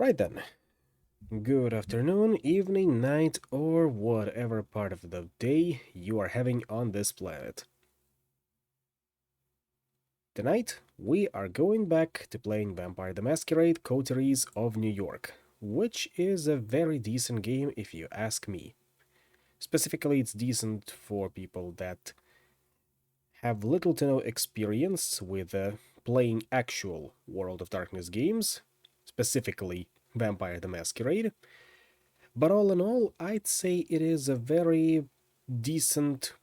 Right then. Good afternoon, evening, night, or whatever part of the day you are having on this planet. Tonight, we are going back to playing Vampire the Masquerade Coteries of New York, which is a very decent game if you ask me. Specifically, it's decent for people that have little to no experience with playing actual World of Darkness games, specifically Vampire the Masquerade. But all in all, I'd say it is a very decent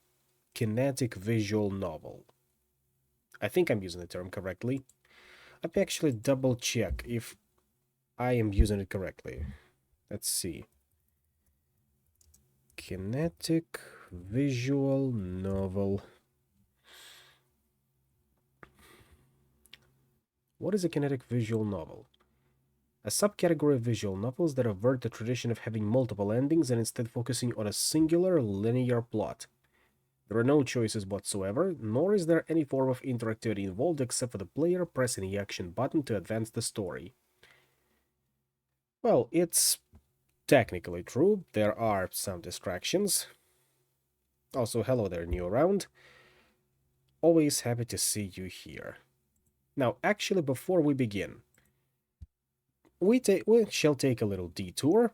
kinetic visual novel. I think I'm using the term correctly. Let me actually double check if I am using it correctly. Let's see. Kinetic visual novel. What is a kinetic visual novel? a subcategory of visual novels that avert the tradition of having multiple endings and instead focusing on a singular linear plot. There are no choices whatsoever, nor is there any form of interactivity involved except for the player pressing the action button to advance the story. Well, it's technically true. There are some distractions. Also, hello there, new around. Always happy to see you here. Now, actually, before we begin, we shall take a little detour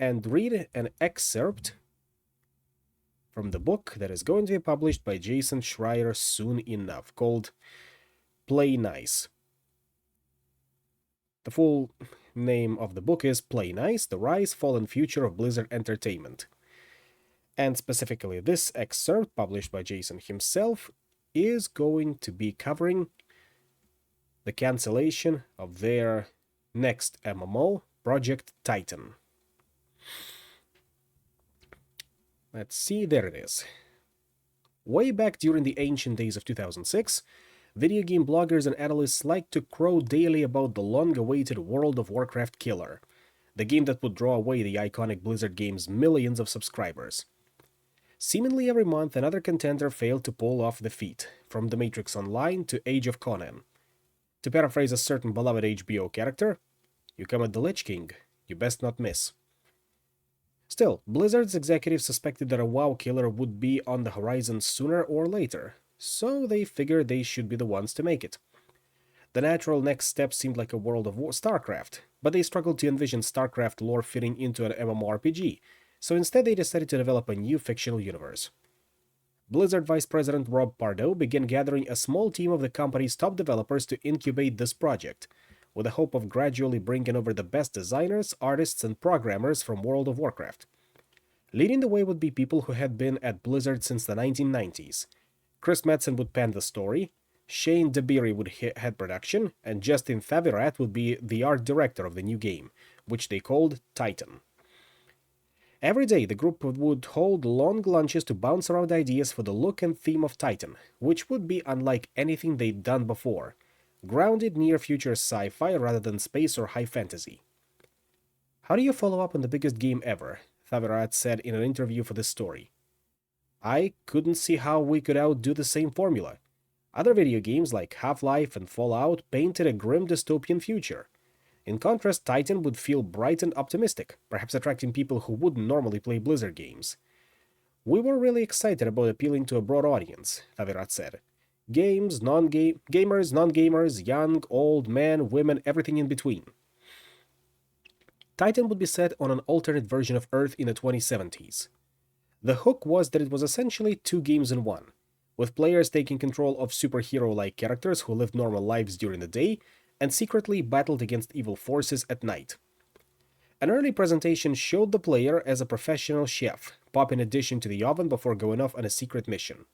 and read an excerpt from the book that is going to be published by Jason Schreier soon enough, called Play Nice. The full name of the book is Play Nice: The Rise, Fall, and Future of Blizzard Entertainment. And specifically, this excerpt, published by Jason himself, is going to be covering the cancellation of their next MMO, Project Titan. Let's see, there it is. Way back during the ancient days of 2006, video game bloggers and analysts liked to crow daily about the long-awaited World of Warcraft killer, the game that would draw away the iconic Blizzard game's millions of subscribers. Seemingly every month, another contender failed to pull off the feat, from The Matrix Online to Age of Conan. To paraphrase a certain beloved HBO character, you come at the Lich King, you best not miss. Still, Blizzard's executives suspected that a WoW killer would be on the horizon sooner or later, so they figured they should be the ones to make it. The natural next step seemed like a World of StarCraft, but they struggled to envision StarCraft lore fitting into an MMORPG, so instead they decided to develop a new fictional universe. Blizzard Vice President Rob Pardo began gathering a small team of the company's top developers to incubate this project, with the hope of gradually bringing over the best designers, artists, and programmers from World of Warcraft. Leading the way would be people who had been at Blizzard since the 1990s. Chris Metzen would pen the story, Shane DeBerry would head production, and Justin Favirat would be the art director of the new game, which they called Titan. Every day, the group would hold long lunches to bounce around ideas for the look and theme of Titan, which would be unlike anything they'd done before, grounded near-future sci-fi rather than space or high fantasy. "How do you follow up on the biggest game ever?" Favirat said in an interview for this story. "I couldn't see how we could outdo the same formula. Other video games like Half-Life and Fallout painted a grim dystopian future. In contrast, Titan would feel bright and optimistic, perhaps attracting people who wouldn't normally play Blizzard games. We were really excited about appealing to a broad audience," Favirat said. "Gamers, non-gamers, young, old, men, women, everything in between." Titan would be set on an alternate version of Earth in the 2070s. The hook was that it was essentially two games in one, with players taking control of superhero-like characters who lived normal lives during the day and secretly battled against evil forces at night. An early presentation showed the player as a professional chef, popping a dish into the oven before going off on a secret mission.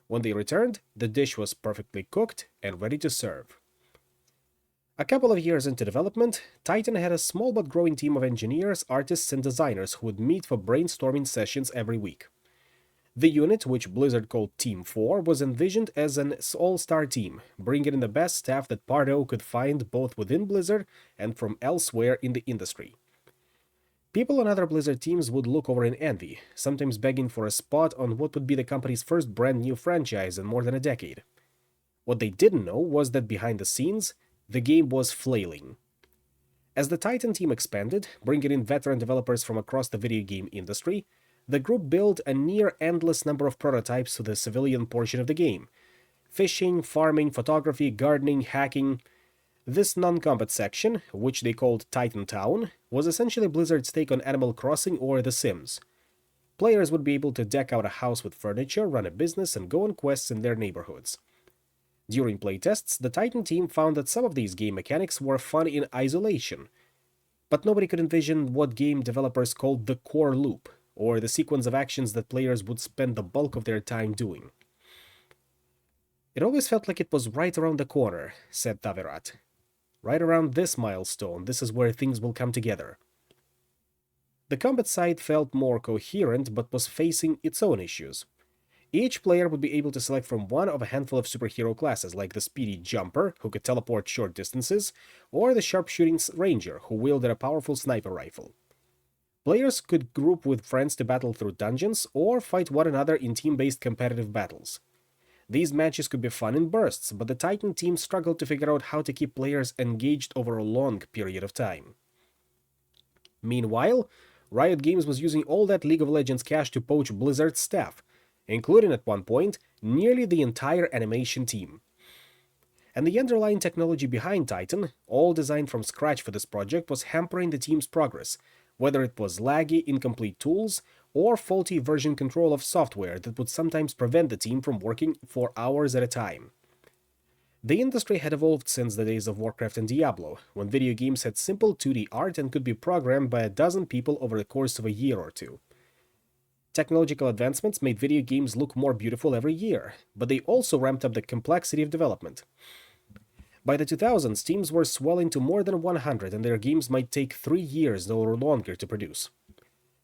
When they returned, the dish was perfectly cooked and ready to serve. A couple of years into development, Titan had a small but growing team of engineers, artists, and designers who would meet for brainstorming sessions every week. The unit, which Blizzard called Team 4, was envisioned as an all-star team, bringing in the best staff that Pardo could find both within Blizzard and from elsewhere in the industry. People on other Blizzard teams would look over in envy, sometimes begging for a spot on what would be the company's first brand new franchise in more than a decade. What they didn't know was that behind the scenes, the game was flailing. As the Titan team expanded, bringing in veteran developers from across the video game industry, the group built a near-endless number of prototypes to the civilian portion of the game. Fishing, farming, photography, gardening, hacking. This non-combat section, which they called Titan Town, was essentially Blizzard's take on Animal Crossing or The Sims. Players would be able to deck out a house with furniture, run a business, and go on quests in their neighborhoods. During playtests, the Titan team found that some of these game mechanics were fun in isolation, but nobody could envision what game developers called the core loop, or the sequence of actions that players would spend the bulk of their time doing. "It always felt like it was right around the corner," said Favirat. "Right around this milestone, this is where things will come together." The combat side felt more coherent, but was facing its own issues. Each player would be able to select from one of a handful of superhero classes, like the speedy jumper, who could teleport short distances, or the sharpshooting ranger, who wielded a powerful sniper rifle. Players could group with friends to battle through dungeons or fight one another in team-based competitive battles. These matches could be fun in bursts, but the Titan team struggled to figure out how to keep players engaged over a long period of time. Meanwhile, Riot Games was using all that League of Legends cash to poach Blizzard's staff, including at one point nearly the entire animation team. And the underlying technology behind Titan, all designed from scratch for this project, was hampering the team's progress, whether it was laggy, incomplete tools, or faulty version control of software that would sometimes prevent the team from working for hours at a time. The industry had evolved since the days of Warcraft and Diablo, when video games had simple 2D art and could be programmed by a dozen people over the course of a year or two. Technological advancements made video games look more beautiful every year, but they also ramped up the complexity of development. By the 2000s, teams were swelling to more than 100, and their games might take 3 years or longer to produce.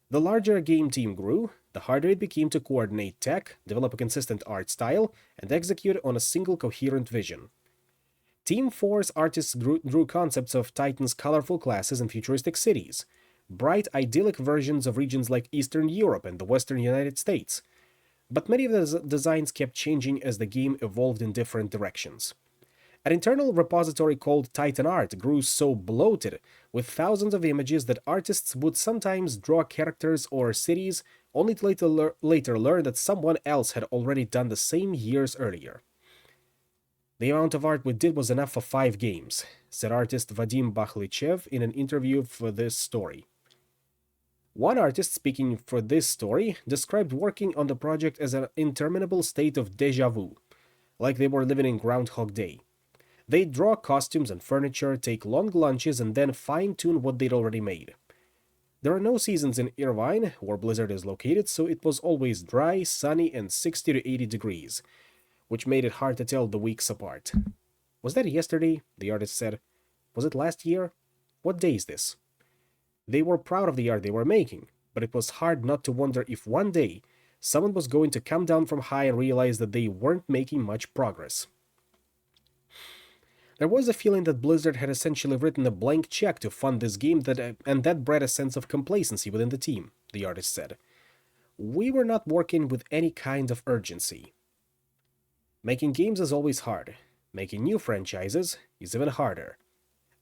The larger a game team grew, the harder it became to coordinate tech, develop a consistent art style, and execute on a single coherent vision. Team 4's artists drew concepts of Titan's colorful classes and futuristic cities, bright, idyllic versions of regions like Eastern Europe and the Western United States. But many of the designs kept changing as the game evolved in different directions. An internal repository called Titan Art grew so bloated with thousands of images that artists would sometimes draw characters or cities only to later learn that someone else had already done the same years earlier. The amount of art we did was enough for 5 games, said artist Vadim Bakhlychev in an interview for this story. One artist speaking for this story described working on the project as an interminable state of déjà vu, like they were living in Groundhog Day. They'd draw costumes and furniture, take long lunches, and then fine-tune what they'd already made. There are no seasons in Irvine, where Blizzard is located, so it was always dry, sunny, and 60 to 80 degrees, which made it hard to tell the weeks apart. Was that yesterday? The artist said. Was it last year? What day is this? They were proud of the art they were making, but it was hard not to wonder if one day someone was going to come down from high and realize that they weren't making much progress. There was a feeling that Blizzard had essentially written a blank check to fund this game and that bred a sense of complacency within the team, the artist said. We were not working with any kind of urgency. Making games is always hard. Making new franchises is even harder.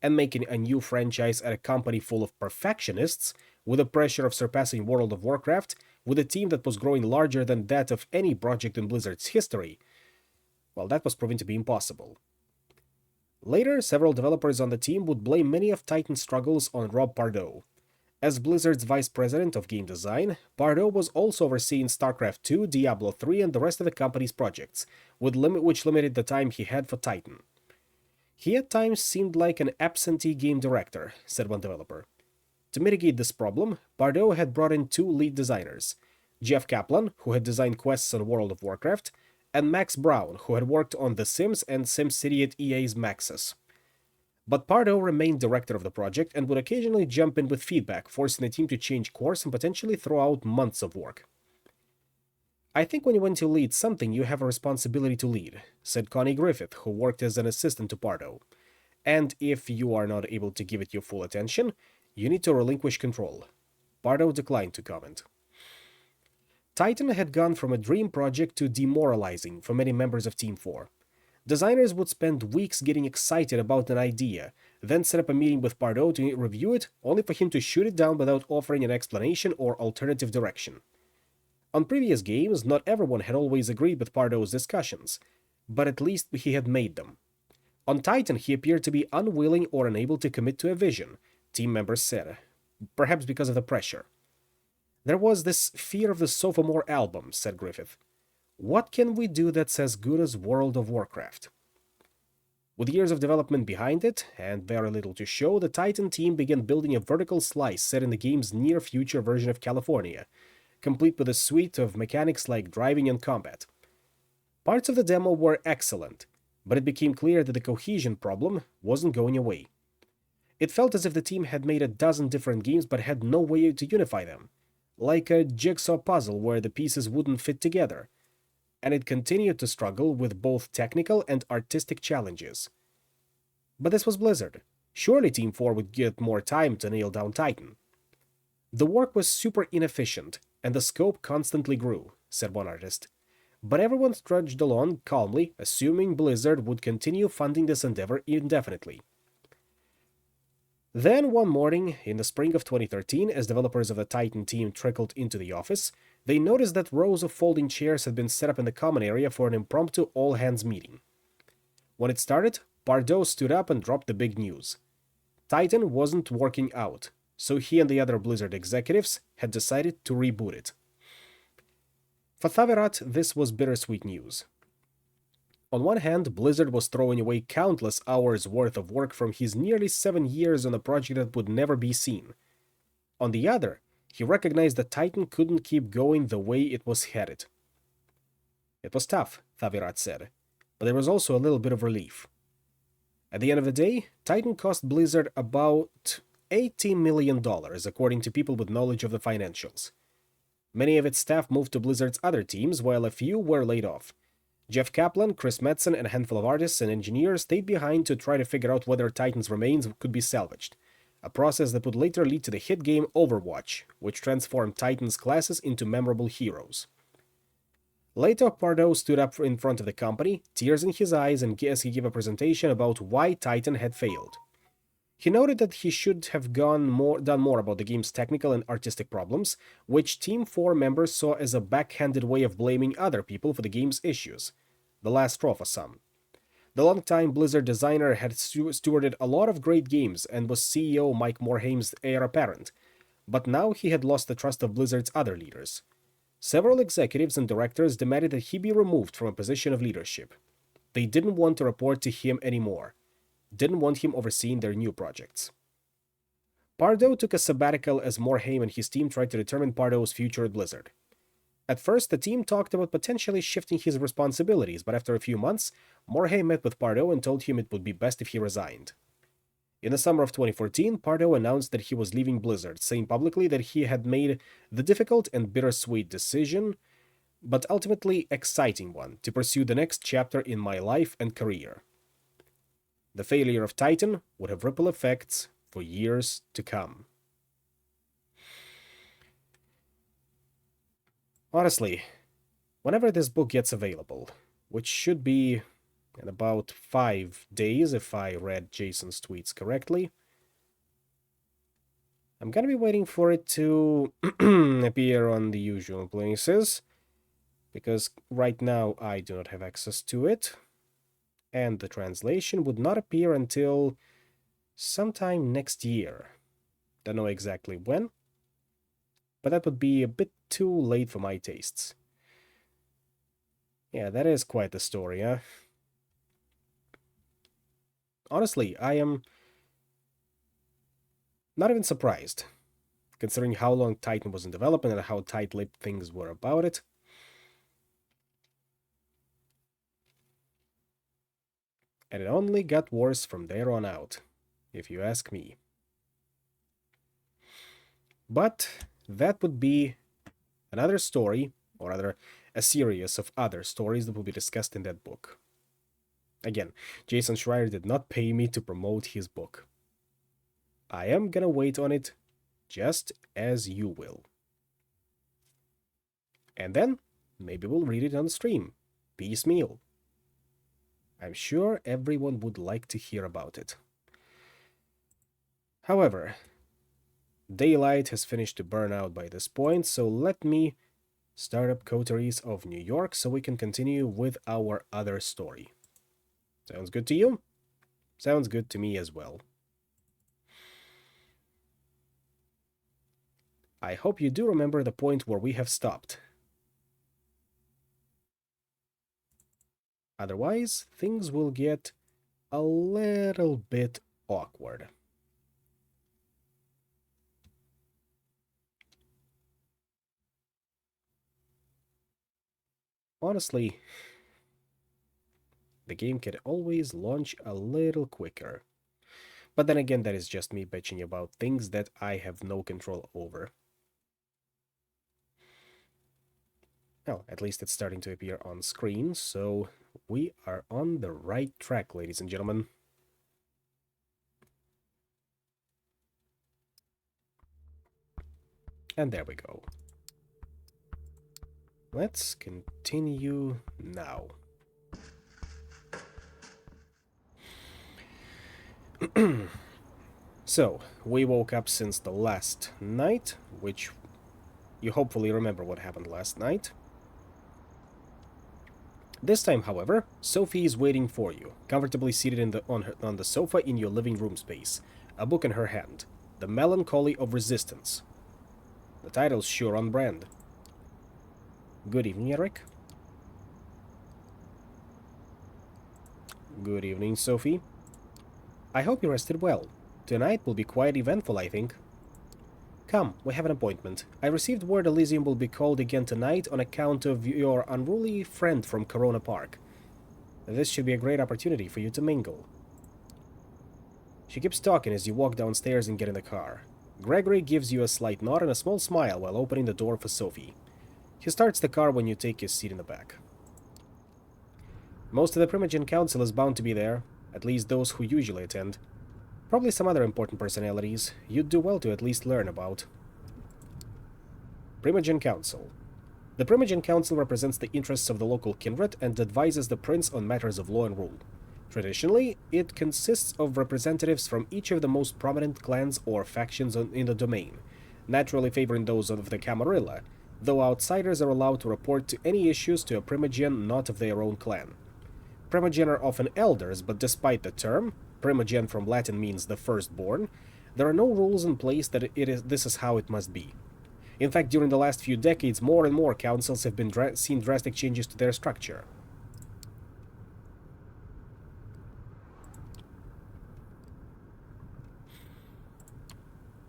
And making a new franchise at a company full of perfectionists, with the pressure of surpassing World of Warcraft, with a team that was growing larger than that of any project in Blizzard's history, well, that was proven to be impossible. Later, several developers on the team would blame many of Titan's struggles on Rob Pardo. As Blizzard's vice president of game design, Pardo was also overseeing StarCraft II, Diablo 3, and the rest of the company's projects, which limited the time he had for Titan. He at times seemed like an absentee game director, said one developer. To mitigate this problem, Pardo had brought in 2 lead designers, Jeff Kaplan, who had designed quests on World of Warcraft, and Max Brown, who had worked on The Sims and SimCity at EA's Maxis. But Pardo remained director of the project and would occasionally jump in with feedback, forcing the team to change course and potentially throw out months of work. I think when you want to lead something, you have a responsibility to lead, said Connie Griffith, who worked as an assistant to Pardo. And if you are not able to give it your full attention, you need to relinquish control. Pardo declined to comment. Titan had gone from a dream project to demoralizing for many members of Team 4. Designers would spend weeks getting excited about an idea, then set up a meeting with Pardo to review it, only for him to shoot it down without offering an explanation or alternative direction. On previous games, not everyone had always agreed with Pardo's discussions, but at least he had made them. On Titan, he appeared to be unwilling or unable to commit to a vision, team members said, perhaps because of the pressure. There was this fear of the sophomore album, said Griffith. What can we do that's as good as World of Warcraft? With years of development behind it, and very little to show, the Titan team began building a vertical slice set in the game's near-future version of California, complete with a suite of mechanics like driving and combat. Parts of the demo were excellent, but it became clear that the cohesion problem wasn't going away. It felt as if the team had made a dozen different games but had no way to unify them, like a jigsaw puzzle where the pieces wouldn't fit together. and it continued to struggle with both technical and artistic challenges. But this was Blizzard. Surely Team 4 would get more time to nail down Titan. The work was super inefficient, and the scope constantly grew, said one artist. But everyone trudged along calmly, assuming Blizzard would continue funding this endeavor indefinitely. Then, one morning, in the spring of 2013, as developers of the Titan team trickled into the office, they noticed that rows of folding chairs had been set up in the common area for an impromptu all-hands meeting. When it started, Pardo stood up and dropped the big news. Titan wasn't working out, so he and the other Blizzard executives had decided to reboot it. For Thavirat, this was bittersweet news. On one hand, Blizzard was throwing away countless hours worth of work from his nearly 7 years on a project that would never be seen. On the other, he recognized that Titan couldn't keep going the way it was headed. It was tough, Thavirat said, but there was also a little bit of relief. At the end of the day, Titan cost Blizzard about $80 million, according to people with knowledge of the financials. Many of its staff moved to Blizzard's other teams, while a few were laid off. Jeff Kaplan, Chris Metzen, and a handful of artists and engineers stayed behind to try to figure out whether Titan's remains could be salvaged, a process that would later lead to the hit game Overwatch, which transformed Titan's classes into memorable heroes. Later, Pardo stood up in front of the company, tears in his eyes, and as he gave a presentation about why Titan had failed. He noted that he should have done more about the game's technical and artistic problems, which Team 4 members saw as a backhanded way of blaming other people for the game's issues. The last straw for some. The longtime Blizzard designer had stewarded a lot of great games and was CEO Mike Morhame's heir apparent, but now he had lost the trust of Blizzard's other leaders. Several executives and directors demanded that he be removed from a position of leadership. They didn't want to report to him anymore. Didn't want him overseeing their new projects. Pardo took a sabbatical as Morhaime and his team tried to determine Pardo's future at Blizzard. At first, the team talked about potentially shifting his responsibilities, but after a few months, Morhaime met with Pardo and told him it would be best if he resigned. In the summer of 2014, Pardo announced that he was leaving Blizzard, saying publicly that he had made the difficult and bittersweet decision, but ultimately exciting one, to pursue the next chapter in my life and career. The failure of Titan would have ripple effects for years to come. Honestly, whenever this book gets available, which should be in about 5 days if I read Jason's tweets correctly, I'm gonna be waiting for it to appear on the usual places, because right now I do not have access to it. And the translation would not appear until sometime next year. Don't know exactly when, but that would be a bit too late for my tastes. Yeah, that is quite the story, huh? Honestly, I am not even surprised, considering how long Titan was in development and how tight-lipped things were about it. And it only got worse from there on out, if you ask me. But that would be another story, or rather, a series of other stories that will be discussed in that book. Again, Jason Schreier did not pay me to promote his book. I am gonna wait on it, just as you will. And then, maybe we'll read it on stream, piecemeal. I'm sure everyone would like to hear about it. However, daylight has finished to burn out by this point, so let me start up Coteries of New York so we can continue with our other story. Sounds good to you? Sounds good to me as well. I hope you do remember the point where we have stopped. Otherwise, things will get a little bit awkward. Honestly, the game can always launch a little quicker. But then again, that is just me bitching about things that I have no control over. Well, at least it's starting to appear on screen, so we are on the right track, ladies and gentlemen. And there we go. Let's continue now. So, we woke up since the last night, which you hopefully remember what happened last night. This time, however, Sophie is waiting for you, comfortably seated on the sofa in your living room space, a book in her hand, The Melancholy of Resistance. The title's sure on brand. Good evening, Eric. Good evening, Sophie. I hope you rested well. Tonight will be quite eventful, I think. Come, we have an appointment. I received word Elysium will be called again tonight on account of your unruly friend from Corona Park. This should be a great opportunity for you to mingle. She keeps talking as you walk downstairs and get in the car. Gregory gives you a slight nod and a small smile while opening the door for Sophie. He starts the car when you take your seat in the back. Most of the Primogen Council is bound to be there, at least those who usually attend. Probably some other important personalities you'd do well to at least learn about. Primogen Council. The Primogen Council represents the interests of the local kindred and advises the prince on matters of law and rule. Traditionally, it consists of representatives from each of the most prominent clans or factions in the domain, naturally favoring those of the Camarilla, though outsiders are allowed to report to any issues to a Primogen not of their own clan. Primogen are often elders, but despite the term, Primogen from Latin means the firstborn, there are no rules in place that this is how it must be. In fact, during the last few decades, more and more councils have been seen drastic changes to their structure.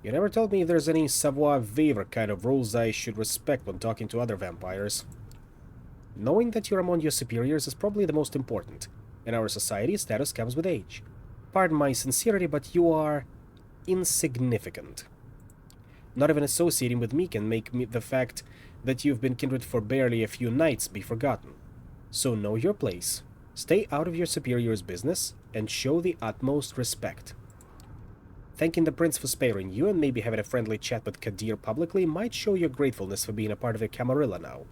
You never told me if there's any savoir-vivre kind of rules I should respect when talking to other vampires. Knowing that you're among your superiors is probably the most important. In our society, status comes with age. Pardon my sincerity, but you are insignificant. Not even associating with me can make the fact that you've been kindred for barely a few nights be forgotten. So know your place, stay out of your superior's business, and show the utmost respect. Thanking the prince for sparing you and maybe having a friendly chat with Kadir publicly might show your gratefulness for being a part of the Camarilla now.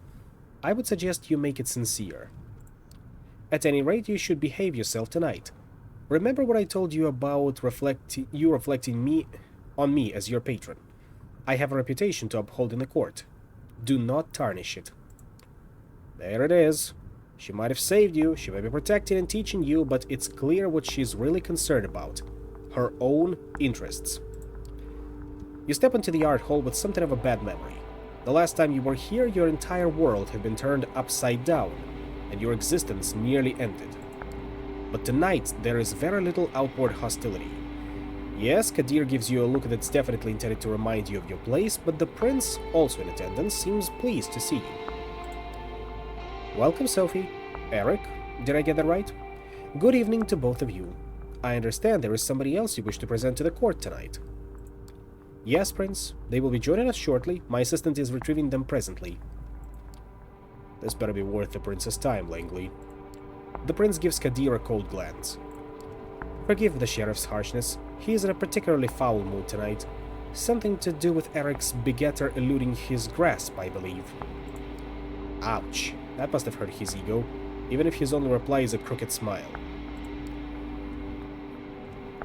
I would suggest you make it sincere. At any rate, you should behave yourself tonight. Remember what I told you about reflecting on me as your patron. I have a reputation to uphold in the court. Do not tarnish it. There it is. She might have saved you, she may be protecting and teaching you, but it's clear what she's really concerned about. Her own interests. You step into the art hall with something of a bad memory. The last time you were here, your entire world had been turned upside down, and your existence nearly ended. But tonight, there is very little outward hostility. Yes, Kadir gives you a look that's definitely intended to remind you of your place, but the prince, also in attendance, seems pleased to see you. Welcome, Sophie. Eric, did I get that right? Good evening to both of you. I understand there is somebody else you wish to present to the court tonight. Yes, Prince. They will be joining us shortly. My assistant is retrieving them presently. This better be worth the prince's time, Langley. The prince gives Kadir a cold glance. Forgive the sheriff's harshness. He is in a particularly foul mood tonight. Something to do with Eric's begetter eluding his grasp, I believe. Ouch. That must have hurt his ego, even if his only reply is a crooked smile.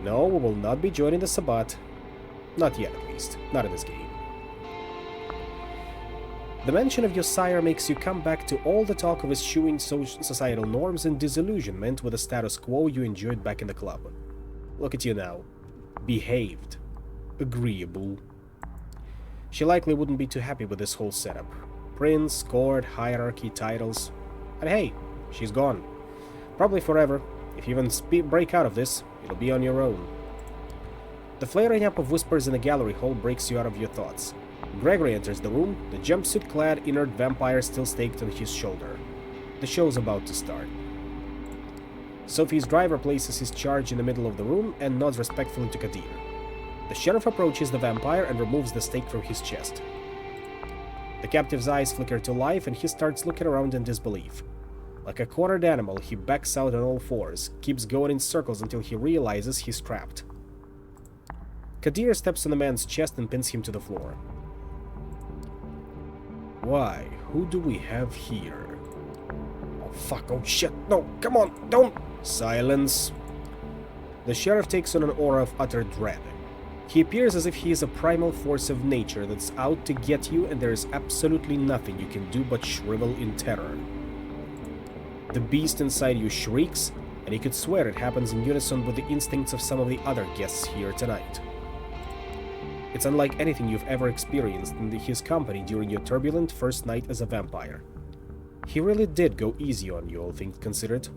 No, we will not be joining the Sabbat. Not yet, at least. Not in this game. The mention of your sire makes you come back to all the talk of eschewing societal norms and disillusionment with the status quo you enjoyed back in the club. Look at you now. Behaved. Agreeable. She likely wouldn't be too happy with this whole setup. Prince, court, hierarchy, titles. And hey, she's gone. Probably forever. If you even break out of this, it'll be on your own. The flaring up of whispers in the gallery hall breaks you out of your thoughts. Gregory enters the room, the jumpsuit-clad inert vampire still staked on his shoulder. The show's about to start. Sophie's driver places his charge in the middle of the room and nods respectfully to Kadir. The sheriff approaches the vampire and removes the stake from his chest. The captive's eyes flicker to life and he starts looking around in disbelief. Like a cornered animal, he backs out on all fours, keeps going in circles until he realizes he's trapped. Kadir steps on the man's chest and pins him to the floor. Why? Who do we have here? Oh fuck, oh shit, no, come on, don't! Silence. The sheriff takes on an aura of utter dread. He appears as if he is a primal force of nature that's out to get you, and there is absolutely nothing you can do but shrivel in terror. The beast inside you shrieks, and you could swear it happens in unison with the instincts of some of the other guests here tonight. It's unlike anything you've ever experienced in his company during your turbulent first night as a vampire. He really did go easy on you, all things considered.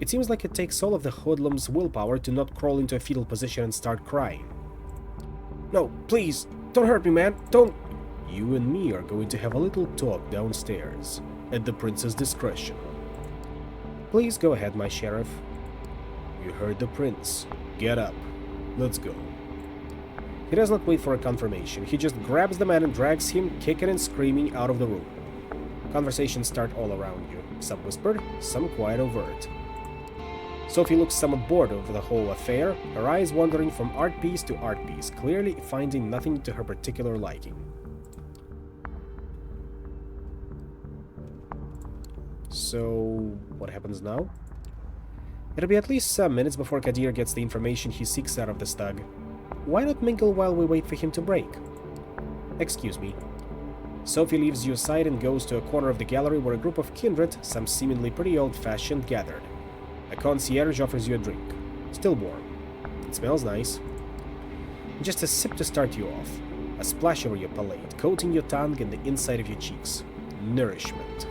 It seems like it takes all of the hoodlum's willpower to not crawl into a fetal position and start crying. No, please, don't hurt me, man, don't! You and me are going to have a little talk downstairs, at the prince's discretion. Please go ahead, my sheriff. You heard the prince. Get up. Let's go. He does not wait for a confirmation. He just grabs the man and drags him, kicking and screaming, out of the room. Conversations start all around you. Some whispered, some quite overt. Sophie looks somewhat bored over the whole affair, her eyes wandering from art piece to art piece, clearly finding nothing to her particular liking. So, what happens now? It'll be at least some minutes before Kadir gets the information he seeks out of the stug. Why not mingle while we wait for him to break? Excuse me. Sophie leaves you aside and goes to a corner of the gallery where a group of kindred, some seemingly pretty old-fashioned, gathered. A concierge offers you a drink. Still warm. It smells nice. Just a sip to start you off. A splash over your palate, coating your tongue and the inside of your cheeks. Nourishment.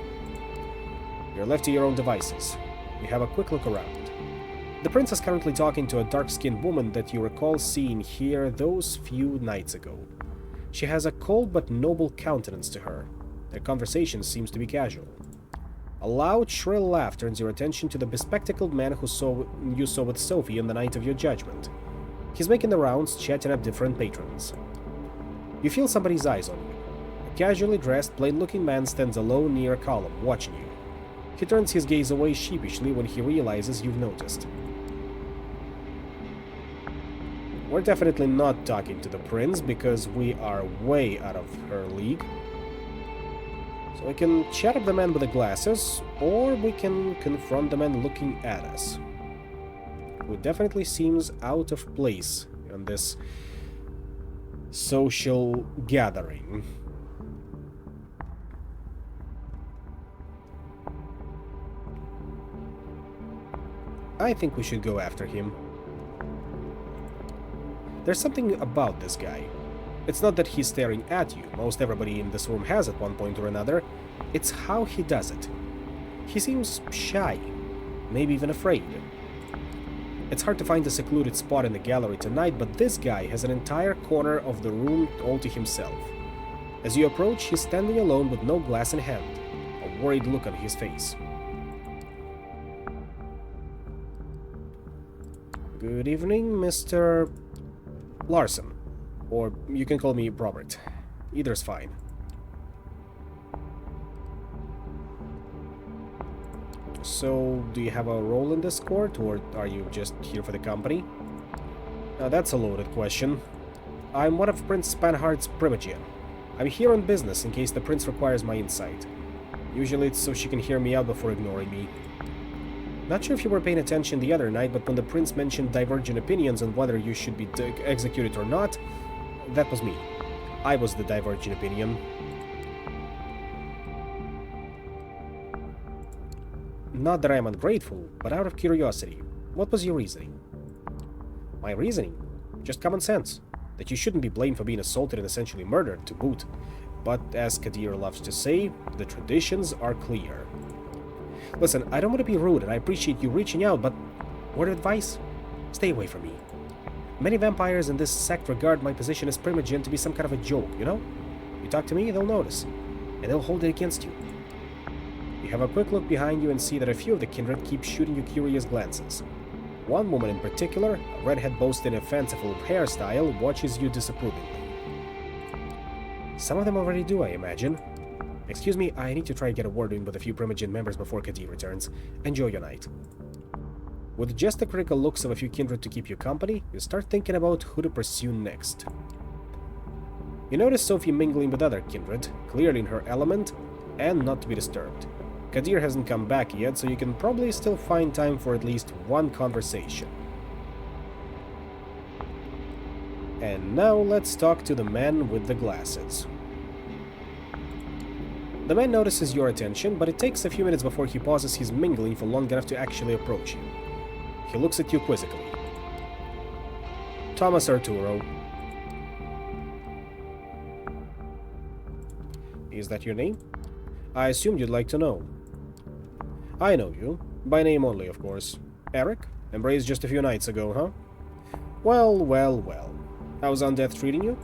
You're left to your own devices. You have a quick look around. The prince is currently talking to a dark-skinned woman that you recall seeing here those few nights ago. She has a cold but noble countenance to her. Their conversation seems to be casual. A loud, shrill laugh turns your attention to the bespectacled man you saw with Sophie on the night of your judgment. He's making the rounds, chatting up different patrons. You feel somebody's eyes on you. A casually dressed, plain-looking man stands alone near a column, watching you. He turns his gaze away sheepishly when he realizes you've noticed. We're definitely not talking to the prince, because we are way out of her league. So we can chat up the man with the glasses, or we can confront the man looking at us. Who definitely seems out of place in this social gathering. I think we should go after him. There's something about this guy. It's not that he's staring at you, most everybody in this room has at one point or another. It's how he does it. He seems shy, maybe even afraid. It's hard to find a secluded spot in the gallery tonight, but this guy has an entire corner of the room all to himself. As you approach, he's standing alone with no glass in hand, a worried look on his face. Good evening, Mr. Larson. Or you can call me Robert. Either's fine. So, do you have a role in this court, or are you just here for the company? Now that's a loaded question. I'm one of Prince Spanhardt's primogen. I'm here on business in case the prince requires my insight. Usually it's so she can hear me out before ignoring me. Not sure if you were paying attention the other night, but when the prince mentioned divergent opinions on whether you should be executed or not, that was me. I was the divergent opinion. Not that I am ungrateful, but out of curiosity, what was your reasoning? My reasoning? Just common sense. That you shouldn't be blamed for being assaulted and essentially murdered, to boot. But as Kadir loves to say, the traditions are clear. Listen, I don't want to be rude, and I appreciate you reaching out, but word of advice? Stay away from me. Many vampires in this sect regard my position as primogen to be some kind of a joke, you know? You talk to me, they'll notice, and they'll hold it against you. You have a quick look behind you and see that a few of the kindred keep shooting you curious glances. One woman in particular, a redhead boasting a fanciful hairstyle, watches you disapprovingly. Some of them already do, I imagine. Excuse me, I need to try to get a word in with a few Primogen members before Kadir returns. Enjoy your night. With just the critical looks of a few kindred to keep you company, you start thinking about who to pursue next. You notice Sophie mingling with other kindred, clearly in her element, and not to be disturbed. Kadir hasn't come back yet, so you can probably still find time for at least one conversation. And now let's talk to the man with the glasses. The man notices your attention, but it takes a few minutes before he pauses his mingling for long enough to actually approach you. He looks at you quizzically. Thomas Arturo. Is that your name? I assumed you'd like to know. I know you. By name only, of course. Eric? Embraced just a few nights ago, huh? Well, well, well. How's Undeath treating you?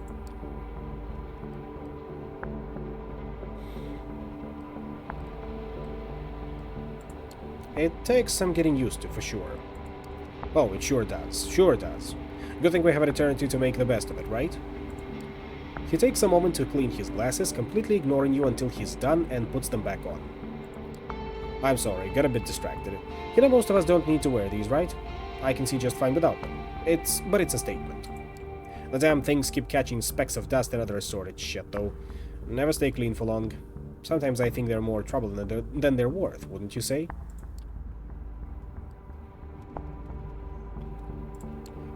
It takes some getting used to, for sure. Oh, it sure does. Sure does. Good thing we have an eternity to make the best of it, right? He takes a moment to clean his glasses, completely ignoring you until he's done and puts them back on. I'm sorry, got a bit distracted. You know, most of us don't need to wear these, right? I can see just fine without them. But it's a statement. The damn things keep catching specks of dust and other assorted shit, though. Never stay clean for long. Sometimes I think they're more trouble than they're worth, wouldn't you say?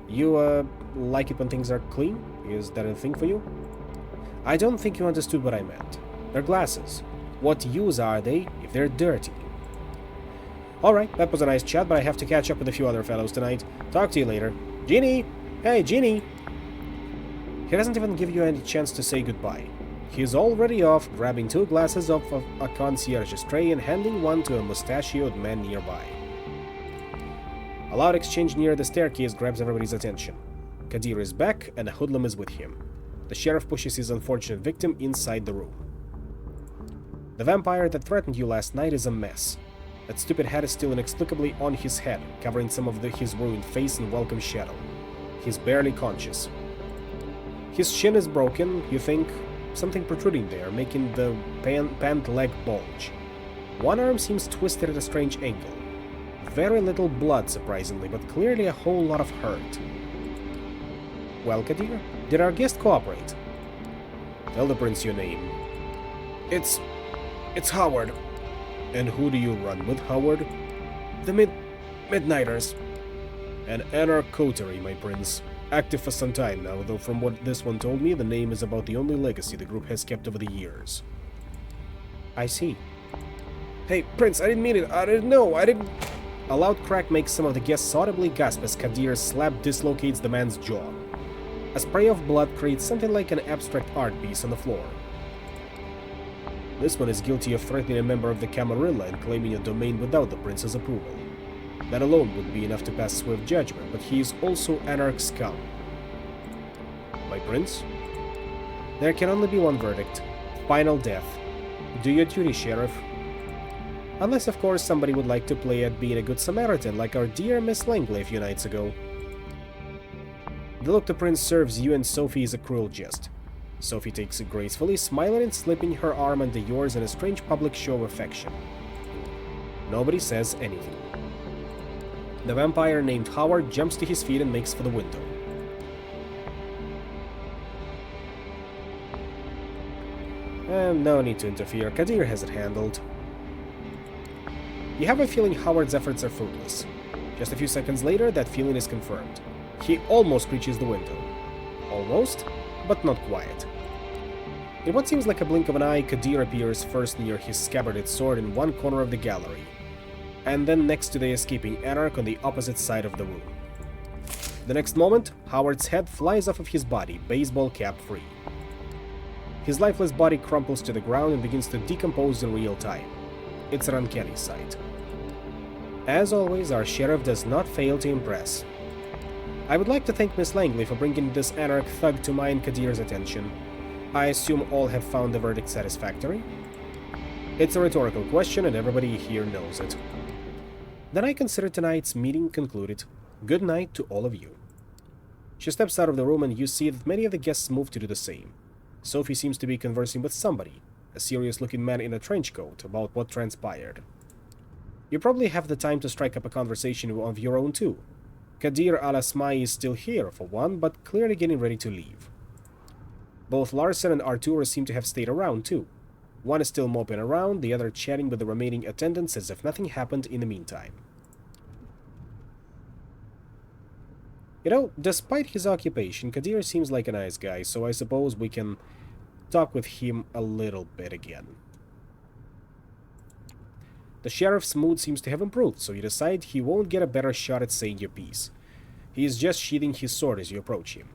You, like it when things are clean? Is that a thing for you? I don't think you understood what I meant. They're glasses. What use are they if they're dirty? Alright, that was a nice chat, but I have to catch up with a few other fellows tonight. Talk to you later. Jeannie! Hey, Jeannie! He doesn't even give you any chance to say goodbye. He's already off, grabbing 2 glasses off of a concierge's tray and handing one to a mustachioed man nearby. A loud exchange near the staircase grabs everybody's attention. Kadir is back, and a hoodlum is with him. The sheriff pushes his unfortunate victim inside the room. The vampire that threatened you last night is a mess. That stupid hat is still inexplicably on his head, covering some of his ruined face in welcome shadow. He's barely conscious. His shin is broken, you think, something protruding there, making the pant leg bulge. One arm seems twisted at a strange angle. Very little blood, surprisingly, but clearly a whole lot of hurt. Well, Kadir, did our guest cooperate? Tell the prince your name. It's Howard. And who do you run with, Howard? The Midnighters. An anarch coterie, my prince. Active for some time now, though from what this one told me, the name is about the only legacy the group has kept over the years. I see. Hey, Prince, I didn't mean it. I didn't know. I didn't... A loud crack makes some of the guests audibly gasp as Kadir's slap dislocates the man's jaw. A spray of blood creates something like an abstract art piece on the floor. This one is guilty of threatening a member of the Camarilla and claiming a domain without the prince's approval. That alone would be enough to pass swift judgment, but he is also anarch scum. My prince? There can only be one verdict. Final death. Do your duty, Sheriff. Unless, of course, somebody would like to play at being a good Samaritan, like our dear Miss Langley a few nights ago. The look the prince serves you and Sophie is a cruel jest. Sophie takes it gracefully, smiling and slipping her arm under yours in a strange public show of affection. Nobody says anything. The vampire named Howard jumps to his feet and makes for the window. No need to interfere, Kadir has it handled. You have a feeling Howard's efforts are fruitless. Just a few seconds later, that feeling is confirmed. He almost reaches the window. Almost, but not quite. In what seems like a blink of an eye, Kadir appears first near his scabbarded sword in one corner of the gallery, and then next to the escaping anarch on the opposite side of the room. The next moment, Howard's head flies off of his body, baseball cap free. His lifeless body crumples to the ground and begins to decompose in real time. It's an uncanny sight. As always, our sheriff does not fail to impress. I would like to thank Miss Langley for bringing this anarch thug to mine Kadir's attention. I assume all have found the verdict satisfactory? It's a rhetorical question and everybody here knows it. Then I consider tonight's meeting concluded. Good night to all of you. She steps out of the room and you see that many of the guests move to do the same. Sophie seems to be conversing with somebody, a serious-looking man in a trench coat, about what transpired. You probably have the time to strike up a conversation of your own too. Kadir al-Asmai is still here, for one, but clearly getting ready to leave. Both Larson and Arturo seem to have stayed around too. One is still moping around, the other chatting with the remaining attendants as if nothing happened in the meantime. You know, despite his occupation, Kadir seems like a nice guy, so I suppose we can talk with him a little bit again. The sheriff's mood seems to have improved, so you decide he won't get a better shot at saying your piece. He is just sheathing his sword as you approach him.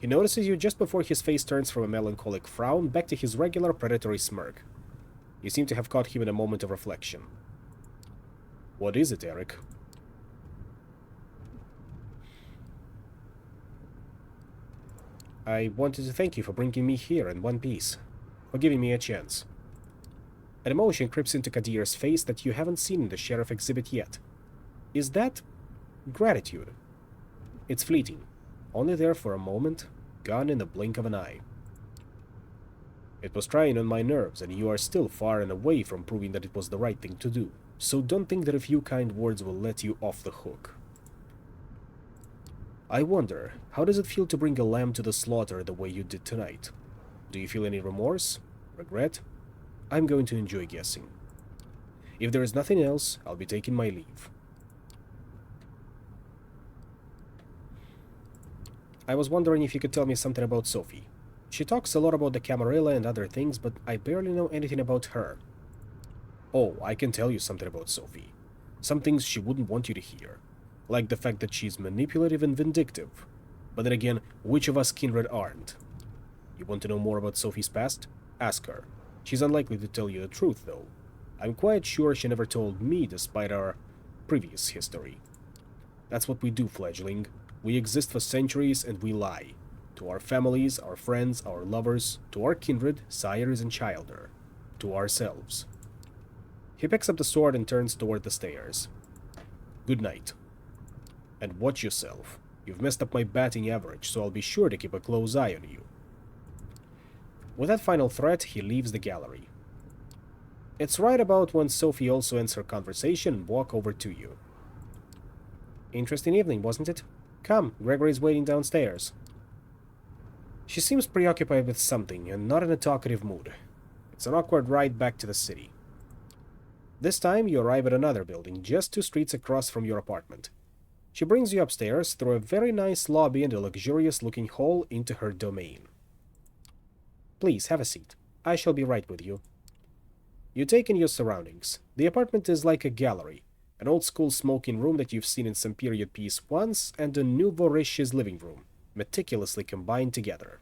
He notices you just before his face turns from a melancholic frown back to his regular predatory smirk. You seem to have caught him in a moment of reflection. What is it, Eric? I wanted to thank you for bringing me here in one piece, for giving me a chance. An emotion creeps into Kadir's face that you haven't seen in the sheriff exhibit yet. Is that gratitude? It's fleeting, only there for a moment, gone in the blink of an eye. It was trying on my nerves, and you are still far and away from proving that it was the right thing to do, so don't think that a few kind words will let you off the hook. I wonder, how does it feel to bring a lamb to the slaughter the way you did tonight? Do you feel any remorse? Regret? I'm going to enjoy guessing. If there is nothing else, I'll be taking my leave. I was wondering if you could tell me something about Sophie. She talks a lot about the Camarilla and other things, but I barely know anything about her. Oh, I can tell you something about Sophie. Some things she wouldn't want you to hear. Like the fact that she's manipulative and vindictive. But then again, which of us kindred aren't? You want to know more about Sophie's past? Ask her. She's unlikely to tell you the truth, though. I'm quite sure she never told me despite our previous history. That's what we do, fledgling. We exist for centuries and we lie. To our families, our friends, our lovers, to our kindred, sires and childer. To ourselves. He picks up the sword and turns toward the stairs. Good night. And watch yourself. You've messed up my batting average, so I'll be sure to keep a close eye on you. With that final threat, he leaves the gallery. It's right about when Sophie also ends her conversation and walks over to you. Interesting evening, wasn't it? Come, Gregory's waiting downstairs. She seems preoccupied with something and not in a talkative mood. It's an awkward ride back to the city. This time, you arrive at another building, just 2 streets across from your apartment. She brings you upstairs through a very nice lobby and a luxurious-looking hall into her domain. Please, have a seat. I shall be right with you. You take in your surroundings. The apartment is like a gallery, an old-school smoking room that you've seen in some period piece once, and a nouveau-riche living room, meticulously combined together.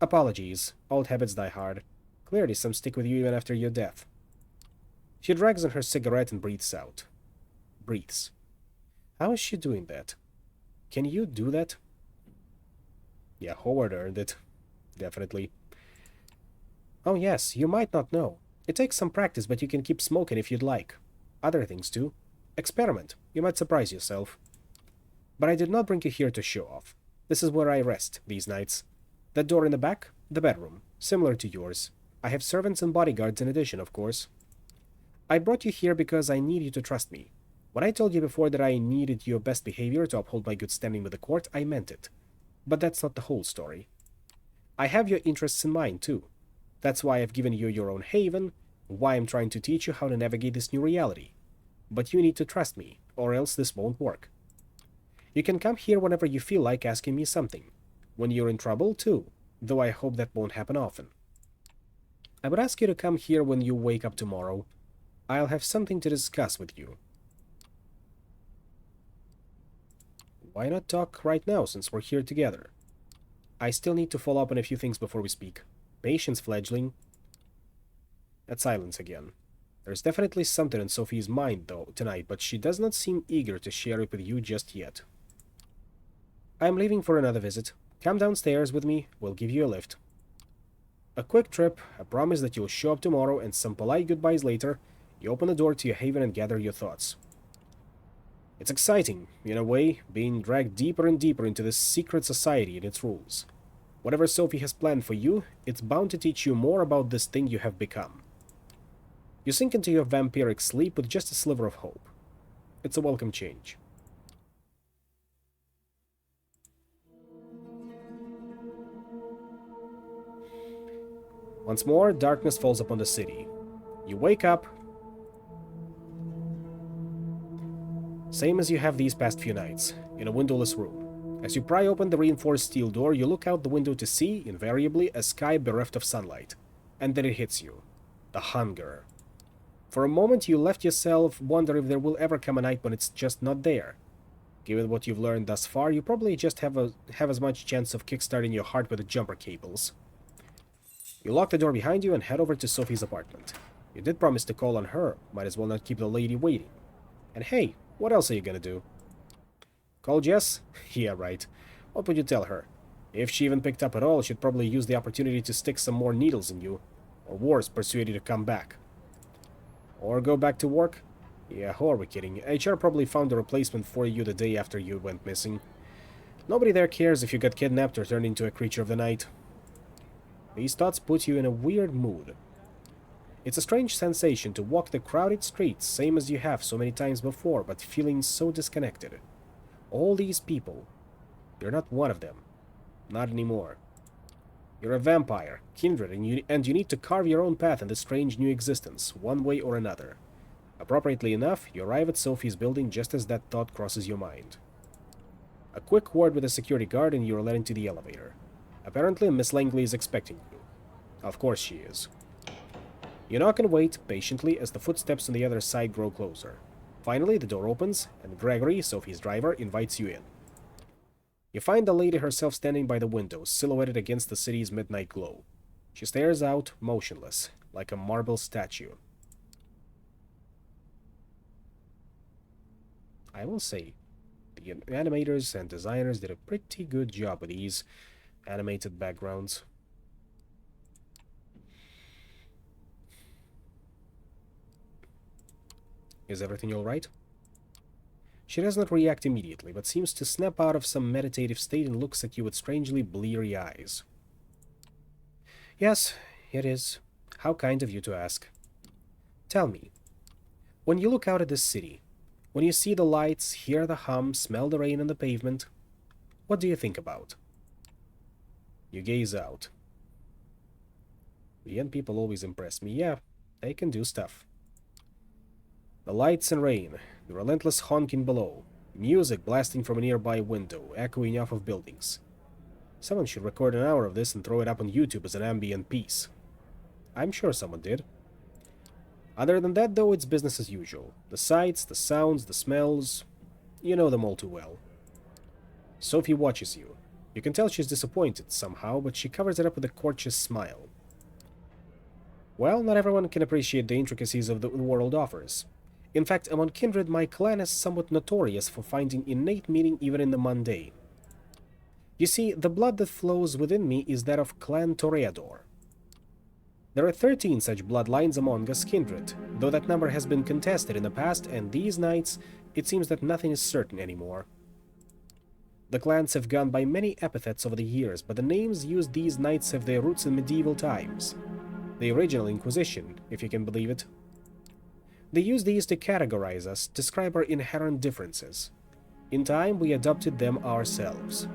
Apologies, old habits die hard. Clearly some stick with you even after your death. She drags on her cigarette and breathes out. Breathes. How is she doing that? Can you do that? Yeah, Howard earned it. Definitely. Oh yes, you might not know. It takes some practice, but you can keep smoking if you'd like. Other things too. Experiment. You might surprise yourself. But I did not bring you here to show off. This is where I rest, these nights. That door in the back? The bedroom. Similar to yours. I have servants and bodyguards in addition, of course. I brought you here because I need you to trust me. When I told you before that I needed your best behavior to uphold my good standing with the court, I meant it. But that's not the whole story. I have your interests in mind, too. That's why I've given you your own haven, why I'm trying to teach you how to navigate this new reality. But you need to trust me, or else this won't work. You can come here whenever you feel like asking me something. When you're in trouble, too, though I hope that won't happen often. I would ask you to come here when you wake up tomorrow. I'll have something to discuss with you. Why not talk right now, since we're here together? I still need to follow up on a few things before we speak. Patience, fledgling. That silence again. There's definitely something in Sophie's mind, though, tonight, but she does not seem eager to share it with you just yet. I'm leaving for another visit. Come downstairs with me, we'll give you a lift. A quick trip, a promise that you'll show up tomorrow, and some polite goodbyes later. You open the door to your haven and gather your thoughts. It's exciting, in a way, being dragged deeper and deeper into this secret society and its rules. Whatever Sophie has planned for you, it's bound to teach you more about this thing you have become. You sink into your vampiric sleep with just a sliver of hope. It's a welcome change. Once more, darkness falls upon the city. You wake up, same as you have these past few nights, in a windowless room. As you pry open the reinforced steel door, you look out the window to see, invariably, a sky bereft of sunlight. And then it hits you. The hunger. For a moment, you left yourself wonder if there will ever come a night when it's just not there. Given what you've learned thus far, you probably just have as much chance of kickstarting your heart with the jumper cables. You lock the door behind you and head over to Sophie's apartment. You did promise to call on her, might as well not keep the lady waiting. And hey, what else are you gonna do? Call Jess? Yeah, right. What would you tell her? If she even picked up at all, she'd probably use the opportunity to stick some more needles in you. Or worse, persuade you to come back. Or go back to work? Yeah, who are we kidding? HR probably found a replacement for you the day after you went missing. Nobody there cares if you got kidnapped or turned into a creature of the night. These thoughts put you in a weird mood. It's a strange sensation to walk the crowded streets, same as you have so many times before, but feeling so disconnected. All these people. You're not one of them. Not anymore. You're a vampire, kindred, and you need to carve your own path in this strange new existence, one way or another. Appropriately enough, you arrive at Sophie's building just as that thought crosses your mind. A quick word with a security guard and you're led into the elevator. Apparently, Miss Langley is expecting you. Of course she is. You knock and wait patiently as the footsteps on the other side grow closer. Finally, the door opens, and Gregory, Sophie's driver, invites you in. You find the lady herself standing by the window, silhouetted against the city's midnight glow. She stares out, motionless, like a marble statue. I will say, the animators and designers did a pretty good job with these animated backgrounds. Is everything all right? She does not react immediately, but seems to snap out of some meditative state and looks at you with strangely bleary eyes. Yes, it is. How kind of you to ask. Tell me, when you look out at this city, when you see the lights, hear the hum, smell the rain on the pavement, what do you think about? You gaze out. The young people always impress me. Yeah, they can do stuff. The lights and rain, the relentless honking below, music blasting from a nearby window, echoing off of buildings. Someone should record an hour of this and throw it up on YouTube as an ambient piece. I'm sure someone did. Other than that, though, it's business as usual. The sights, the sounds, the smells, you know them all too well. Sophie watches you. You can tell she's disappointed somehow, but she covers it up with a courteous smile. Well, not everyone can appreciate the intricacies of the world offers. In fact, among kindred, my clan is somewhat notorious for finding innate meaning even in the mundane. You see, the blood that flows within me is that of Clan Toreador. There are 13 such bloodlines among us kindred, though that number has been contested in the past, and these nights, it seems that nothing is certain anymore. The clans have gone by many epithets over the years, but the names used these nights have their roots in medieval times. The original Inquisition, if you can believe it. They used these to categorize us, describe our inherent differences. In time, we adopted them ourselves.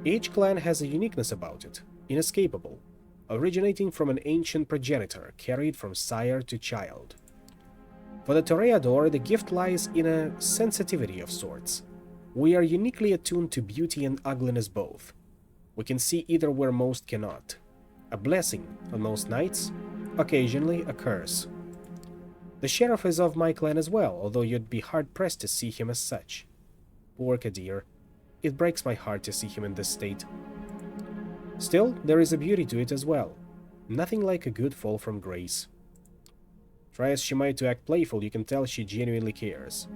Each clan has a uniqueness about it, inescapable, originating from an ancient progenitor, carried from sire to child. For the Toreador, the gift lies in a sensitivity of sorts. We are uniquely attuned to beauty and ugliness both. We can see either where most cannot. A blessing on most nights, occasionally a curse. The sheriff is of my clan as well, although you'd be hard-pressed to see him as such. Poor Kadir. It breaks my heart to see him in this state. Still, there is a beauty to it as well. Nothing like a good fall from grace. Try as she might to act playful, you can tell she genuinely cares.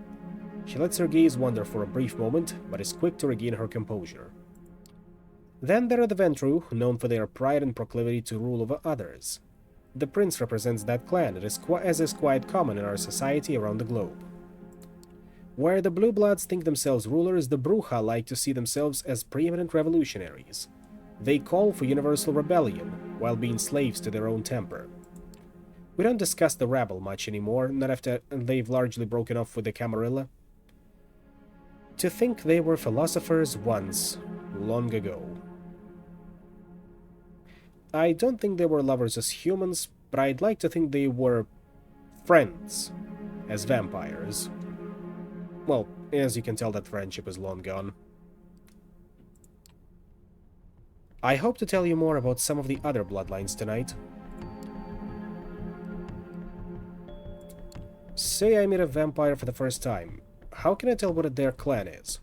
She lets her gaze wander for a brief moment, but is quick to regain her composure. Then there are the Ventru, known for their pride and proclivity to rule over others. The prince represents that clan, as is quite common in our society around the globe. Where the Blue Bloods think themselves rulers, the Bruja like to see themselves as preeminent revolutionaries. They call for universal rebellion, while being slaves to their own temper. We don't discuss the rabble much anymore, not after they've largely broken off with the Camarilla. To think they were philosophers once, long ago. I don't think they were lovers as humans, but I'd like to think they were friends as vampires. Well, as you can tell, that friendship is long gone. I hope to tell you more about some of the other bloodlines tonight. Say I meet a vampire for the first time. How can I tell what their clan is?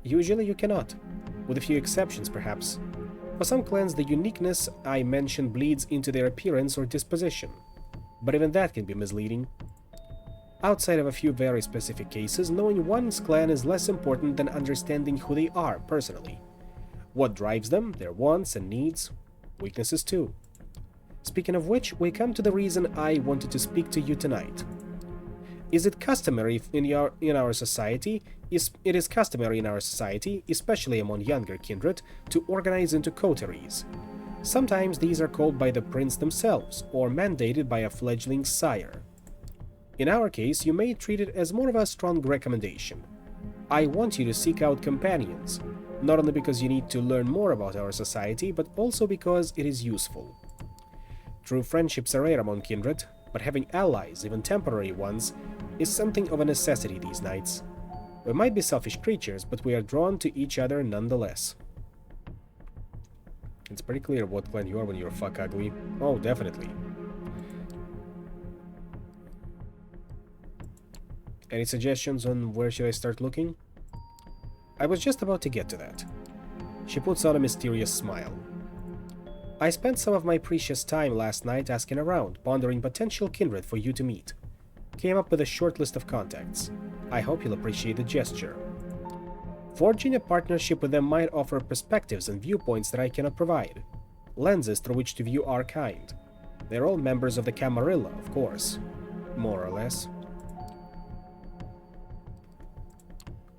Usually you cannot, with a few exceptions perhaps. For some clans, the uniqueness I mentioned bleeds into their appearance or disposition, but even that can be misleading. Outside of a few very specific cases, knowing one's clan is less important than understanding who they are personally. What drives them, their wants and needs, weaknesses too. Speaking of which, we come to the reason I wanted to speak to you tonight. Is it customary in our society? It is customary in our society, especially among younger kindred, to organize into coteries. Sometimes these are called by the prince themselves, or mandated by a fledgling sire. In our case, you may treat it as more of a strong recommendation. I want you to seek out companions, not only because you need to learn more about our society, but also because it is useful. True friendships are rare among kindred, but having allies, even temporary ones, is something of a necessity these nights. We might be selfish creatures, but we are drawn to each other nonetheless. It's pretty clear what clan you are when you're fuck ugly. Oh, definitely. Any suggestions on where should I start looking? I was just about to get to that. She puts on a mysterious smile. I spent some of my precious time last night asking around, pondering potential kindred for you to meet. Came up with a short list of contacts. I hope you'll appreciate the gesture. Forging a partnership with them might offer perspectives and viewpoints that I cannot provide. Lenses through which to view our kind. They're all members of the Camarilla, of course. More or less.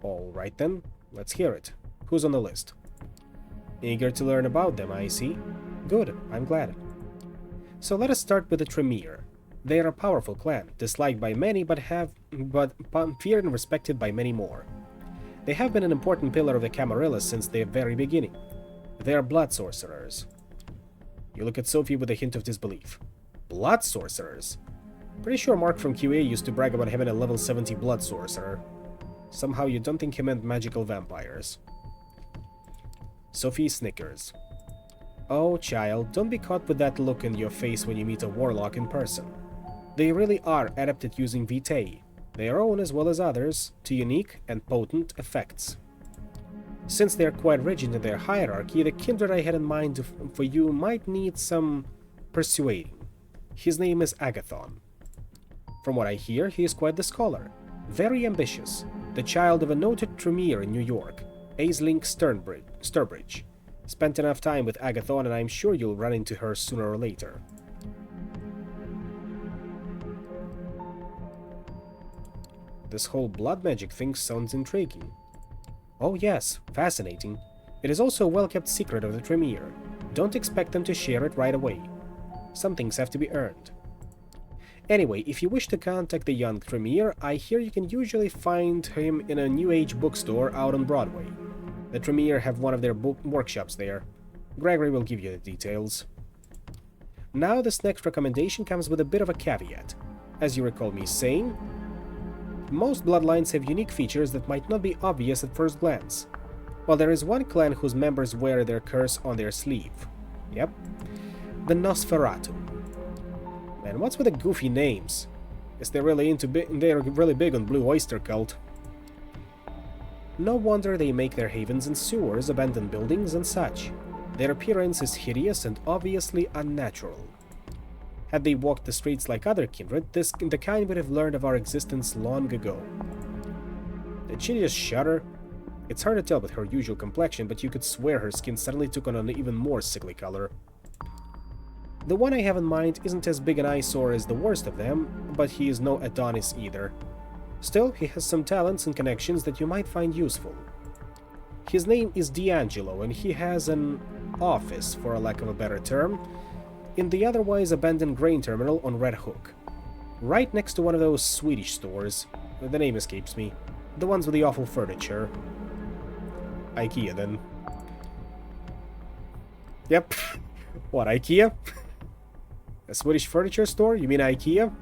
Alright then, let's hear it. Who's on the list? Eager to learn about them, I see. Good, I'm glad. So let us start with the Tremere. They are a powerful clan, disliked by many but feared and respected by many more. They have been an important pillar of the Camarilla since their very beginning. They are blood sorcerers. You look at Sophie with a hint of disbelief. Blood sorcerers? Pretty sure Mark from QA used to brag about having a level 70 blood sorcerer. Somehow you don't think he meant magical vampires. Sophie snickers. Oh, child, don't be caught with that look in your face when you meet a warlock in person. They really are adept at using vitae, their own as well as others, to unique and potent effects. Since they are quite rigid in their hierarchy, the kindred I had in mind for you might need some persuading. His name is Agathon. From what I hear, he is quite the scholar, very ambitious, the child of a noted Tremere in New York, Aisling Sturbridge. Spent enough time with Agathon and I'm sure you'll run into her sooner or later. This whole blood magic thing sounds intriguing. Oh yes, fascinating. It is also a well-kept secret of the Tremere. Don't expect them to share it right away. Some things have to be earned. Anyway, if you wish to contact the young Tremere, I hear you can usually find him in a New Age bookstore out on Broadway. The Tremere have one of their book workshops there. Gregory will give you the details. Now this next recommendation comes with a bit of a caveat. As you recall me saying, most bloodlines have unique features that might not be obvious at first glance. Well, there is one clan whose members wear their curse on their sleeve. Yep. The Nosferatu. Man, what's with the goofy names? Guess they're really big on Blue Oyster Cult. No wonder they make their havens in sewers, abandoned buildings, and such. Their appearance is hideous and obviously unnatural. Had they walked the streets like other kindred, the kind would have learned of our existence long ago. Did she just shudder? It's hard to tell with her usual complexion, but you could swear her skin suddenly took on an even more sickly color. The one I have in mind isn't as big an eyesore as the worst of them, but he is no Adonis either. Still, he has some talents and connections that you might find useful. His name is D'Angelo, and he has an office, for a lack of a better term, in the otherwise abandoned grain terminal on Red Hook. Right next to one of those Swedish stores. The name escapes me. The ones with the awful furniture. IKEA, then. Yep. What, IKEA? A Swedish furniture store? You mean IKEA?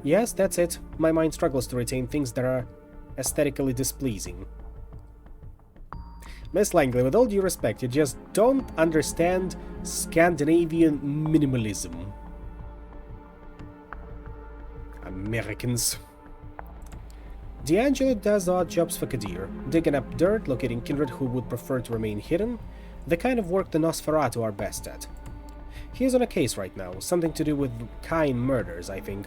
Yes, that's it. My mind struggles to retain things that are aesthetically displeasing. Miss Langley, with all due respect, you just don't understand Scandinavian minimalism. Americans. D'Angelo does odd jobs for Kadir, digging up dirt, locating kindred who would prefer to remain hidden, the kind of work the Nosferatu are best at. He is on a case right now, something to do with Kine murders, I think.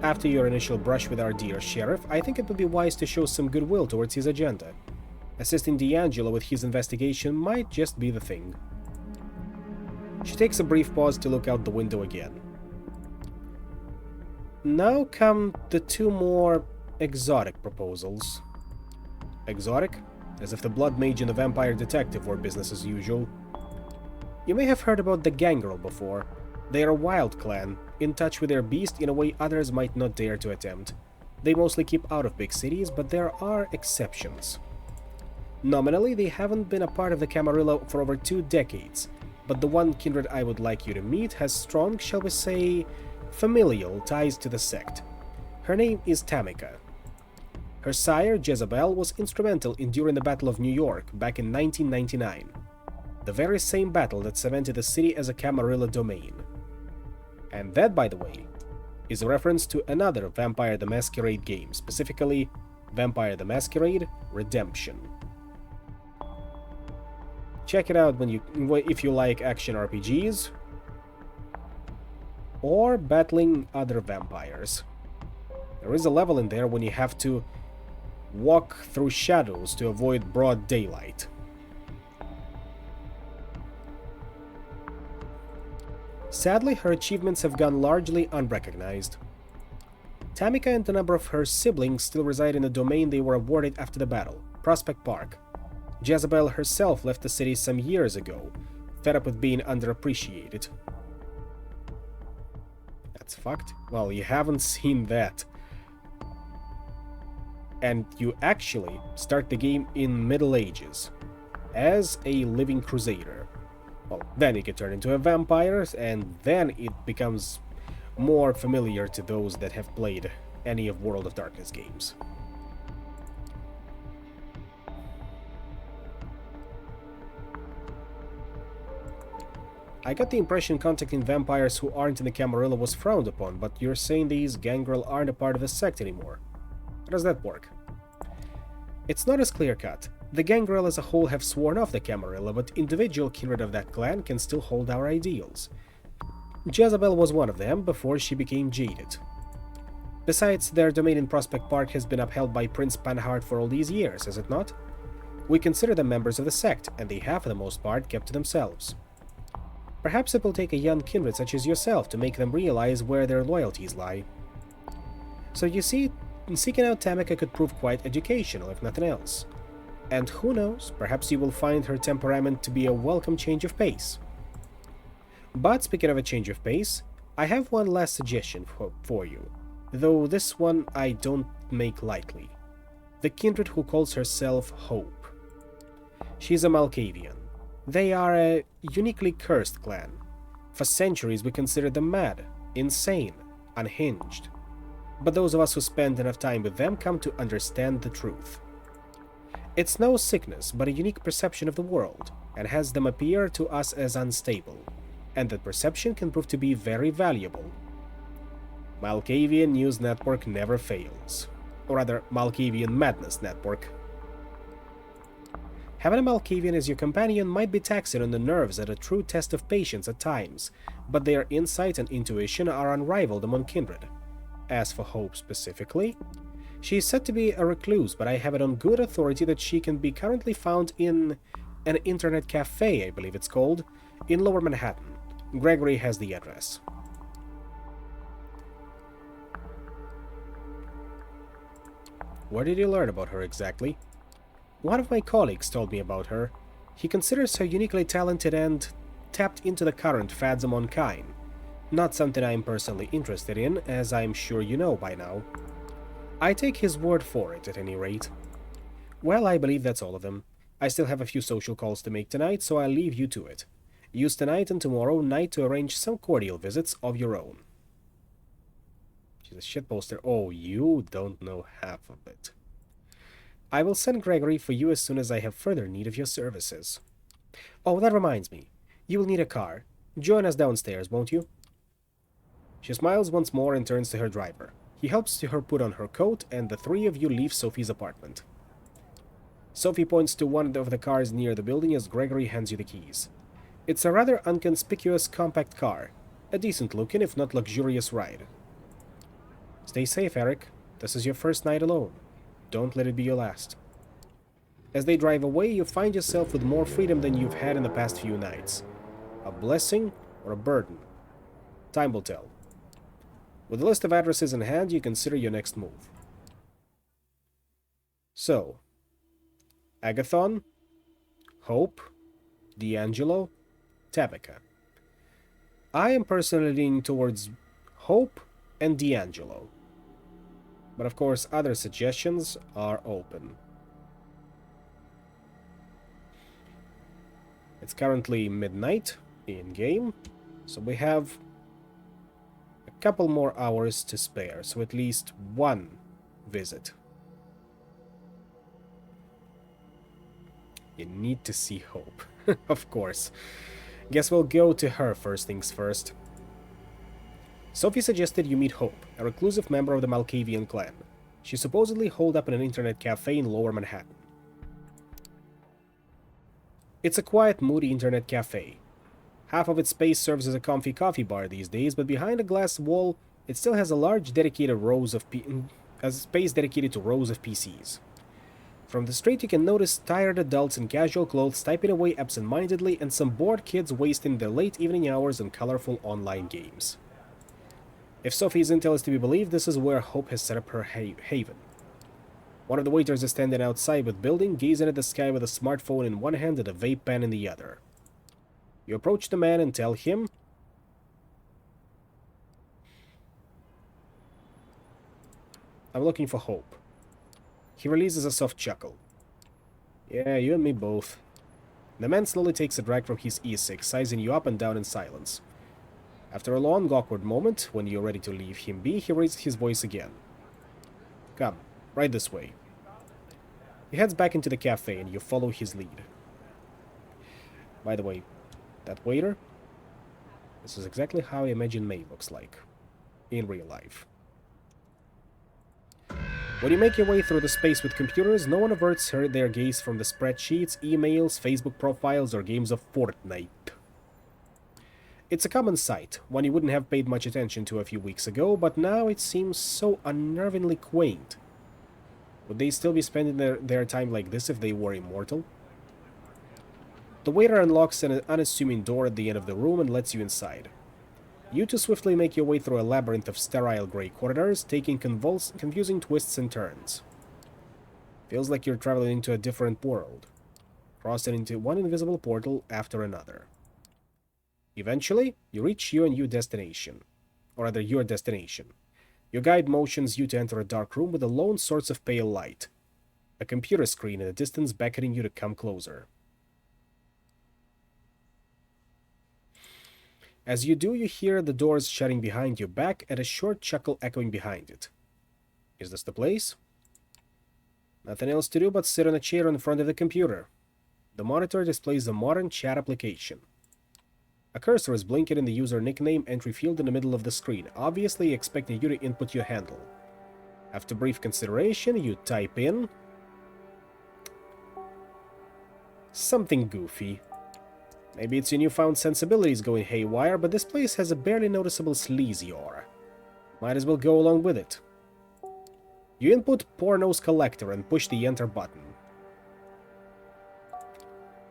After your initial brush with our dear sheriff, I think it would be wise to show some goodwill towards his agenda. Assisting D'Angelo with his investigation might just be the thing. She takes a brief pause to look out the window again. Now come the two more exotic proposals. Exotic? As if the Blood Mage and the Vampire Detective were business as usual. You may have heard about the Gangrel before. They are a wild clan, in touch with their beast in a way others might not dare to attempt. They mostly keep out of big cities, but there are exceptions. Nominally, they haven't been a part of the Camarilla for over 2 decades, but the one kindred I would like you to meet has strong, shall we say, familial ties to the sect. Her name is Tamika. Her sire, Jezebel, was instrumental in during the Battle of New York back in 1999. The very same battle that cemented the city as a Camarilla domain. And that, by the way, is a reference to another Vampire the Masquerade game, specifically Vampire the Masquerade Redemption. Check it out if you like action RPGs or battling other vampires. There is a level in there when you have to walk through shadows to avoid broad daylight. Sadly, her achievements have gone largely unrecognized. Tamika and a number of her siblings still reside in the domain they were awarded after the battle, Prospect Park. Jezebel herself left the city some years ago, fed up with being underappreciated. That's fucked. Well, you haven't seen that. And you actually start the game in Middle Ages, as a living crusader. Well, then you can turn into a vampire, and then it becomes more familiar to those that have played any of World of Darkness games. I got the impression contacting vampires who aren't in the Camarilla was frowned upon, but you're saying these Gangrel aren't a part of the sect anymore. How does that work? It's not as clear-cut. The Gangrel as a whole have sworn off the Camarilla, but individual kindred of that clan can still hold our ideals. Jezebel was one of them before she became jaded. Besides, their domain in Prospect Park has been upheld by Prince Panhard for all these years, has it not? We consider them members of the sect, and they have for the most part kept to themselves. Perhaps it will take a young kindred such as yourself to make them realize where their loyalties lie. So you see, seeking out Tamika could prove quite educational, if nothing else. And who knows, perhaps you will find her temperament to be a welcome change of pace. But speaking of a change of pace, I have one last suggestion for you, though this one I don't make lightly. The kindred who calls herself Hope. She's a Malkavian. They are a uniquely cursed clan. For centuries we considered them mad, insane, unhinged. But those of us who spend enough time with them come to understand the truth. It's no sickness, but a unique perception of the world, and has them appear to us as unstable, and that perception can prove to be very valuable. Malkavian News Network never fails. Or rather, Malkavian Madness Network. Having a Malkavian as your companion might be taxing on the nerves and a true test of patience at times, but their insight and intuition are unrivaled among kindred. As for Hope specifically, she is said to be a recluse, but I have it on good authority that she can be currently found in an internet cafe, I believe it's called, in Lower Manhattan. Gregory has the address. Where did you learn about her exactly? One of my colleagues told me about her. He considers her uniquely talented and tapped into the current fads among kind. Not something I am personally interested in, as I'm sure you know by now. I take his word for it, at any rate. Well, I believe that's all of them. I still have a few social calls to make tonight, so I'll leave you to it. Use tonight and tomorrow night to arrange some cordial visits of your own. She's a shitposter. Oh, you don't know half of it. I will send Gregory for you as soon as I have further need of your services. Oh, that reminds me. You will need a car. Join us downstairs, won't you? She smiles once more and turns to her driver. He helps her put on her coat, and the three of you leave Sophie's apartment. Sophie points to one of the cars near the building as Gregory hands you the keys. It's a rather inconspicuous compact car. A decent-looking, if not luxurious, ride. Stay safe, Eric. This is your first night alone. Don't let it be your last. As they drive away, you find yourself with more freedom than you've had in the past few nights. A blessing or a burden? Time will tell. With a list of addresses in hand, you consider your next move. So, Agathon, Hope, D'Angelo, Tabitha. I am personally leaning towards Hope and D'Angelo. But of course, other suggestions are open. It's currently midnight in-game, so we have a couple more hours to spare, so at least one visit. You need to see Hope. Of course. Guess we'll go to her first things first. Sophie suggested you meet Hope, a reclusive member of the Malkavian clan. She supposedly holed up in an internet cafe in Lower Manhattan. It's a quiet, moody internet cafe. Half of its space serves as a comfy coffee bar these days, but behind a glass wall, it still has a large dedicated space dedicated to rows of PCs. From the street you can notice tired adults in casual clothes typing away absent-mindedly and some bored kids wasting their late evening hours on colorful online games. If Sophie's intel is to be believed, this is where Hope has set up her haven. One of the waiters is standing outside the building, gazing at the sky with a smartphone in one hand and a vape pen in the other. You approach the man and tell him, "I'm looking for Hope." He releases a soft chuckle. "Yeah, you and me both." The man slowly takes a drag from his e-cig, sizing you up and down in silence. After a long, awkward moment, when you're ready to leave him be, he raises his voice again. "Come, right this way." He heads back into the cafe, and you follow his lead. By the way, that waiter? This is exactly how I imagine May looks like. In real life. When you make your way through the space with computers, no one averts their gaze from the spreadsheets, emails, Facebook profiles, or games of Fortnite. It's a common sight, one you wouldn't have paid much attention to a few weeks ago, but now it seems so unnervingly quaint. Would they still be spending their time like this if they were immortal? The waiter unlocks an unassuming door at the end of the room and lets you inside. You two swiftly make your way through a labyrinth of sterile gray corridors, taking confusing twists and turns. Feels like you're traveling into a different world, crossing into one invisible portal after another. Eventually, you reach your new destination. Or rather, your destination. Your guide motions you to enter a dark room with a lone source of pale light. A computer screen in the distance beckoning you to come closer. As you do, you hear the doors shutting behind your back and a short chuckle echoing behind it. Is this the place? Nothing else to do but sit on a chair in front of the computer. The monitor displays a modern chat application. A cursor is blinking in the user nickname entry field in the middle of the screen, obviously expecting you to input your handle. After brief consideration, you type in something goofy. Maybe it's your newfound sensibilities going haywire, but this place has a barely noticeable sleazy aura. Might as well go along with it. You input Porno's Collector and push the enter button.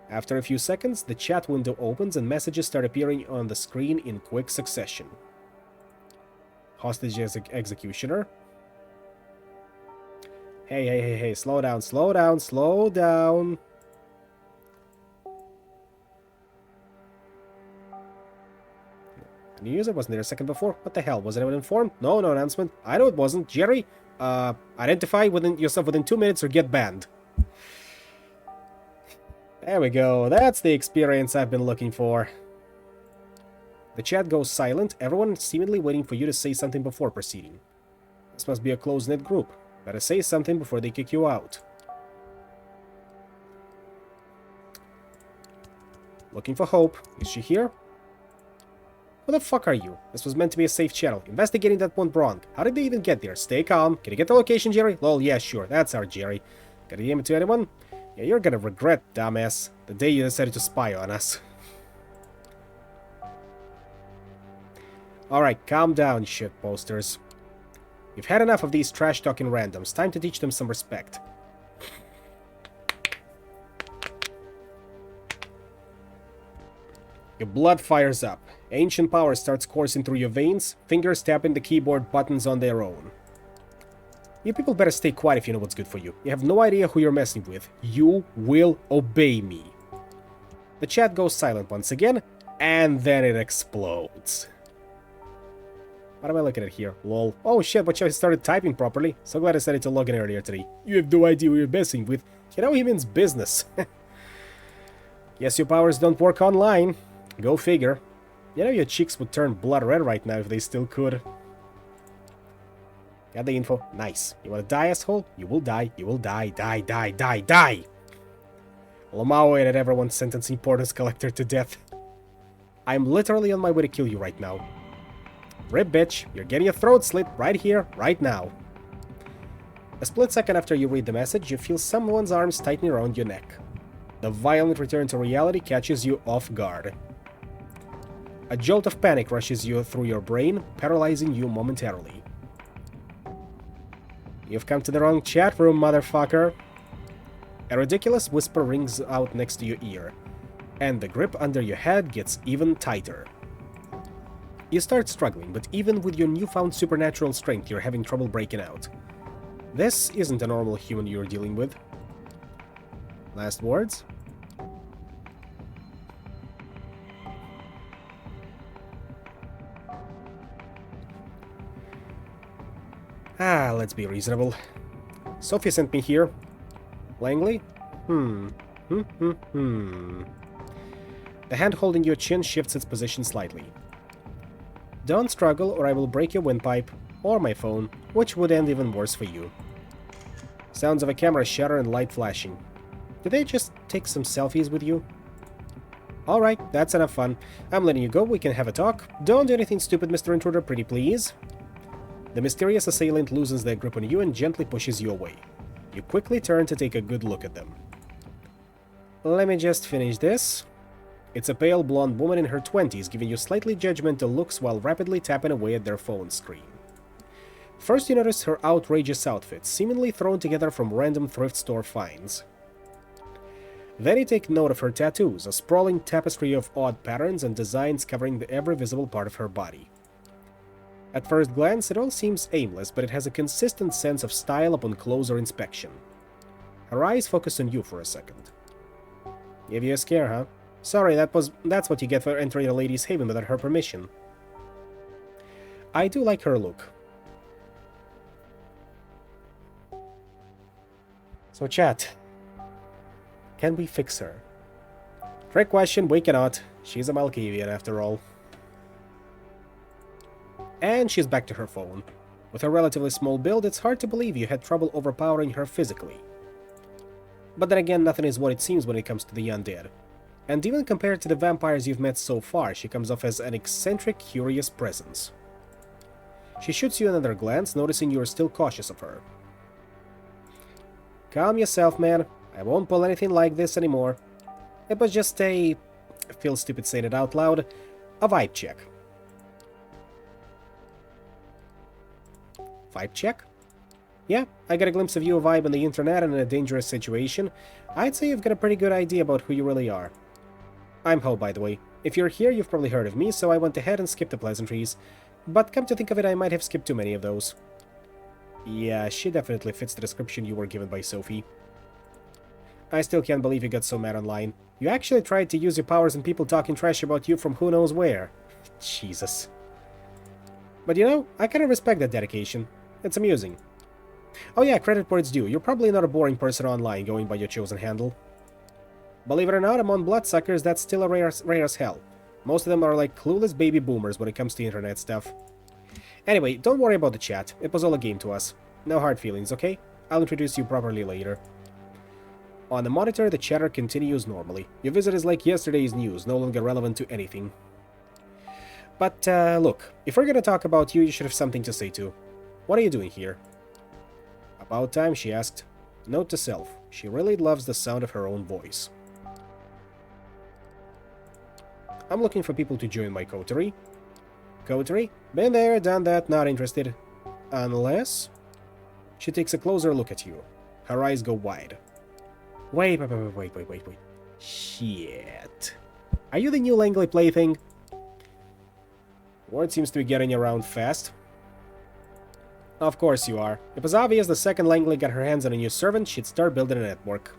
After a few seconds, the chat window opens and messages start appearing on the screen in quick succession. Hostage executioner. Hey, slow down, slow down, slow down. New user wasn't there a second before. What the hell? Was anyone informed? No announcement. I know it wasn't. Jerry, identify yourself within 2 minutes or get banned. There we go. That's the experience I've been looking for. The chat goes silent, everyone seemingly waiting for you to say something before proceeding. This must be a close-knit group. Better say something before they kick you out. Looking for Hope. Is she here? Who the fuck are you? This was meant to be a safe channel. Investigating that went wrong. How did they even get there? Stay calm. Can you get the location, Jerry? Lol, yeah, sure. That's our Jerry. Gotta name it to anyone? Yeah, you're gonna regret, dumbass, the day you decided to spy on us. Alright, calm down, shit posters. You've had enough of these trash-talking randoms. Time to teach them some respect. Your blood fires up. Ancient power starts coursing through your veins, fingers tapping the keyboard buttons on their own. You people better stay quiet if you know what's good for you. You have no idea who you're messing with. You will obey me. The chat goes silent once again, and then it explodes. What am I looking at here? Lol. Oh shit, but I started typing properly. So glad I decided to log in earlier today. You have no idea who you're messing with. You know he means business. Guess your powers don't work online. Go figure. You know your cheeks would turn blood red right now if they still could. Got the info. Nice. You wanna die, asshole? You will die. You will die. Die, die, die, die! Lamau at everyone sentencing Porter's collector to death. I'm literally on my way to kill you right now. Rip, bitch. You're getting your throat slit right here, right now. A split second after you read the message, you feel someone's arms tighten around your neck. The violent return to reality catches you off guard. A jolt of panic rushes you through your brain, paralyzing you momentarily. You've come to the wrong chat room, motherfucker. A ridiculous whisper rings out next to your ear, and the grip under your head gets even tighter. You start struggling, but even with your newfound supernatural strength, you're having trouble breaking out. This isn't a normal human you're dealing with. Last words? Let's be reasonable. Sophie sent me here. Langley? The hand holding your chin shifts its position slightly. Don't struggle or I will break your windpipe, or my phone, which would end even worse for you. Sounds of a camera shutter and light flashing. Did they just take some selfies with you? Alright, that's enough fun. I'm letting you go, we can have a talk. Don't do anything stupid, Mr. Intruder, pretty please. The mysterious assailant loosens their grip on you and gently pushes you away. You quickly turn to take a good look at them. Let me just finish this. It's a pale blonde woman in her 20s giving you slightly judgmental looks while rapidly tapping away at their phone screen. First you notice her outrageous outfit, seemingly thrown together from random thrift store finds. Then you take note of her tattoos, a sprawling tapestry of odd patterns and designs covering every visible part of her body. At first glance, it all seems aimless, but it has a consistent sense of style upon closer inspection. Her eyes focus on you for a second. Give you a scare, huh? Sorry, that's what you get for entering a lady's haven without her permission. I do like her look. So chat, can we fix her? Trick question, we cannot. She's a Malkavian after all. And she's back to her phone. With her relatively small build, it's hard to believe you had trouble overpowering her physically. But then again, nothing is what it seems when it comes to the undead. And even compared to the vampires you've met so far, she comes off as an eccentric, curious presence. She shoots you another glance, noticing you are still cautious of her. Calm yourself, man. I won't pull anything like this anymore. It was just I feel stupid saying it out loud, a vibe check. Vibe check? Yeah, I got a glimpse of you a vibe on the internet and in a dangerous situation. I'd say you've got a pretty good idea about who you really are. I'm Ho, by the way. If you're here, you've probably heard of me, so I went ahead and skipped the pleasantries. But come to think of it, I might have skipped too many of those. Yeah, she definitely fits the description you were given by Sophie. I still can't believe you got so mad online. You actually tried to use your powers and people talking trash about you from who knows where. Jesus. But you know, I kinda respect that dedication. It's amusing. Oh yeah, credit where it's due. You're probably not a boring person online going by your chosen handle. Believe it or not, among bloodsuckers, that's still a rare as hell. Most of them are like clueless baby boomers when it comes to internet stuff. Anyway, don't worry about the chat. It was all a game to us. No hard feelings, okay? I'll introduce you properly later. On the monitor, the chatter continues normally. Your visit is like yesterday's news, no longer relevant to anything. But, look, if we're gonna talk about you, you should have something to say too. What are you doing here? About time, she asked. Note to self, she really loves the sound of her own voice. I'm looking for people to join my coterie. Coterie? Been there, done that, not interested. Unless... She takes a closer look at you. Her eyes go wide. Wait. Shit. Are you the new Langley plaything? Word seems to be getting around fast. Of course you are. It was obvious the second Langley got her hands on a new servant, she'd start building a network.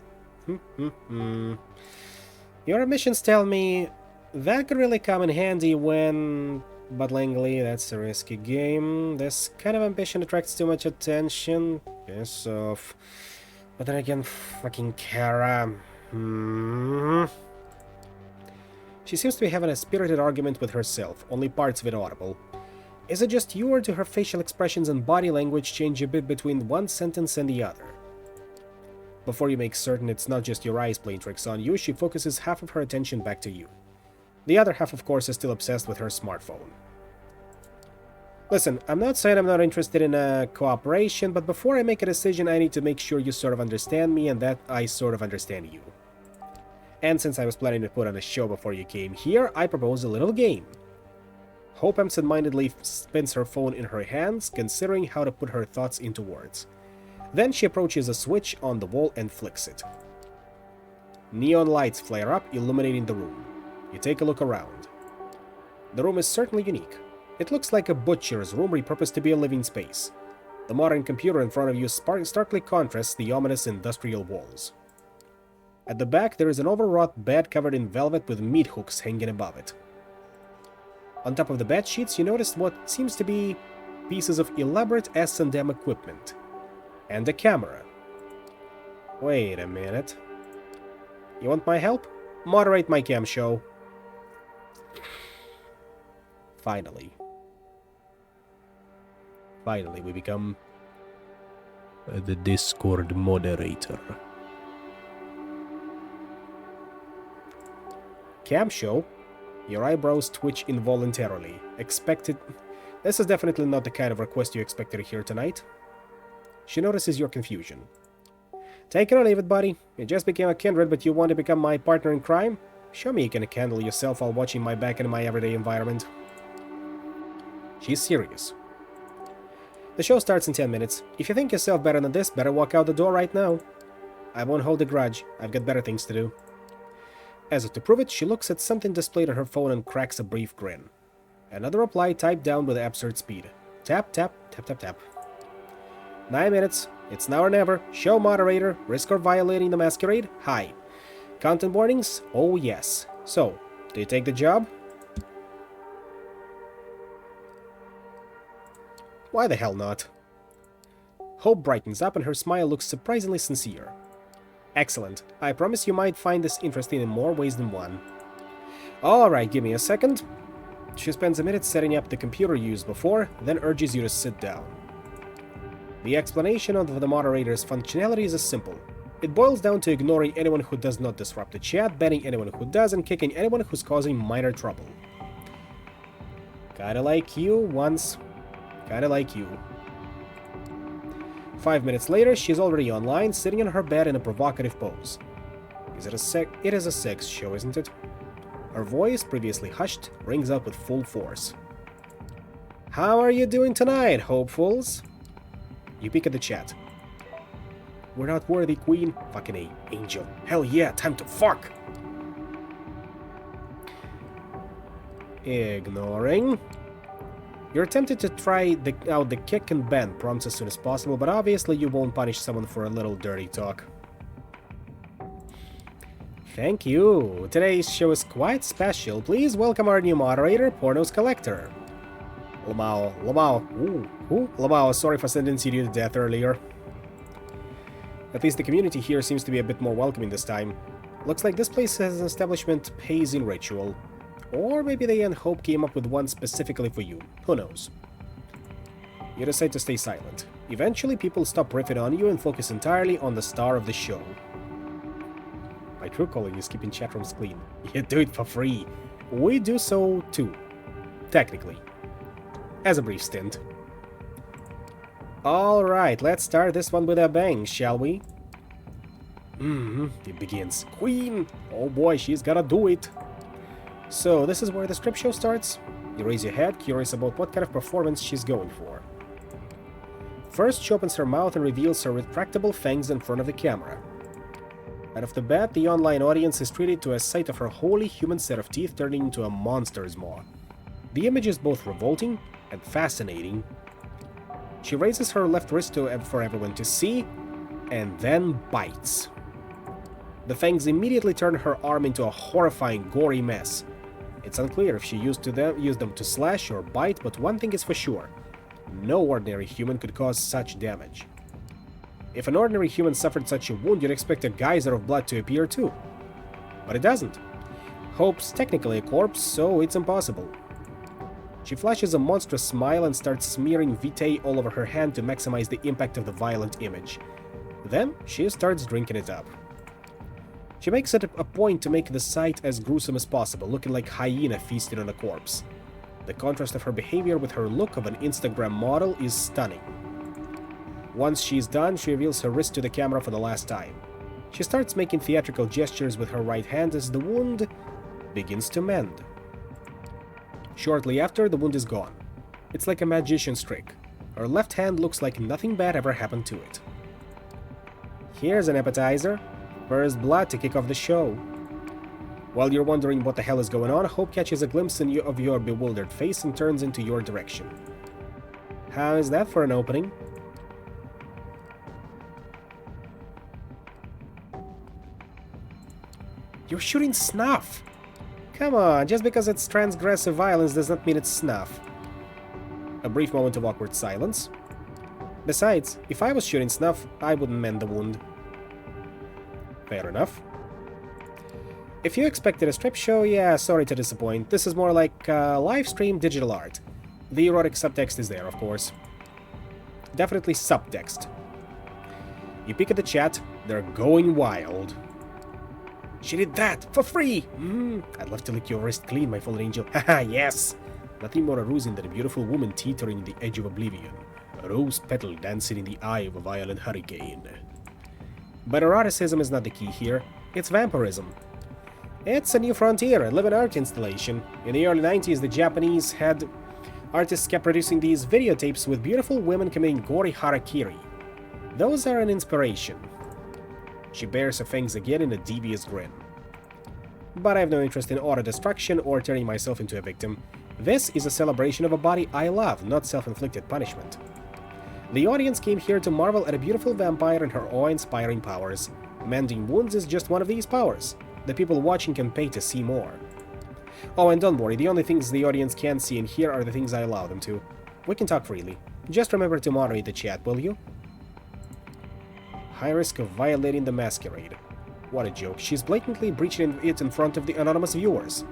Your admissions tell me that could really come in handy when... But Langley, that's a risky game. This kind of ambition attracts too much attention. Piss off. But then again, fucking Kara. She seems to be having a spirited argument with herself, only parts of it audible. Is it just you, or do her facial expressions and body language change a bit between one sentence and the other? Before you make certain it's not just your eyes playing tricks on you, she focuses half of her attention back to you. The other half, of course, is still obsessed with her smartphone. Listen, I'm not saying I'm not interested in cooperation, but before I make a decision, I need to make sure you sort of understand me and that I sort of understand you. And since I was planning to put on a show before you came here, I propose a little game. Hope absent-mindedly spins her phone in her hands, considering how to put her thoughts into words. Then she approaches a switch on the wall and flicks it. Neon lights flare up, illuminating the room. You take a look around. The room is certainly unique. It looks like a butcher's room repurposed to be a living space. The modern computer in front of you starkly contrasts the ominous industrial walls. At the back, there is an overwrought bed covered in velvet with meat hooks hanging above it. On top of the bed sheets, you notice what seems to be pieces of elaborate S&M equipment. And a camera. Wait a minute. You want my help? Moderate my cam show. Finally, we become the Discord moderator. Cam show? Your eyebrows twitch involuntarily. Expected... This is definitely not the kind of request you expected to hear tonight. She notices your confusion. Take it or leave it, buddy. You just became a kindred, but you want to become my partner in crime? Show me you can handle yourself while watching my back in my everyday environment. She's serious. The show starts in 10 minutes. If you think yourself better than this, better walk out the door right now. I won't hold a grudge. I've got better things to do. As if to prove it, she looks at something displayed on her phone and cracks a brief grin. Another reply typed down with absurd speed. Tap, tap, tap, tap, tap. 9 minutes. It's now or never. Show moderator. Risk of violating the Masquerade? Hi. Content warnings? Oh yes. So, do you take the job? Why the hell not? Hope brightens up and her smile looks surprisingly sincere. Excellent. I promise you might find this interesting in more ways than one. Alright, give me a second. She spends a minute setting up the computer you used before, then urges you to sit down. The explanation of the moderator's functionality is simple. It boils down to ignoring anyone who does not disrupt the chat, banning anyone who does, and kicking anyone who's causing minor trouble. Kinda like you once. Kinda like you. 5 minutes later, she's already online, sitting on her bed in a provocative pose. It is a sex show, isn't it? Her voice, previously hushed, rings out with full force. How are you doing tonight, hopefuls? You peek at the chat. We're not worthy, queen. Fucking A, angel. Hell yeah, time to fuck! Ignoring. You're tempted to try out the kick and bend prompts as soon as possible, but obviously you won't punish someone for a little dirty talk. Thank you. Today's show is quite special. Please welcome our new moderator, Porno's Collector. Lamau, sorry for sentencing you to death earlier. At least the community here seems to be a bit more welcoming this time. Looks like this place has an establishment hazing ritual. Or maybe they and Hope came up with one specifically for you. Who knows? You decide to stay silent. Eventually people stop riffing on you and focus entirely on the star of the show. My true calling is keeping chat rooms clean. You do it for free. We do so too. Technically. As a brief stint. Alright, let's start this one with a bang, shall we? It begins. Queen! Oh boy, she's gotta do it. So, this is where the strip show starts? You raise your head, curious about what kind of performance she's going for. First, she opens her mouth and reveals her retractable fangs in front of the camera. Right off the bat, the online audience is treated to a sight of her wholly human set of teeth turning into a monster's maw. The image is both revolting and fascinating. She raises her left wrist for everyone to see, and then bites. The fangs immediately turn her arm into a horrifying, gory mess. It's unclear if she used them to slash or bite, but one thing is for sure. No ordinary human could cause such damage. If an ordinary human suffered such a wound, you'd expect a geyser of blood to appear too. But it doesn't. Hope's technically a corpse, so it's impossible. She flashes a monstrous smile and starts smearing Vitae all over her hand to maximize the impact of the violent image. Then, she starts drinking it up. She makes it a point to make the sight as gruesome as possible, looking like hyena feasting on a corpse. The contrast of her behavior with her look of an Instagram model is stunning. Once she's done, she reveals her wrist to the camera for the last time. She starts making theatrical gestures with her right hand as the wound begins to mend. Shortly after, the wound is gone. It's like a magician's trick. Her left hand looks like nothing bad ever happened to it. Here's an appetizer. First blood to kick off the show. While you're wondering what the hell is going on, Hope catches a glimpse of your bewildered face and turns into your direction. How is that for an opening? You're shooting snuff! Come on, just because it's transgressive violence does not mean it's snuff. A brief moment of awkward silence. Besides, if I was shooting snuff, I wouldn't mend the wound. Fair enough. If you expected a strip show, yeah, sorry to disappoint. This is more like live stream digital art. The erotic subtext is there, of course. Definitely subtext. You peek at the chat, they're going wild. She did that, for free! I'd love to lick your wrist clean, my fallen angel. Haha, yes! Nothing more arousing than a beautiful woman teetering in the edge of oblivion. A rose petal dancing in the eye of a violent hurricane. But eroticism is not the key here, it's vampirism. It's a new frontier, a living art installation. In the early 90s, the Japanese artists kept producing these videotapes with beautiful women committing gory harakiri. Those are an inspiration. She bares her fangs again in a devious grin. But I have no interest in auto-destruction or turning myself into a victim. This is a celebration of a body I love, not self-inflicted punishment. The audience came here to marvel at a beautiful vampire and her awe-inspiring powers. Mending wounds is just one of these powers. The people watching can pay to see more. Oh, and don't worry, the only things the audience can see and hear are the things I allow them to. We can talk freely. Just remember to moderate the chat, will you? High risk of violating the Masquerade. What a joke, she's blatantly breaching it in front of the anonymous viewers.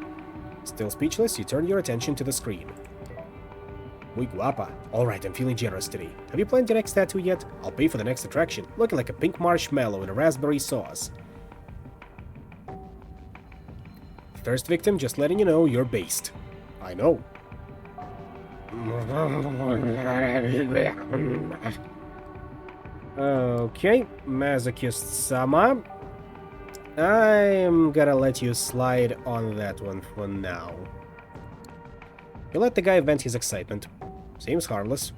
Still speechless, you turn your attention to the screen. Muy guapa. Alright, I'm feeling generous today. Have you planned your next tattoo yet? I'll pay for the next attraction, looking like a pink marshmallow in a raspberry sauce. First victim, just letting you know, you're based. I know. Okay, Masochist-sama. I'm gonna let you slide on that one for now. You let the guy vent his excitement. Seems harmless.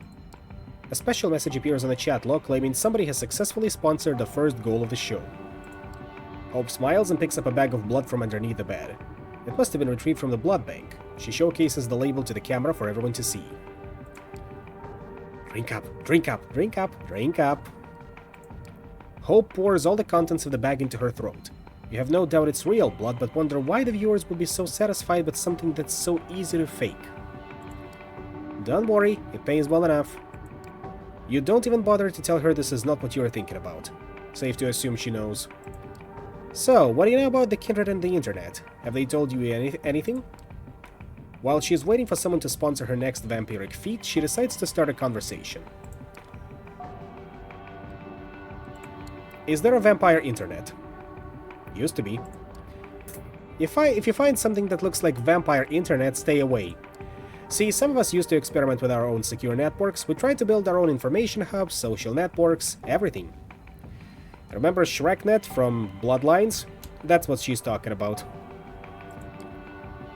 A special message appears on the chat log claiming somebody has successfully sponsored the first goal of the show. Hope smiles and picks up a bag of blood from underneath the bed. It must have been retrieved from the blood bank. She showcases the label to the camera for everyone to see. Drink up, drink up, drink up, drink up. Hope pours all the contents of the bag into her throat. You have no doubt it's real blood, but wonder why the viewers would be so satisfied with something that's so easy to fake. Don't worry, it pays well enough. You don't even bother to tell her this is not what you are thinking about. Safe to assume she knows. So, what do you know about the Kindred and the internet? Have they told you anything? While she is waiting for someone to sponsor her next vampiric feat, she decides to start a conversation. Is there a vampire internet? Used to be. If you find something that looks like vampire internet, stay away. See, some of us used to experiment with our own secure networks. We tried to build our own information hubs, social networks, everything. Remember ShrekNet from Bloodlines? That's what she's talking about.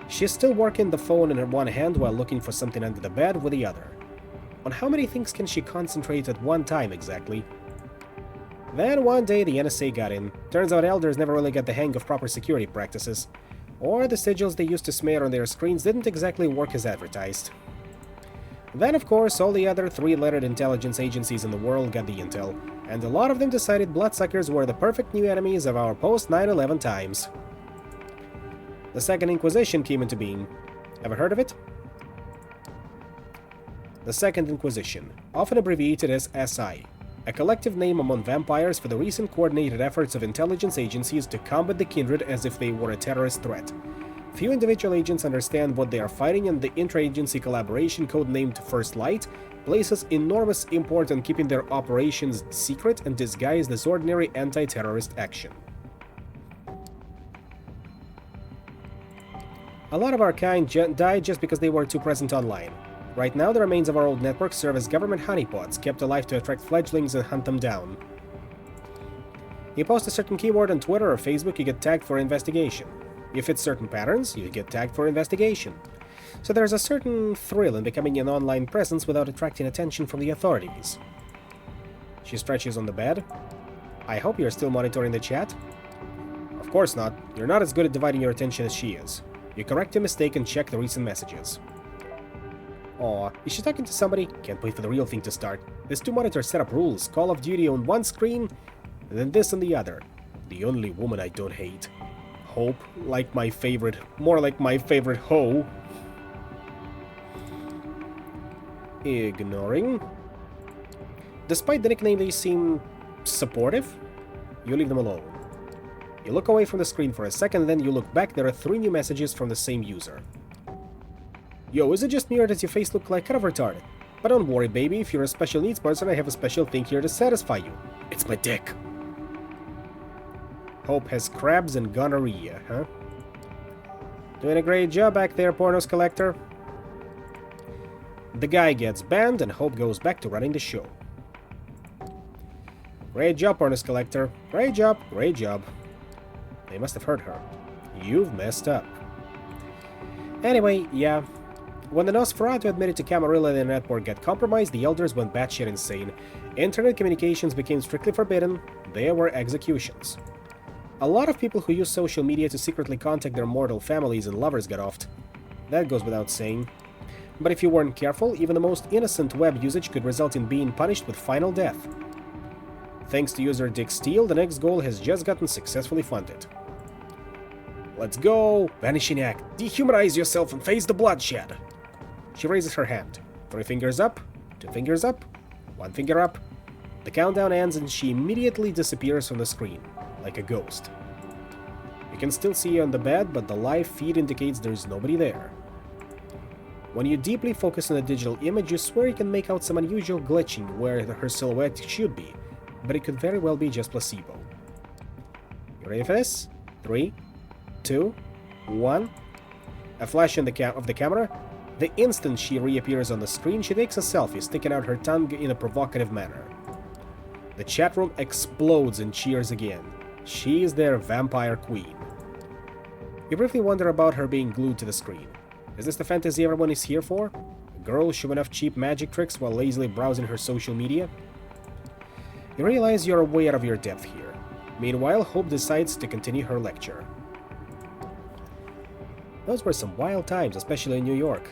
She's still working the phone in her one hand while looking for something under the bed with the other. On how many things can she concentrate at one time exactly? Then one day the NSA got in. Turns out elders never really got the hang of proper security practices. Or the sigils they used to smear on their screens didn't exactly work as advertised. Then, of course, all the other three-lettered intelligence agencies in the world got the intel, and a lot of them decided bloodsuckers were the perfect new enemies of our post-9/11 times. The Second Inquisition came into being. Ever heard of it? The Second Inquisition, often abbreviated as SI, a collective name among vampires for the recent coordinated efforts of intelligence agencies to combat the Kindred as if they were a terrorist threat. Few individual agents understand what they are fighting, and the interagency collaboration codenamed First Light places enormous import on keeping their operations secret and disguised as ordinary anti-terrorist action. A lot of our kind died just because they were too present online. Right now, the remains of our old network serve as government honeypots, kept alive to attract fledglings and hunt them down. You post a certain keyword on Twitter or Facebook, you get tagged for investigation. You fit certain patterns, you get tagged for investigation. So there's a certain thrill in becoming an online presence without attracting attention from the authorities. She stretches on the bed. I hope you're still monitoring the chat. Of course not. You're not as good at dividing your attention as she is. You correct your mistake and check the recent messages. Aw, is she talking to somebody? Can't wait for the real thing to start. There's two monitors set up rules. Call of Duty on one screen, and then this on the other. The only woman I don't hate. Hope, like my favorite, more like my favorite hoe. Ignoring. Despite the nickname, they seem supportive. You leave them alone. You look away from the screen for a second, then you look back. There are 3 new messages from the same user. Yo, is it just me or does your face look like kind of retarded? But don't worry, baby, if you're a special needs person, I have a special thing here to satisfy you. It's my dick. Hope has crabs and gonorrhea, huh? Doing a great job back there, Pornos Collector. The guy gets banned and Hope goes back to running the show. Great job, Pornos Collector. Great job, great job. They must have heard her. You've messed up. Anyway, yeah. When the Nosferatu admitted to Camarilla and the network got compromised, the elders went batshit insane. Internet communications became strictly forbidden. There were executions. A lot of people who use social media to secretly contact their mortal families and lovers got offed. That goes without saying. But if you weren't careful, even the most innocent web usage could result in being punished with final death. Thanks to user Dick Steele, the next goal has just gotten successfully funded. Let's go! Vanishing Act. Dehumanize yourself and face the bloodshed. She raises her hand. 3 fingers up, 2 fingers up, 1 finger up. The countdown ends and she immediately disappears from the screen, like a ghost. You can still see her on the bed, but the live feed indicates there's nobody there. When you deeply focus on a digital image, you swear you can make out some unusual glitching where her silhouette should be, but it could very well be just placebo. You ready for this? 3, 2, 1. A flash of the camera. The instant she reappears on the screen, she takes a selfie, sticking out her tongue in a provocative manner. The chat room explodes in cheers again. She is their vampire queen. You briefly wonder about her being glued to the screen. Is this the fantasy everyone is here for? A girl showing off cheap magic tricks while lazily browsing her social media? You realize you're way out of your depth here. Meanwhile, Hope decides to continue her lecture. Those were some wild times, especially in New York.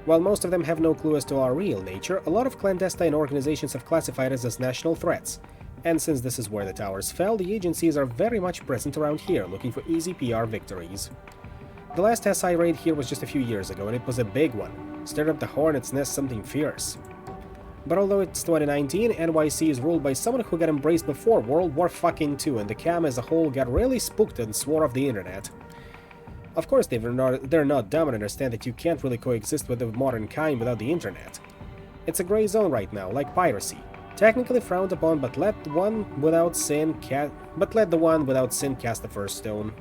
While most of them have no clue as to our real nature, a lot of clandestine organizations have classified us as national threats. And since this is where the towers fell, the agencies are very much present around here, looking for easy PR victories. The last SI raid here was just a few years ago, and it was a big one. Stirred up the hornet's nest something fierce. But although it's 2019, NYC is ruled by someone who got embraced before World War fucking II, and the cam as a whole got really spooked and swore off the internet. Of course, they're not dumb and understand that you can't really coexist with the modern kind without the internet. It's a gray zone right now, like piracy. Technically frowned upon, but let the one without sin cast the first stone.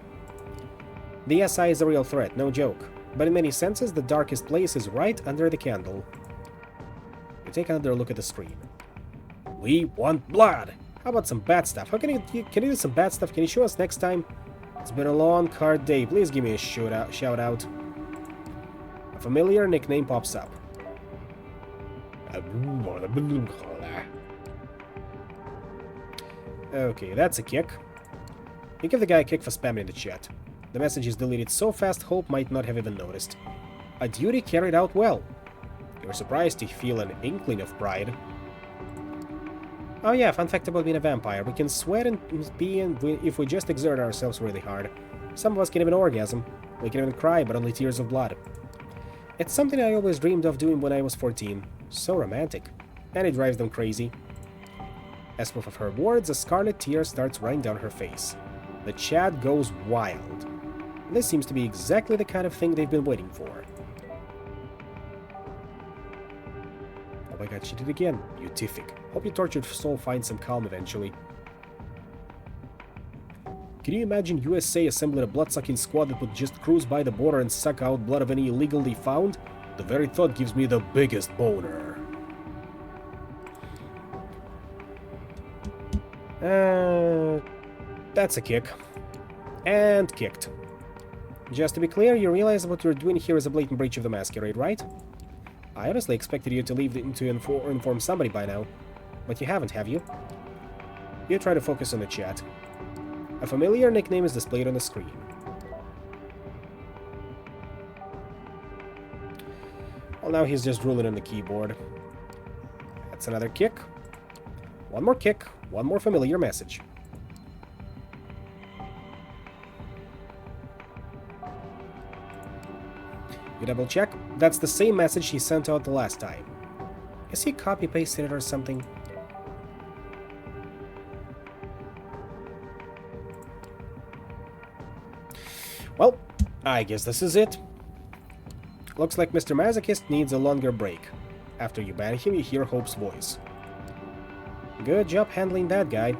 The SI is a real threat, no joke. But in many senses, the darkest place is right under the candle. We take another look at the screen. We want blood! How about some bad stuff? Can you do some bad stuff? Can you show us next time? It's been a long, hard day. Please give me a shout out. A familiar nickname pops up. Okay, that's a kick. You give the guy a kick for spamming the chat. The message is deleted so fast, Hope might not have even noticed. A duty carried out well. You're surprised to feel an inkling of pride. Oh yeah, fun fact about being a vampire. We can sweat and pee if we just exert ourselves really hard. Some of us can even orgasm. We can even cry, but only tears of blood. It's something I always dreamed of doing when I was 14. So romantic. And it drives them crazy. As proof of her words, a scarlet tear starts running down her face. The chat goes wild. This seems to be exactly the kind of thing they've been waiting for. Oh my god, she did it again. Beatific. Hope your tortured soul finds some calm eventually. Can you imagine USA assembling a blood-sucking squad that would just cruise by the border and suck out blood of any illegal they found? The very thought gives me the biggest boner. That's a kick. And kicked. Just to be clear, you realize what you're doing here is a blatant breach of the Masquerade, right? I honestly expected you to leave to inform somebody by now. But you haven't, have you? You try to focus on the chat. A familiar nickname is displayed on the screen. Well, now he's just drooling on the keyboard. That's another kick. One more kick. One more familiar message. You double check. That's the same message he sent out the last time. Is he copy-pasting it or something? Well, I guess this is it. Looks like Mr. Masochist needs a longer break. After you ban him, you hear Hope's voice. Good job handling that guy.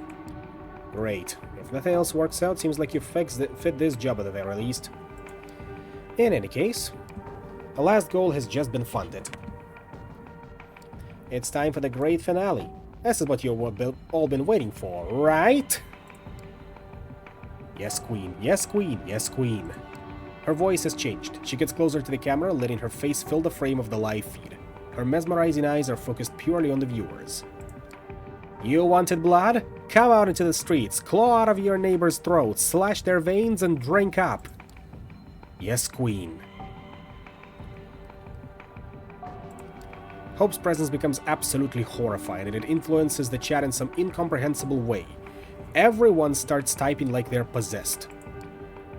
Great. If nothing else works out, seems like you fit this job at the very least. In any case, the last goal has just been funded. It's time for the great finale. This is what you've all been waiting for, right? Yes, Queen. Yes, Queen. Yes, Queen. Her voice has changed. She gets closer to the camera, letting her face fill the frame of the live feed. Her mesmerizing eyes are focused purely on the viewers. You wanted blood? Come out into the streets, claw out of your neighbors' throats, slash their veins, and drink up. Yes, Queen. Hope's presence becomes absolutely horrifying, and it influences the chat in some incomprehensible way. Everyone starts typing like they're possessed.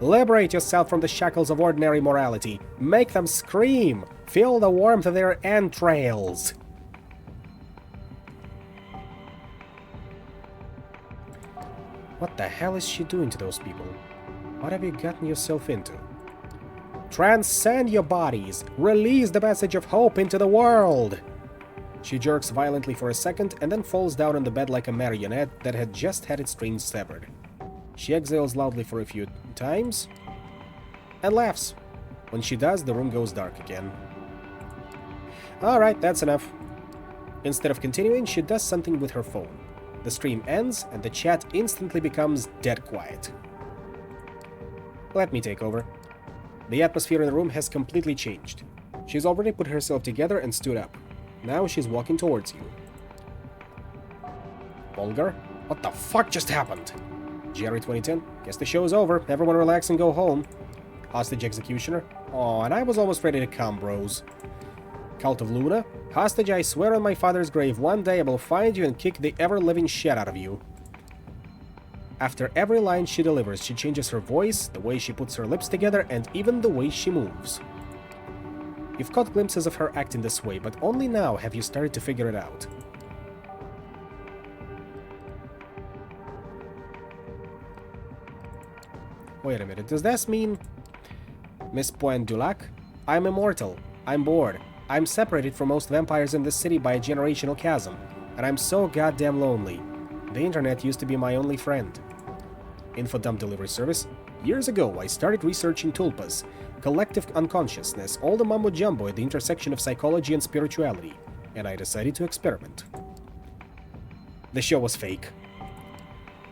Liberate yourself from the shackles of ordinary morality. Make them scream. Feel the warmth of their entrails. What the hell is she doing to those people? What have you gotten yourself into? Transcend your bodies. Release the message of hope into the world. She jerks violently for a second and then falls down on the bed like a marionette that had just had its strings severed. She exhales loudly for a few times and laughs. When she does, the room goes dark again. Alright, that's enough. Instead of continuing, she does something with her phone. The stream ends and the chat instantly becomes dead quiet. Let me take over. The atmosphere in the room has completely changed. She's already put herself together and stood up. Now she's walking towards you. Vulgar? What the fuck just happened? Jerry 2010? Guess the show's over. Everyone relax and go home. Hostage executioner? Aw, and I was almost ready to come, bros. Cult of Luna? Hostage, I swear on my father's grave, one day I will find you and kick the ever-living shit out of you. After every line she delivers, she changes her voice, the way she puts her lips together, and even the way she moves. You've caught glimpses of her acting this way, but only now have you started to figure it out. Wait a minute, does this mean... Miss Pointe du Lac? I'm immortal. I'm bored. I'm separated from most vampires in this city by a generational chasm, and I'm so goddamn lonely. The internet used to be my only friend. Info dump delivery service. Years ago, I started researching tulpas, collective unconsciousness, all the mumbo-jumbo at the intersection of psychology and spirituality, and I decided to experiment. The show was fake.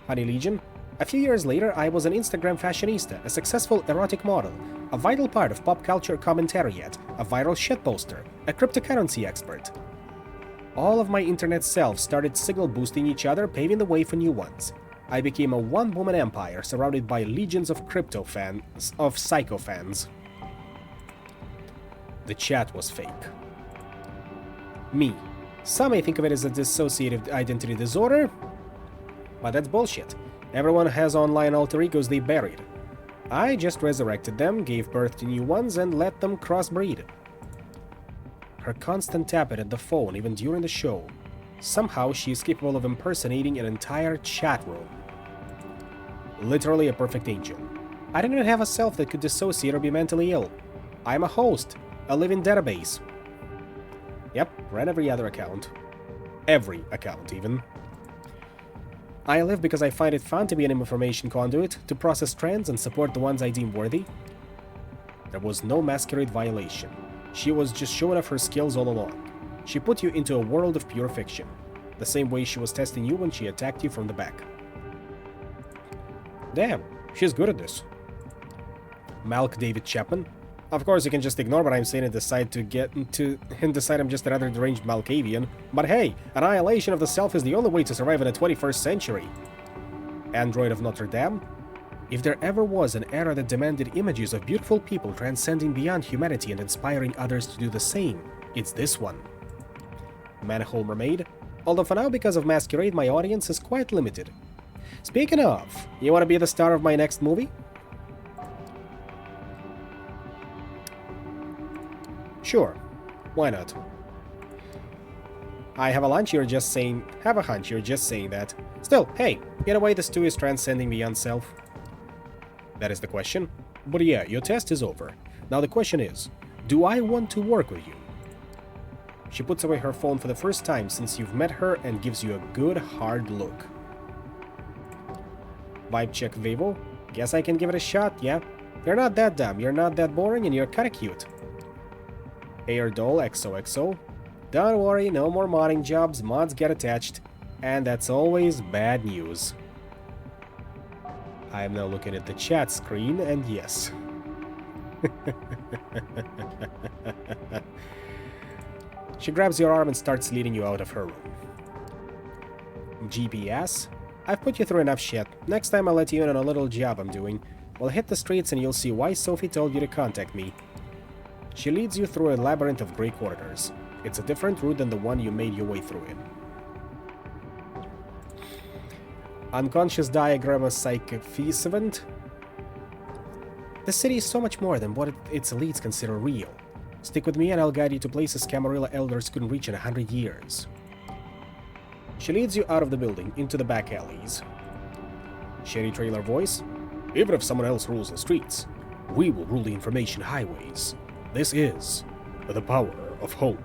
Honey Legion? A few years later, I was an Instagram fashionista, a successful erotic model, a vital part of pop culture commentariat, a viral shitposter, a cryptocurrency expert. All of my internet selves started signal boosting each other, paving the way for new ones. I became a one-woman empire surrounded by legions of crypto fans, of psycho fans. The chat was fake. Me. Some may think of it as a dissociative identity disorder, but that's bullshit. Everyone has online alter egos they buried. I just resurrected them, gave birth to new ones, and let them crossbreed. Her constant tapping at the phone, even during the show. Somehow she is capable of impersonating an entire chat room. Literally a perfect angel. I didn't have a self that could dissociate or be mentally ill. I'm a host, a living database. Yep, ran every other account. Every account, even. I live because I find it fun to be an information conduit, to process trends and support the ones I deem worthy. There was no Masquerade violation. She was just showing off her skills all along. She put you into a world of pure fiction, the same way she was testing you when she attacked you from the back. Damn, she's good at this. Malk David Chapman. Of course, you can just ignore what I'm saying and decide I'm just another deranged Malkavian. But hey, annihilation of the self is the only way to survive in the 21st century. Android of Notre Dame? If there ever was an era that demanded images of beautiful people transcending beyond humanity and inspiring others to do the same, it's this one. Manhole Mermaid? Although for now, because of Masquerade, my audience is quite limited. Speaking of, you want to be the star of my next movie? Sure, why not? I have a hunch you're just saying that. Still, hey, in a way this too is transcending beyond self. That is the question. But yeah, your test is over. Now the question is, do I want to work with you? She puts away her phone for the first time since you've met her and gives you a good hard look. Vibe check Vevo. Guess I can give it a shot, yeah? You're not that dumb, you're not that boring, and you're kinda cute. Air Doll XOXO. Don't worry, no more modding jobs, mods get attached. And that's always bad news. I am now looking at the chat screen, and yes. She grabs your arm and starts leading you out of her room. GPS? I've put you through enough shit. Next time I'll let you in on a little job I'm doing. We'll hit the streets and you'll see why Sophie told you to contact me. She leads you through a labyrinth of grey corridors. It's a different route than the one you made your way through in. Unconscious diagram of psychophysicant. The city is so much more than what its elites consider real. Stick with me and I'll guide you to places Camarilla elders couldn't reach in 100 years. She leads you out of the building, into the back alleys. Shady trailer voice. Even if someone else rules the streets, we will rule the information highways. This is the power of hope.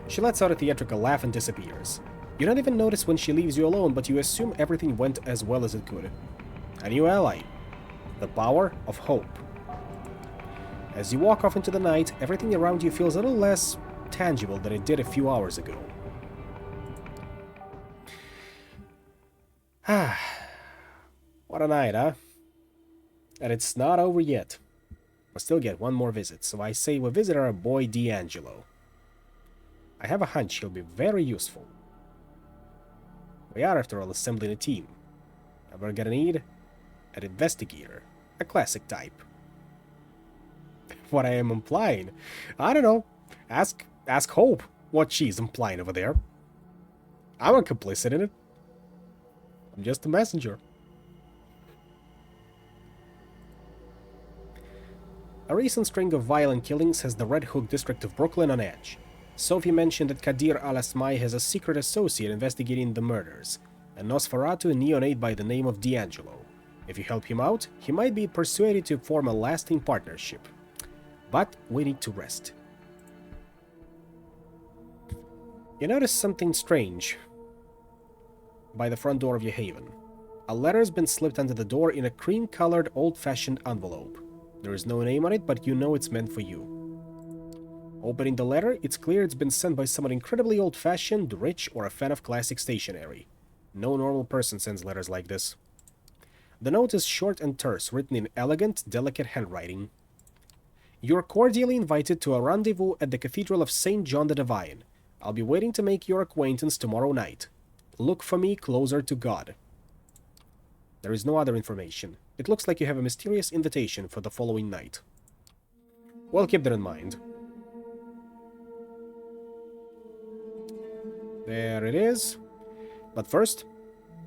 She lets out a theatrical laugh and disappears. You don't even notice when she leaves you alone, but you assume everything went as well as it could. A new ally. The power of hope. As you walk off into the night, everything around you feels a little less tangible than it did a few hours ago. Ah, what a night, huh? And it's not over yet. We'll still get one more visit, so I say we visit our boy D'Angelo. I have a hunch he'll be very useful. We are, after all, assembling a team. And we're gonna need an investigator, a classic type. What I am implying? I don't know. Ask Hope what she's implying over there. I'm not complicit in it. I'm just a messenger. A recent string of violent killings has the Red Hook district of Brooklyn on edge. Sophie mentioned that Kadir Al-Asmai has a secret associate investigating the murders, a Nosferatu neonate by the name of D'Angelo. If you help him out, he might be persuaded to form a lasting partnership. But we need to rest. You notice something strange by the front door of your haven. A letter's been slipped under the door in a cream-colored, old-fashioned envelope. There is no name on it, but you know it's meant for you. Opening the letter, it's clear it's been sent by someone incredibly old-fashioned, rich, or a fan of classic stationery. No normal person sends letters like this. The note is short and terse, written in elegant, delicate handwriting. You're cordially invited to a rendezvous at the Cathedral of St. John the Divine. I'll be waiting to make your acquaintance tomorrow night. Look for me closer to God. There is no other information. It looks like you have a mysterious invitation for the following night. Well, keep that in mind. There it is. But first,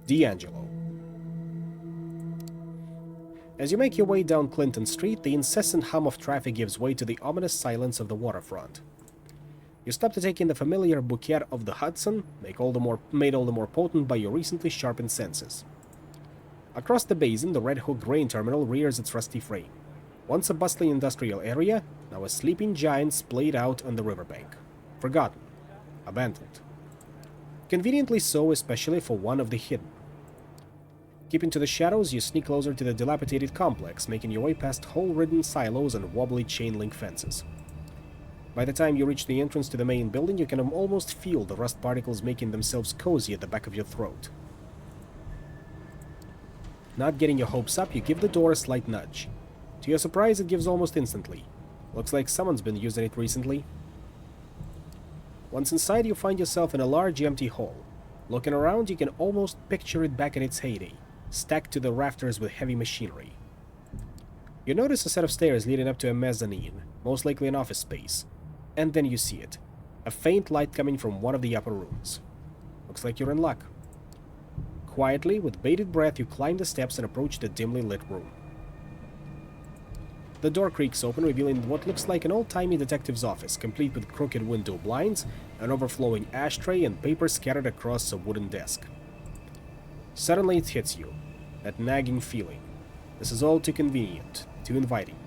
D'Angelo. As you make your way down Clinton Street, the incessant hum of traffic gives way to the ominous silence of the waterfront. You stop to take in the familiar bouquet of the Hudson, made all the more potent by your recently sharpened senses. Across the basin, the Red Hook grain terminal rears its rusty frame. Once a bustling industrial area, now a sleeping giant splayed out on the riverbank. Forgotten. Abandoned. Conveniently so, especially for one of the hidden. Keeping to the shadows, you sneak closer to the dilapidated complex, making your way past hole-ridden silos and wobbly chain-link fences. By the time you reach the entrance to the main building, you can almost feel the rust particles making themselves cozy at the back of your throat. Not getting your hopes up, you give the door a slight nudge. To your surprise, it gives almost instantly. Looks like someone's been using it recently. Once inside, you find yourself in a large empty hall. Looking around, you can almost picture it back in its heyday, stacked to the rafters with heavy machinery. You notice a set of stairs leading up to a mezzanine, most likely an office space. And then you see it. A faint light coming from one of the upper rooms. Looks like you're in luck. Quietly, with bated breath, you climb the steps and approach the dimly lit room. The door creaks open, revealing what looks like an old-timey detective's office, complete with crooked window blinds, an overflowing ashtray, and paper scattered across a wooden desk. Suddenly it hits you, that nagging feeling. This is all too convenient, too inviting.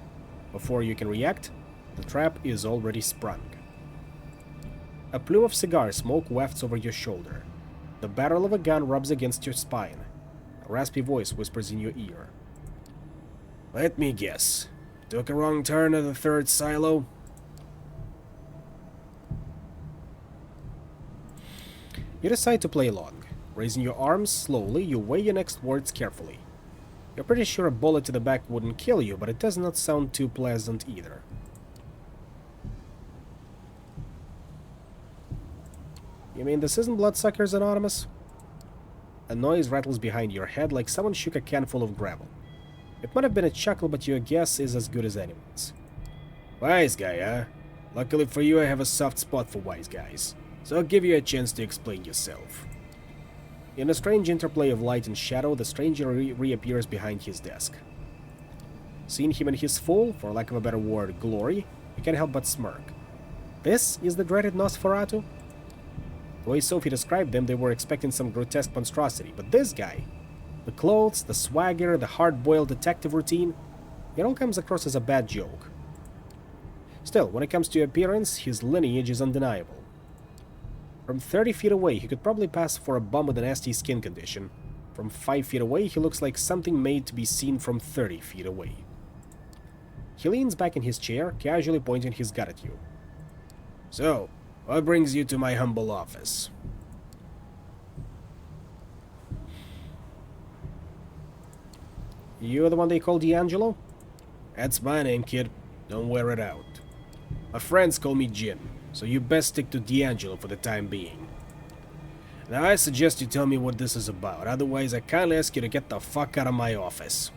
Before you can react, the trap is already sprung. A plume of cigar smoke wafts over your shoulder. The barrel of a gun rubs against your spine. A raspy voice whispers in your ear. Let me guess. Took a wrong turn at the third silo? You decide to play along. Raising your arms slowly, you weigh your next words carefully. You're pretty sure a bullet to the back wouldn't kill you, but it does not sound too pleasant either. You mean this isn't Bloodsuckers Anonymous? A noise rattles behind your head like someone shook a can full of gravel. It might have been a chuckle, but your guess is as good as anyone's. Wise guy, huh? Luckily for you, I have a soft spot for wise guys, so I'll give you a chance to explain yourself. In a strange interplay of light and shadow, the stranger reappears behind his desk. Seeing him in his full, for lack of a better word, glory, you can't help but smirk. This is the dreaded Nosferatu? The way Sophie described them, they were expecting some grotesque monstrosity, but this guy, the clothes, the swagger, the hard-boiled detective routine, it all comes across as a bad joke. Still, when it comes to appearance, his lineage is undeniable. From 30 feet away, he could probably pass for a bum with a nasty skin condition. From 5 feet away, he looks like something made to be seen from 30 feet away. He leans back in his chair, casually pointing his gun at you. So, what brings you to my humble office? You're the one they call D'Angelo? That's my name, kid. Don't wear it out. My friends call me Jim, so you best stick to D'Angelo for the time being. Now I suggest you tell me what this is about, otherwise I kindly ask you to get the fuck out of my office.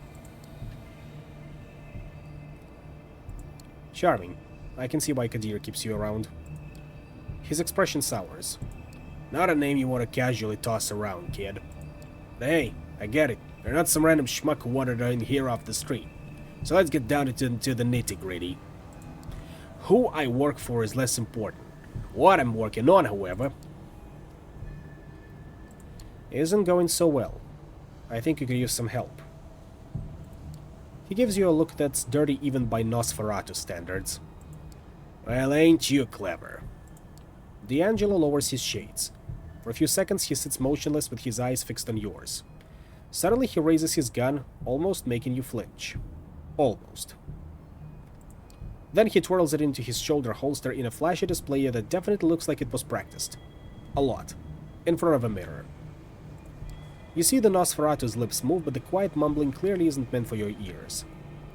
Charming. I can see why Kadir keeps you around. His expression sours. Not a name you want to casually toss around, kid. But hey, I get it. You're not some random schmuck who wandered in here off the street. So let's get down to the nitty-gritty. Who I work for is less important. What I'm working on, however, isn't going so well. I think you could use some help. He gives you a look that's dirty even by Nosferatu standards. Well, ain't you clever? D'Angelo lowers his shades. For a few seconds he sits motionless with his eyes fixed on yours. Suddenly he raises his gun, almost making you flinch. Almost. Then he twirls it into his shoulder holster in a flashy display that definitely looks like it was practiced. A lot. In front of a mirror. You see the Nosferatu's lips move, but the quiet mumbling clearly isn't meant for your ears.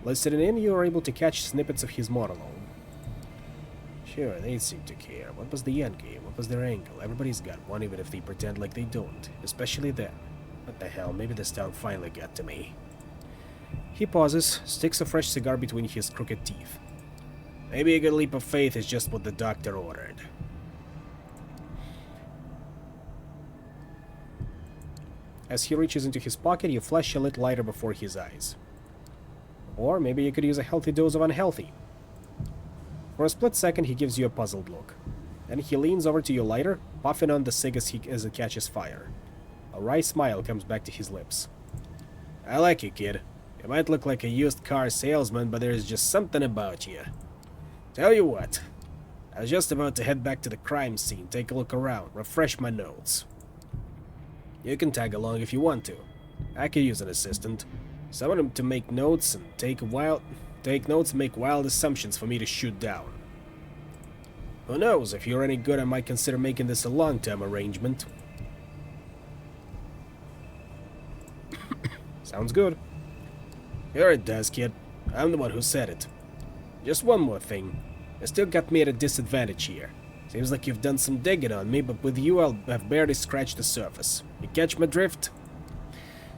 Listening in, you are able to catch snippets of his monologue. Sure, they seem to care. What was the endgame? What was their angle? Everybody's got one, even if they pretend like they don't. Especially them. What the hell, maybe this town finally got to me. He pauses, sticks a fresh cigar between his crooked teeth. Maybe a good leap of faith is just what the doctor ordered. As he reaches into his pocket, you flash a lit lighter before his eyes. Or maybe you could use a healthy dose of unhealthy. For a split second, he gives you a puzzled look. Then he leans over to your lighter, puffing on the cig as it catches fire. A wry smile comes back to his lips. I like you, kid. You might look like a used car salesman, but there's just something about you. Tell you what, I was just about to head back to the crime scene, take a look around, refresh my notes. You can tag along if you want to. I could use an assistant. Someone to make notes and make wild assumptions for me to shoot down. Who knows, if you're any good, I might consider making this a long-term arrangement. Sounds good. Sure it does, kid. I'm the one who said it. Just one more thing. You still got me at a disadvantage here. Seems like you've done some digging on me, but with you I'll have barely scratched the surface. You catch my drift?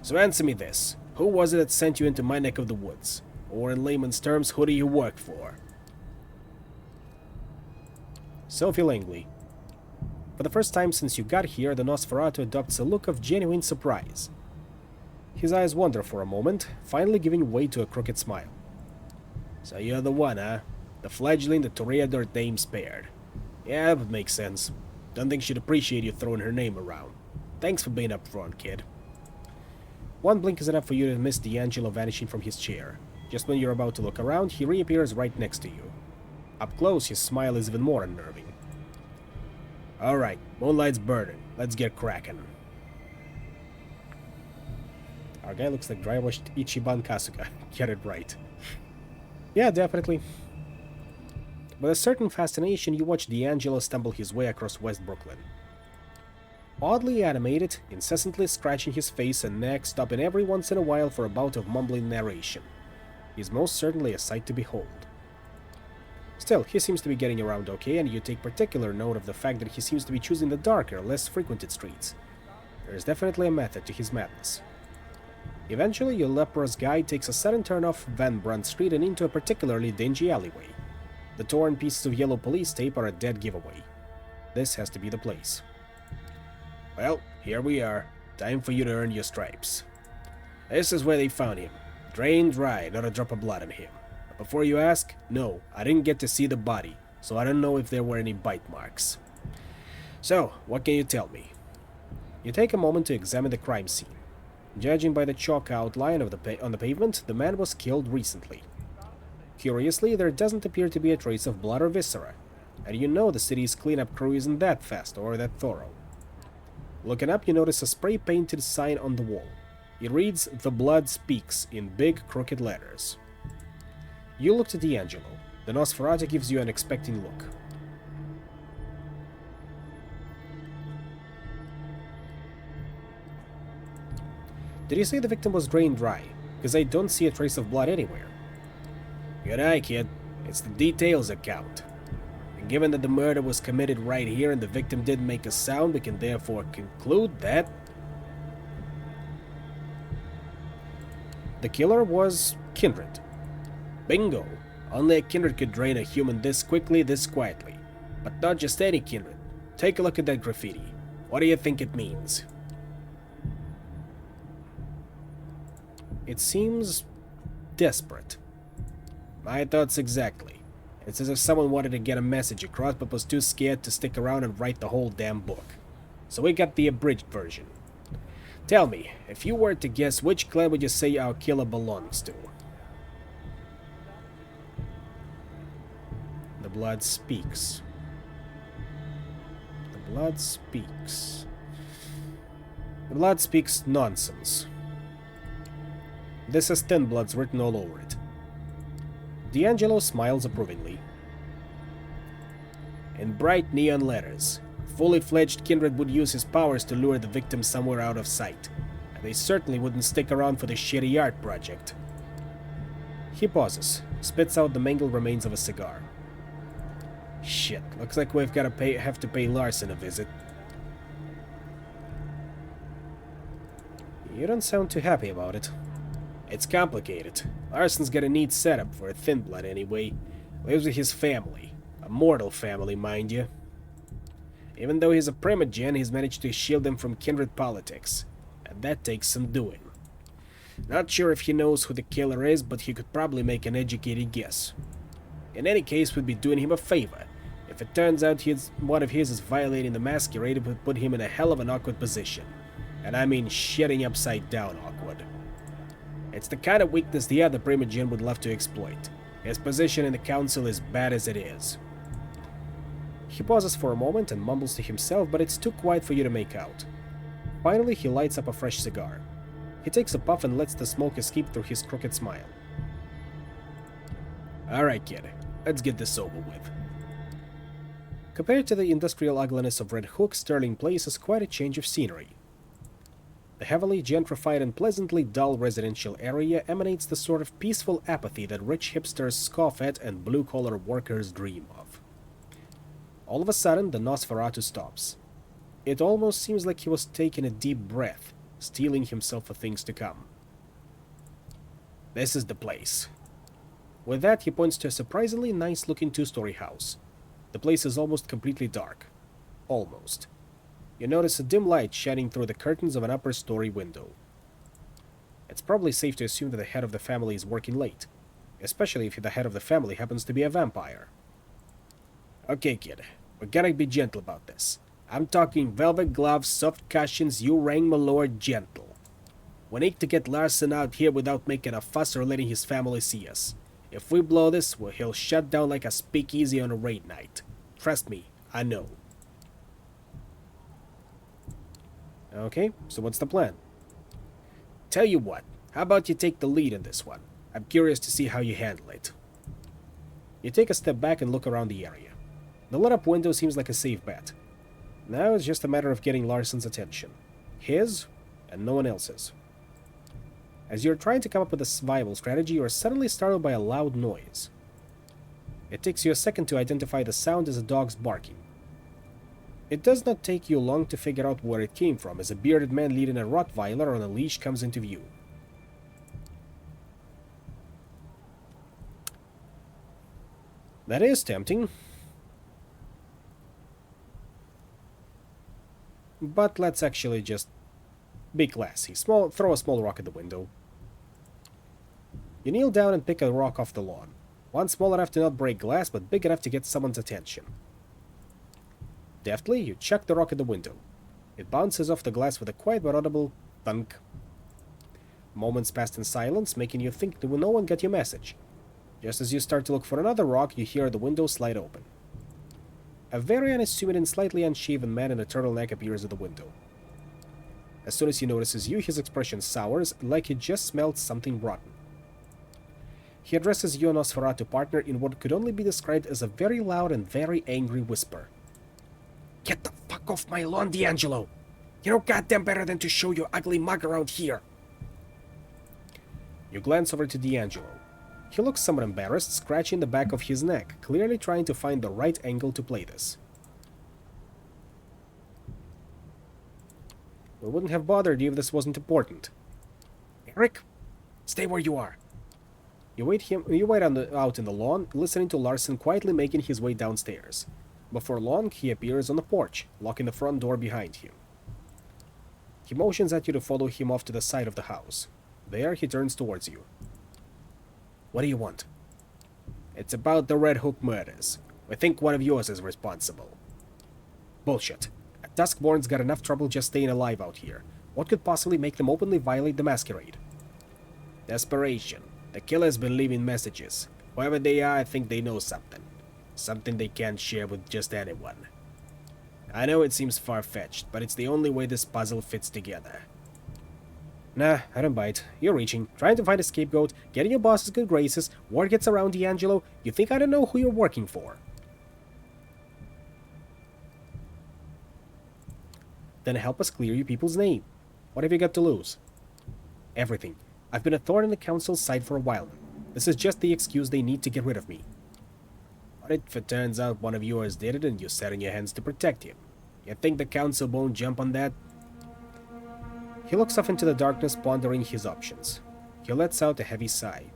So answer me this. Who was it that sent you into my neck of the woods? Or in layman's terms, who do you work for? Sophie Langley. For the first time since you got here, the Nosferatu adopts a look of genuine surprise. His eyes wander for a moment, finally giving way to a crooked smile. So you're the one, huh? The fledgling the Toreador dame spared. Yeah, that would make sense. Don't think she'd appreciate you throwing her name around. Thanks for being upfront, kid. One blink is enough for you to miss D'Angelo vanishing from his chair. Just when you're about to look around, he reappears right next to you. Up close, his smile is even more unnerving. Alright, moonlight's burning. Let's get cracking. Our guy looks like dry-washed Ichiban Kasuga. Get it right. Yeah, definitely. With a certain fascination, you watch D'Angelo stumble his way across West Brooklyn. Oddly animated, incessantly scratching his face and neck, stopping every once in a while for a bout of mumbling narration. He's most certainly a sight to behold. Still, he seems to be getting around okay, and you take particular note of the fact that he seems to be choosing the darker, less frequented streets. There is definitely a method to his madness. Eventually, your leprous guide takes a sudden turn off Van Brunt Street and into a particularly dingy alleyway. The torn pieces of yellow police tape are a dead giveaway. This has to be the place. Well, here we are. Time for you to earn your stripes. This is where they found him. Drained dry, not a drop of blood on him. But before you ask, no, I didn't get to see the body, so I don't know if there were any bite marks. So, what can you tell me? You take a moment to examine the crime scene. Judging by the chalk outline of on the pavement, the man was killed recently. Curiously, there doesn't appear to be a trace of blood or viscera, and you know the city's cleanup crew isn't that fast or that thorough. Looking up, you notice a spray-painted sign on the wall. It reads, "The Blood Speaks," in big, crooked letters. You look to D'Angelo. The Nosferatu gives you an expecting look. Did you say the victim was drained dry? Because I don't see a trace of blood anywhere. Good eye, kid. It's the details that count. And given that the murder was committed right here and the victim didn't make a sound, we can therefore conclude that the killer was kindred. Bingo! Only a kindred could drain a human this quickly, this quietly. But not just any kindred. Take a look at that graffiti. What do you think it means? It seems desperate. My thoughts exactly. It's as if someone wanted to get a message across but was too scared to stick around and write the whole damn book. So we got the abridged version. Tell me, if you were to guess, which clan would you say our killer belongs to? The blood speaks. The blood speaks. The blood speaks nonsense. This has Thin Bloods written all over it. D'Angelo smiles approvingly. In bright neon letters, fully fledged kindred would use his powers to lure the victim somewhere out of sight, and they certainly wouldn't stick around for the shitty art project. He pauses, spits out the mangled remains of a cigar. Shit, looks like we've gotta have to pay Larson a visit. You don't sound too happy about it. It's complicated. Larson's got a neat setup for a Thin Blood anyway. Lives with his family. A mortal family, mind you. Even though he's a primogen, he's managed to shield them from kindred politics. And that takes some doing. Not sure if he knows who the killer is, but he could probably make an educated guess. In any case, we'd be doing him a favor. If it turns out one of his is violating the Masquerade, it would put him in a hell of an awkward position. And I mean shitting upside down awkward. It's the kind of weakness the other primogen would love to exploit. His position in the council is bad as it is. He pauses for a moment and mumbles to himself, but it's too quiet for you to make out. Finally, he lights up a fresh cigar. He takes a puff and lets the smoke escape through his crooked smile. Alright, kid. Let's get this over with. Compared to the industrial ugliness of Red Hook, Sterling Place is quite a change of scenery. The heavily gentrified and pleasantly dull residential area emanates the sort of peaceful apathy that rich hipsters scoff at and blue-collar workers dream of. All of a sudden, the Nosferatu stops. It almost seems like he was taking a deep breath, steeling himself for things to come. This is the place. With that, he points to a surprisingly nice-looking two-story house. The place is almost completely dark. Almost. You notice a dim light shining through the curtains of an upper-story window. It's probably safe to assume that the head of the family is working late, especially if the head of the family happens to be a vampire. Okay, kid, we gotta be gentle about this. I'm talking velvet gloves, soft cushions, you rang my lord gentle. We need to get Larson out here without making a fuss or letting his family see us. If we blow this, well, he'll shut down like a speakeasy on a raid night. Trust me, I know. Okay, so what's the plan? Tell you what, how about you take the lead in this one? I'm curious to see how you handle it. You take a step back and look around the area. The lit-up window seems like a safe bet. Now it's just a matter of getting Larson's attention. His, and no one else's. As you're trying to come up with a survival strategy, you are suddenly startled by a loud noise. It takes you a second to identify the sound as a dog's barking. It does not take you long to figure out where it came from as a bearded man leading a Rottweiler on a leash comes into view. That is tempting. But let's actually just be classy. Throw a small rock at the window. You kneel down and pick a rock off the lawn. One small enough to not break glass, but big enough to get someone's attention. Deftly, you chuck the rock at the window. It bounces off the glass with a quiet but audible thunk. Moments passed in silence, making you think that no one got your message. Just as you start to look for another rock, you hear the window slide open. A very unassuming and slightly unshaven man in a turtleneck appears at the window. As soon as he notices you, his expression sours, like he just smelled something rotten. He addresses you, Nosferatu partner, in what could only be described as a very loud and very angry whisper. Get the fuck off my lawn, D'Angelo! You know goddamn better than to show your ugly mug around here! You glance over to D'Angelo. He looks somewhat embarrassed, scratching the back of his neck, clearly trying to find the right angle to play this. We wouldn't have bothered you if this wasn't important. Eric, stay where you are. You wait out in the lawn, listening to Larson quietly making his way downstairs. Before long, he appears on the porch, locking the front door behind him. He motions at you to follow him off to the side of the house. There, he turns towards you. What do you want? It's about the Red Hook murders. We think one of yours is responsible. Bullshit. A Duskborn's got enough trouble just staying alive out here. What could possibly make them openly violate the Masquerade? Desperation. The killer's been leaving messages. Whoever they are, I think they know something. Something they can't share with just anyone. I know it seems far-fetched, but it's the only way this puzzle fits together. Nah, I don't bite. You're reaching, trying to find a scapegoat, getting your boss's good graces, word gets around D'Angelo, you think I don't know who you're working for. Then help us clear you people's name. What have you got to lose? Everything. I've been a thorn in the council's side for a while now. This is just the excuse they need to get rid of me. What if it turns out one of yours did it and you sat on your hands to protect him? You think the council won't jump on that? He looks off into the darkness, pondering his options. He lets out a heavy sigh.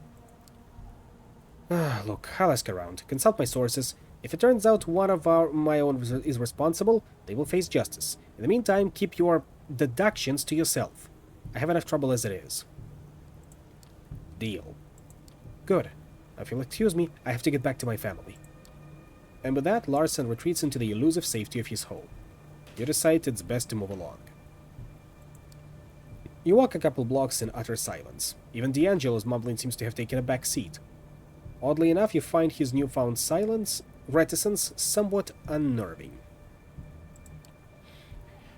Look, I'll ask around, consult my sources. If it turns out one of my own is responsible, they will face justice. In the meantime, keep your deductions to yourself. I have enough trouble as it is. Deal. Good. Now, if you'll excuse me, I have to get back to my family. And with that, Larson retreats into the elusive safety of his home. You decide it's best to move along. You walk a couple blocks in utter silence. Even D'Angelo's mumbling seems to have taken a back seat. Oddly enough, you find his newfound reticence somewhat unnerving.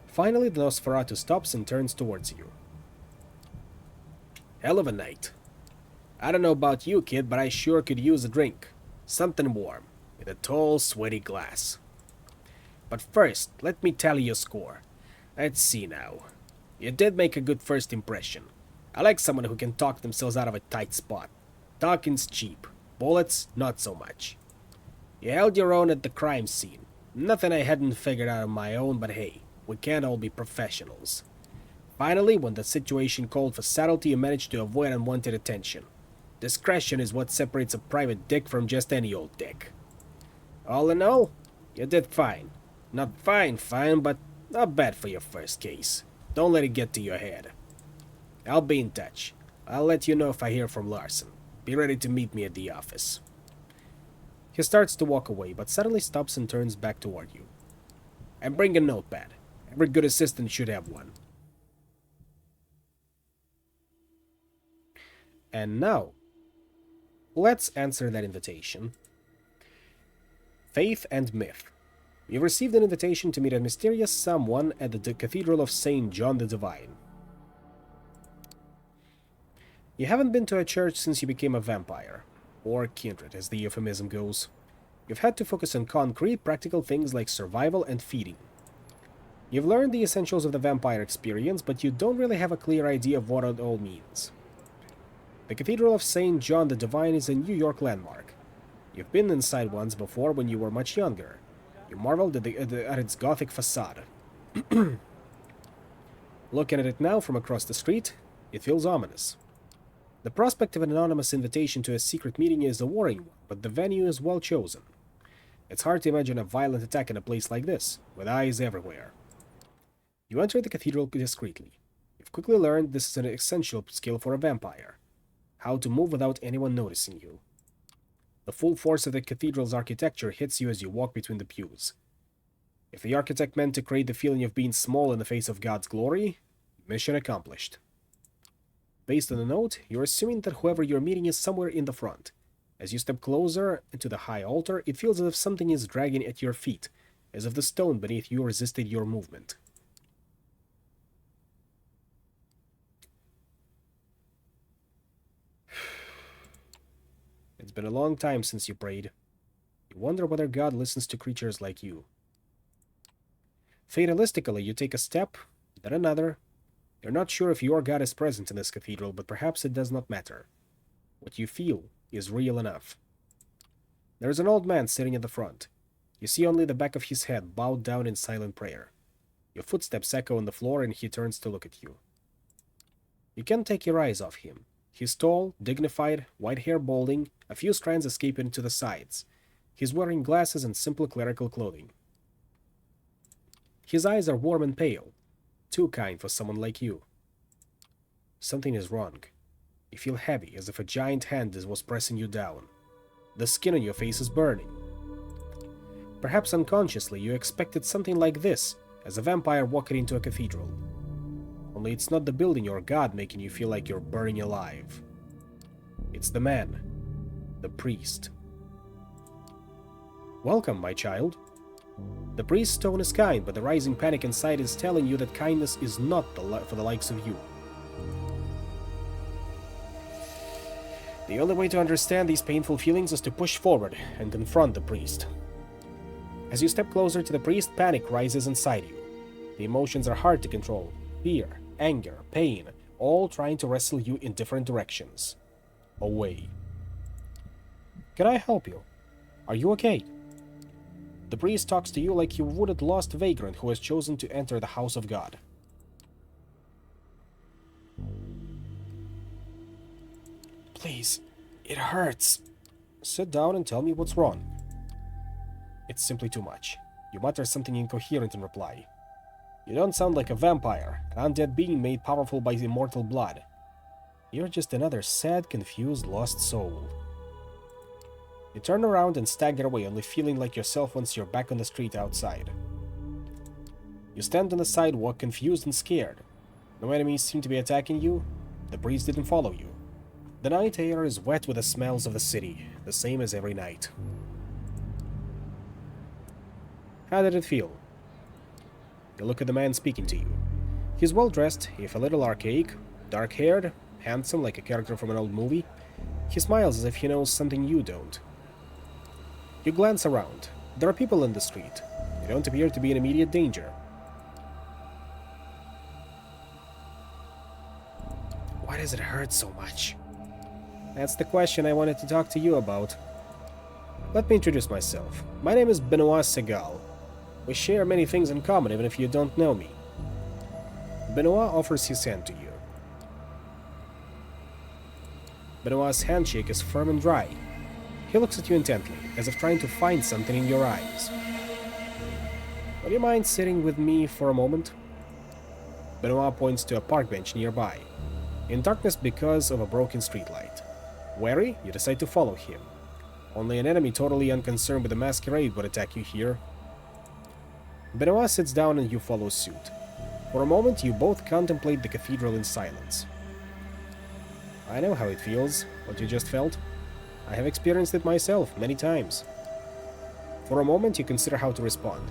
Finally, the Nosferatu stops and turns towards you. Hell of a night. I don't know about you, kid, but I sure could use a drink. Something warm, in a tall, sweaty glass. But first, let me tally your score. Let's see now. You did make a good first impression. I like someone who can talk themselves out of a tight spot. Talking's cheap. Bullets, not so much. You held your own at the crime scene. Nothing I hadn't figured out on my own, but hey, we can't all be professionals. Finally, when the situation called for subtlety, you managed to avoid unwanted attention. Discretion is what separates a private dick from just any old dick. All in all, you did fine. Not fine, but not bad for your first case. Don't let it get to your head. I'll be in touch. I'll let you know if I hear from Larson. Be ready to meet me at the office. He starts to walk away, but suddenly stops and turns back toward you. And bring a notepad. Every good assistant should have one. And now, let's answer that invitation. Faith and myth. You've received an invitation to meet a mysterious someone at the Cathedral of St. John the Divine. You haven't been to a church since you became a vampire, or kindred as the euphemism goes. You've had to focus on concrete, practical things like survival and feeding. You've learned the essentials of the vampire experience, but you don't really have a clear idea of what it all means. The Cathedral of St. John the Divine is a New York landmark. You've been inside once before when you were much younger. You marveled at its Gothic facade. Looking at it now from across the street, it feels ominous. The prospect of an anonymous invitation to a secret meeting is a worrying one, but the venue is well chosen. It's hard to imagine a violent attack in a place like this, with eyes everywhere. You enter the cathedral discreetly. You've quickly learned this is an essential skill for a vampire. How to move without anyone noticing you. The full force of the cathedral's architecture hits you as you walk between the pews. If the architect meant to create the feeling of being small in the face of God's glory, mission accomplished. Based on the note, you're assuming that whoever you're meeting is somewhere in the front. As you step closer to the high altar, it feels as if something is dragging at your feet, as if the stone beneath you resisted your movement. It's been a long time since you prayed. You wonder whether God listens to creatures like you. Fatalistically, you take a step, then another. You're not sure if your God is present in this cathedral, but perhaps it does not matter. What you feel is real enough. There is an old man sitting at the front. You see only the back of his head bowed down in silent prayer. Your footsteps echo on the floor and he turns to look at you. You can't take your eyes off him. He's tall, dignified, white hair balding, a few strands escaping to the sides. He's wearing glasses and simple clerical clothing. His eyes are warm and pale, too kind for someone like you. Something is wrong. You feel heavy, as if a giant hand was pressing you down. The skin on your face is burning. Perhaps unconsciously you expected something like this, as a vampire walking into a cathedral. Only it's not the building or god making you feel like you're burning alive. It's the man, the priest. Welcome, my child. The priest's tone is kind, but the rising panic inside is telling you that kindness is not for the likes of you. The only way to understand these painful feelings is to push forward and confront the priest. As you step closer to the priest, panic rises inside you. The emotions are hard to control. Fear, anger, pain, all trying to wrestle you in different directions. Away. Can I help you? Are you okay? The priest talks to you like you would a lost vagrant who has chosen to enter the house of God. Please, it hurts. Sit down and tell me what's wrong. It's simply too much. You mutter something incoherent in reply. You don't sound like a vampire, an undead being made powerful by immortal blood. You're just another sad, confused, lost soul. You turn around and stagger away, only feeling like yourself once you're back on the street outside. You stand on the sidewalk, confused and scared. No enemies seem to be attacking you. The priest didn't follow you. The night air is wet with the smells of the city, the same as every night. How did it feel? You look at the man speaking to you. He's well-dressed, if a little archaic, dark-haired, handsome like a character from an old movie. He smiles as if he knows something you don't. You glance around. There are people in the street. You don't appear to be in immediate danger. Why does it hurt so much? That's the question I wanted to talk to you about. Let me introduce myself. My name is Benoit Segal. We share many things in common, even if you don't know me. Benoit offers his hand to you. Benoit's handshake is firm and dry. He looks at you intently, as if trying to find something in your eyes. Would you mind sitting with me for a moment? Benoit points to a park bench nearby, in darkness because of a broken streetlight. Wary, you decide to follow him. Only an enemy totally unconcerned with the Masquerade would attack you here. Benoit sits down and you follow suit. For a moment, you both contemplate the cathedral in silence. I know how it feels, what you just felt. I have experienced it myself many times. For a moment, you consider how to respond.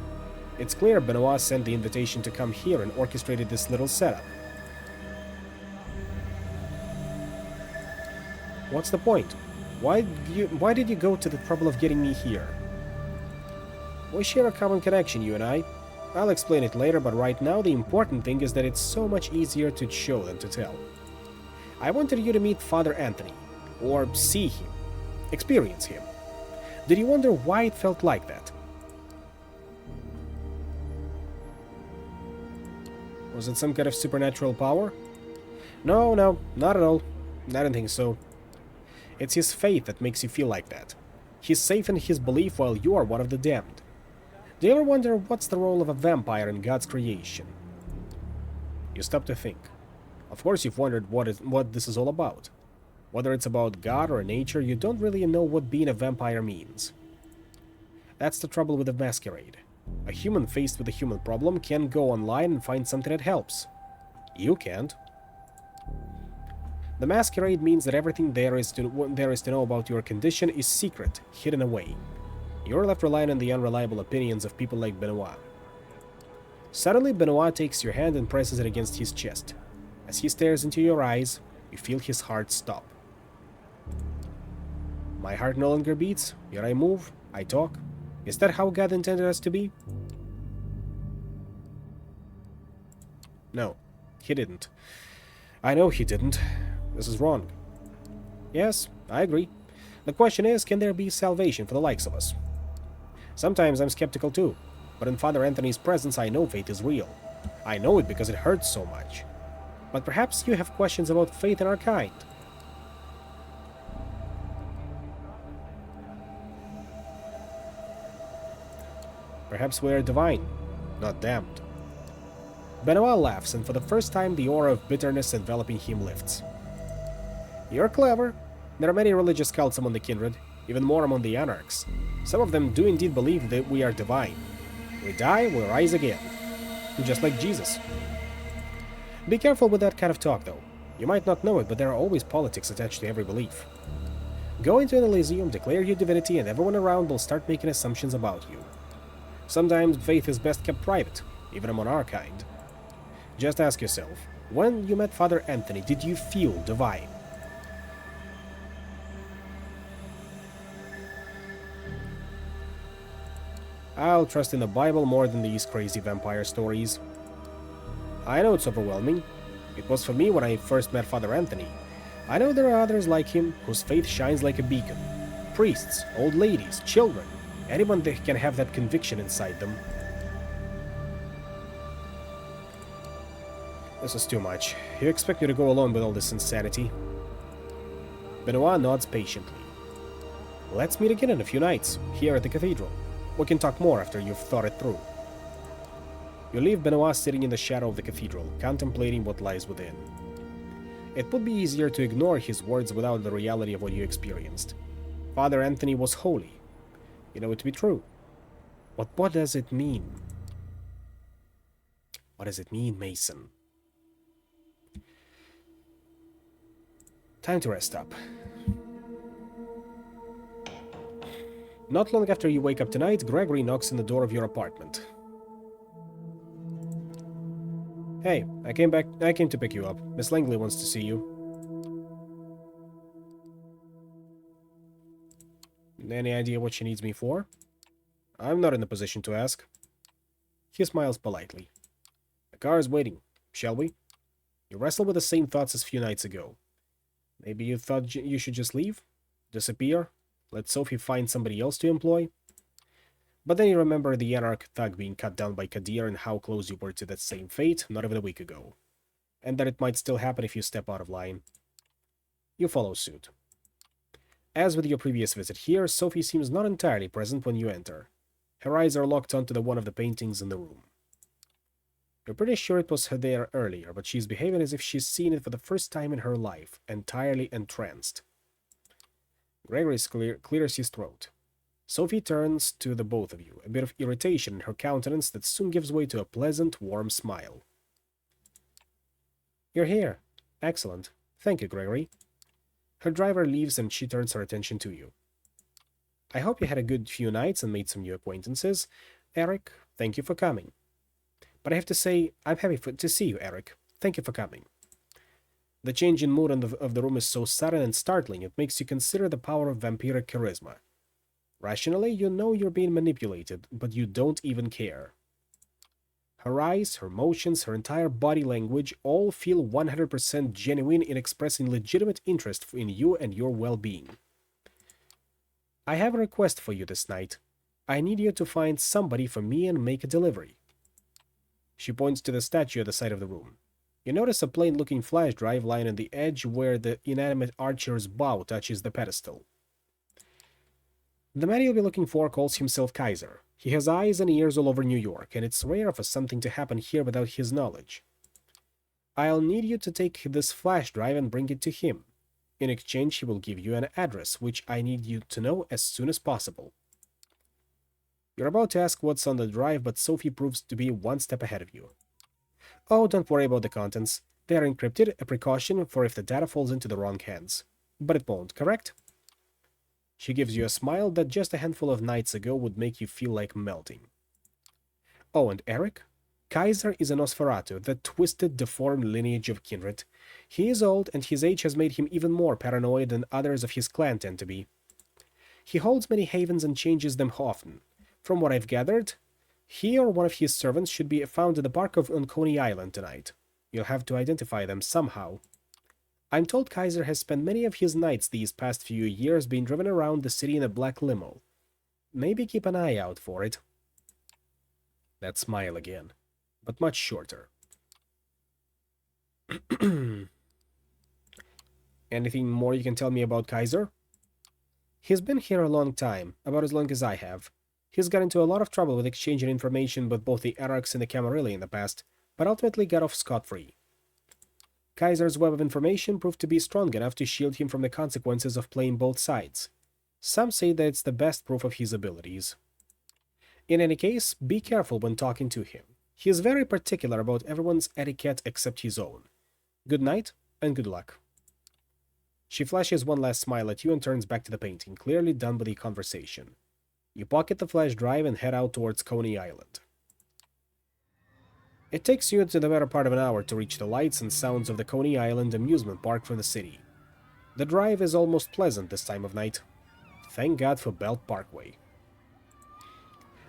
It's clear Benoit sent the invitation to come here and orchestrated this little setup. What's the point? Why did you go to the trouble of getting me here? We share a common connection, you and I. I'll explain it later, but right now the important thing is that it's so much easier to show than to tell. I wanted you to meet Father Anthony, or see him, experience him. Did you wonder why it felt like that? Was it some kind of supernatural power? No, not at all. I don't think so. It's his faith that makes you feel like that. He's safe in his belief while you are one of the damned. Do you ever wonder what's the role of a vampire in God's creation? You stop to think. Of course you've wondered what this is all about. Whether it's about God or nature, you don't really know what being a vampire means. That's the trouble with the Masquerade. A human faced with a human problem can go online and find something that helps. You can't. The Masquerade means that everything there is to know about your condition is secret, hidden away. You're left relying on the unreliable opinions of people like Benoit. Suddenly, Benoit takes your hand and presses it against his chest. As he stares into your eyes, you feel his heart stop. My heart no longer beats, yet I move, I talk. Is that how God intended us to be? No, he didn't. I know he didn't. This is wrong. Yes, I agree. The question is, can there be salvation for the likes of us? Sometimes I'm skeptical too, but in Father Anthony's presence I know faith is real. I know it because it hurts so much. But perhaps you have questions about faith in our kind. Perhaps we are divine, not damned. Benoit laughs, and for the first time the aura of bitterness enveloping him lifts. You're clever. There are many religious cults among the kindred, even more among the anarchs. Some of them do indeed believe that we are divine. We die, we rise again. Just like Jesus. Be careful with that kind of talk, though. You might not know it, but there are always politics attached to every belief. Go into an Elysium, declare your divinity, and everyone around will start making assumptions about you. Sometimes faith is best kept private, even among our kind. Just ask yourself, when you met Father Anthony, did you feel divine? I'll trust in the Bible more than these crazy vampire stories. I know it's overwhelming. It was for me when I first met Father Anthony. I know there are others like him whose faith shines like a beacon. Priests, old ladies, children, anyone that can have that conviction inside them. This is too much. You expect me to go alone with all this insanity? Benoit nods patiently. Let's meet again in a few nights, here at the cathedral. We can talk more after you've thought it through. You leave Benoit sitting in the shadow of the cathedral, contemplating what lies within. It would be easier to ignore his words without the reality of what you experienced. Father Anthony was holy. You know it to be true. But what does it mean? What does it mean, Mason? Time to rest up. Not long after you wake up tonight, Gregory knocks on the door of your apartment. Hey, I came to pick you up. Miss Langley wants to see you. Any idea what she needs me for? I'm not in a position to ask. He smiles politely. The car is waiting. Shall we? You wrestle with the same thoughts as a few nights ago. Maybe you thought you should just leave? Disappear? Let Sophie find somebody else to employ? But then you remember the anarch thug being cut down by Kadir and how close you were to that same fate not even a week ago. And that it might still happen if you step out of line. You follow suit. As with your previous visit here, Sophie seems not entirely present when you enter. Her eyes are locked onto one of the paintings in the room. You're pretty sure it was her there earlier, but she's behaving as if she's seen it for the first time in her life, entirely entranced. Gregory clears his throat. Sophie turns to the both of you, a bit of irritation in her countenance that soon gives way to a pleasant, warm smile. You're here. Excellent. Thank you, Gregory. Her driver leaves and she turns her attention to you. I hope you had a good few nights and made some new acquaintances. Eric, thank you for coming. But I have to say, I'm happy to see you, Eric. Thank you for coming. The change in mood of the room is so sudden and startling, it makes you consider the power of vampiric charisma. Rationally, you know you're being manipulated, but you don't even care. Her eyes, her motions, her entire body language all feel 100% genuine in expressing legitimate interest in you and your well-being. I have a request for you this night. I need you to find somebody for me and make a delivery. She points to the statue at the side of the room. You notice a plain-looking flash drive lying on the edge where the inanimate archer's bow touches the pedestal. The man you'll be looking for calls himself Kaiser. He has eyes and ears all over New York, and it's rare for something to happen here without his knowledge. I'll need you to take this flash drive and bring it to him. In exchange, he will give you an address, which I need you to know as soon as possible. You're about to ask what's on the drive, but Sophie proves to be one step ahead of you. Oh, don't worry about the contents. They are encrypted, a precaution for if the data falls into the wrong hands. But it won't, correct? She gives you a smile that just a handful of nights ago would make you feel like melting. Oh, and Eric? Kaiser is a Nosferatu, the twisted, deformed lineage of kindred. He is old, and his age has made him even more paranoid than others of his clan tend to be. He holds many havens and changes them often. From what I've gathered, he or one of his servants should be found in the park on Coney Island tonight. You'll have to identify them somehow. I'm told Kaiser has spent many of his nights these past few years being driven around the city in a black limo. Maybe keep an eye out for it. That smile again, but much shorter. Anything more you can tell me about Kaiser? He's been here a long time, about as long as I have. He's got into a lot of trouble with exchanging information with both the Araks and the Camarilla in the past, but ultimately got off scot-free. Kaiser's web of information proved to be strong enough to shield him from the consequences of playing both sides. Some say that it's the best proof of his abilities. In any case, be careful when talking to him. He is very particular about everyone's etiquette except his own. Good night, and good luck. She flashes one last smile at you and turns back to the painting, clearly done with the conversation. You pocket the flash drive and head out towards Coney Island. It takes you to the better part of an hour to reach the lights and sounds of the Coney Island amusement park from the city. The drive is almost pleasant this time of night. Thank God for Belt Parkway.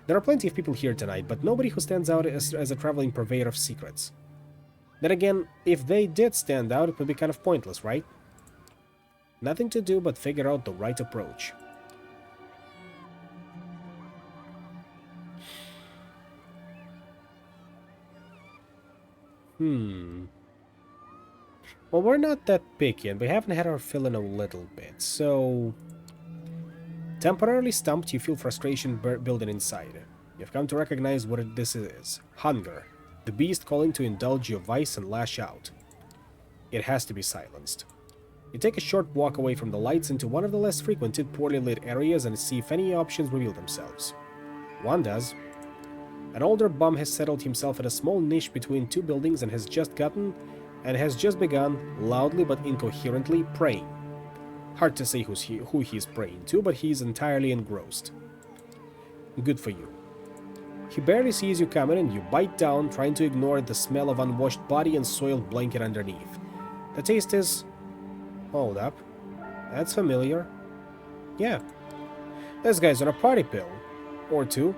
There are plenty of people here tonight, but nobody who stands out as a traveling purveyor of secrets. Then again, if they did stand out, it would be kind of pointless, right? Nothing to do but figure out the right approach. Well, we're not that picky, and we haven't had our fill in a little bit, so... Temporarily stumped, you feel frustration building inside. You've come to recognize what this is. Hunger. The beast calling to indulge your vice and lash out. It has to be silenced. You take a short walk away from the lights into one of the less frequented, poorly lit areas and see if any options reveal themselves. One does. An older bum has settled himself in a small niche between two buildings and has just begun, loudly but incoherently, praying. Hard to say who he's praying to, but he's entirely engrossed. Good for you. He barely sees you coming and you bite down, trying to ignore the smell of unwashed body and soiled blanket underneath. The taste is... Hold up. That's familiar. Yeah. This guy's on a party pill. Or two.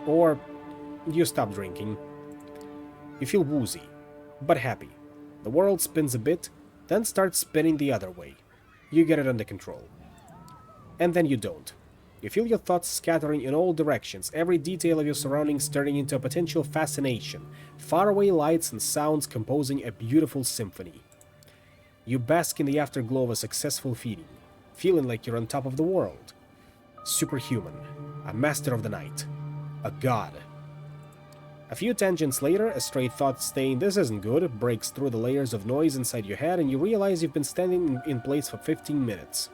Or... you stop drinking. You feel woozy, but happy. The world spins a bit, then starts spinning the other way. You get it under control. And then you don't. You feel your thoughts scattering in all directions, every detail of your surroundings turning into a potential fascination, faraway lights and sounds composing a beautiful symphony. You bask in the afterglow of a successful feeding, feeling like you're on top of the world. Superhuman, a master of the night, a god. A few tangents later, a stray thought saying this isn't good breaks through the layers of noise inside your head and you realize you've been standing in place for 15 minutes.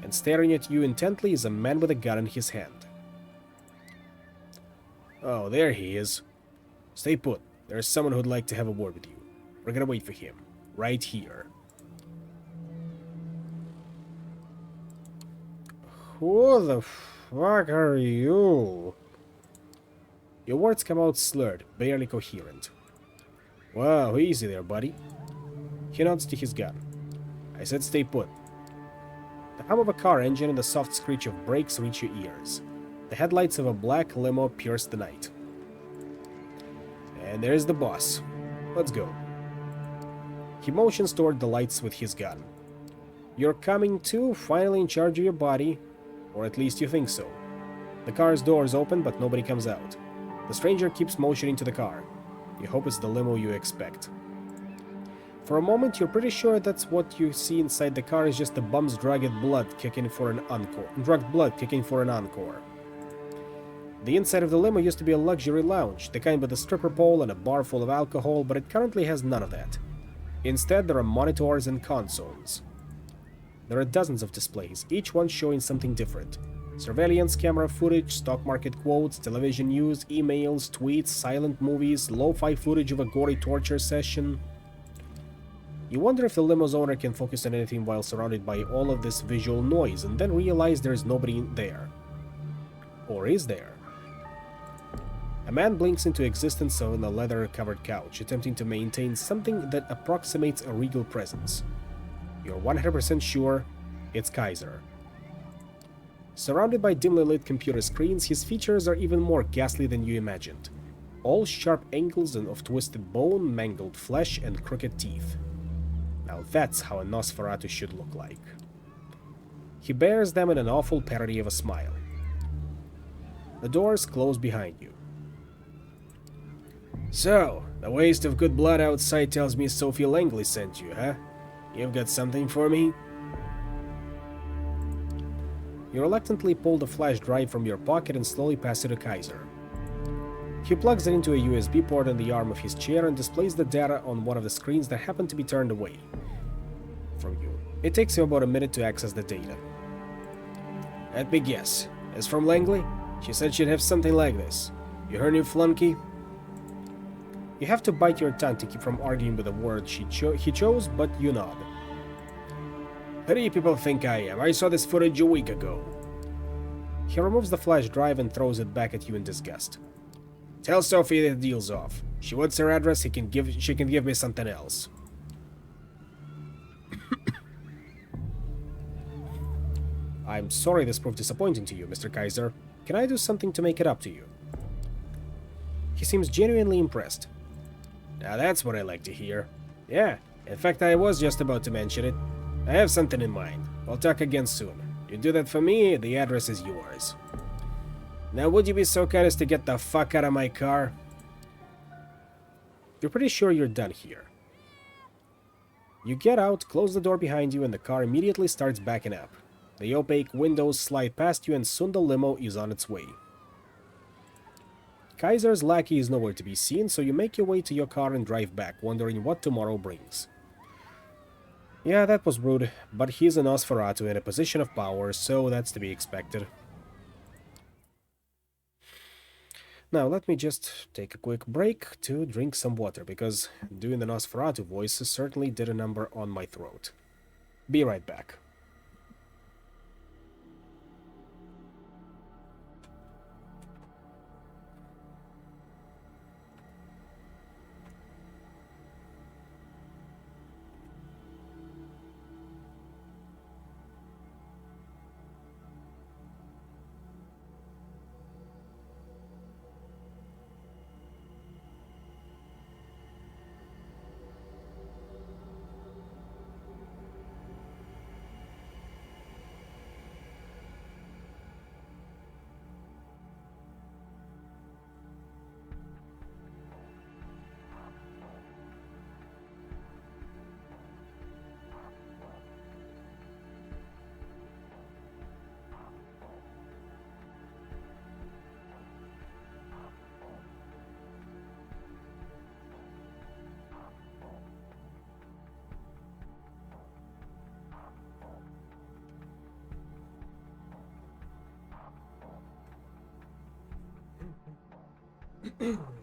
And staring at you intently is a man with a gun in his hand. Oh, there he is. Stay put. There's someone who'd like to have a word with you. We're gonna wait for him. Right here. Who the fuck are you? Your words come out slurred, barely coherent. Wow, easy there, buddy. He nods to his gun. I said stay put. The hum of a car engine and the soft screech of brakes reach your ears. The headlights of a black limo pierce the night. And there's the boss. Let's go. He motions toward the lights with his gun. You're coming to, finally in charge of your body, or at least you think so. The car's doors open, but nobody comes out. The stranger keeps motioning to the car. You hope it's the limo you expect. For a moment, you're pretty sure that's what you see inside the car is just the bum's drugged blood kicking for an encore. The inside of the limo used to be a luxury lounge, the kind with a stripper pole and a bar full of alcohol, but it currently has none of that. Instead, there are monitors and consoles. There are dozens of displays, each one showing something different. Surveillance camera footage, stock market quotes, television news, emails, tweets, silent movies, lo-fi footage of a gory torture session. You wonder if the limo's owner can focus on anything while surrounded by all of this visual noise, and then realize there's nobody there. Or is there? A man blinks into existence on a leather-covered couch, attempting to maintain something that approximates a regal presence. You're 100% sure it's Kaiser. Surrounded by dimly lit computer screens, his features are even more ghastly than you imagined. All sharp angles of twisted bone, mangled flesh, and crooked teeth. Now that's how a Nosferatu should look like. He bears them in an awful parody of a smile. The doors close behind you. So, the waste of good blood outside tells me Sophie Langley sent you, huh? You've got something for me? You reluctantly pull the flash drive from your pocket and slowly pass it to Kaiser. He plugs it into a USB port on the arm of his chair and displays the data on one of the screens that happen to be turned away from you. It takes you about a minute to access the data. Let me guess. As from Langley? She said she'd have something like this. You her new flunky? You have to bite your tongue to keep from arguing with the word he chose, but you nod. Who do you people think I am? I saw this footage a week ago. He removes the flash drive and throws it back at you in disgust. Tell Sophie the deal's off. She wants her address, she can give me something else. I'm sorry this proved disappointing to you, Mr. Kaiser. Can I do something to make it up to you? He seems genuinely impressed. Now that's what I like to hear. Yeah, in fact I was just about to mention it. I have something in mind. We'll talk again soon. You do that for me, the address is yours. Now would you be so kind as to get the fuck out of my car? You're pretty sure you're done here. You get out, close the door behind you, and the car immediately starts backing up. The opaque windows slide past you and soon the limo is on its way. Kaiser's lackey is nowhere to be seen, so you make your way to your car and drive back, wondering what tomorrow brings. Yeah, that was rude, but he's a Nosferatu in a position of power, so that's to be expected. Now, let me just take a quick break to drink some water, because doing the Nosferatu voice certainly did a number on my throat. Be right back.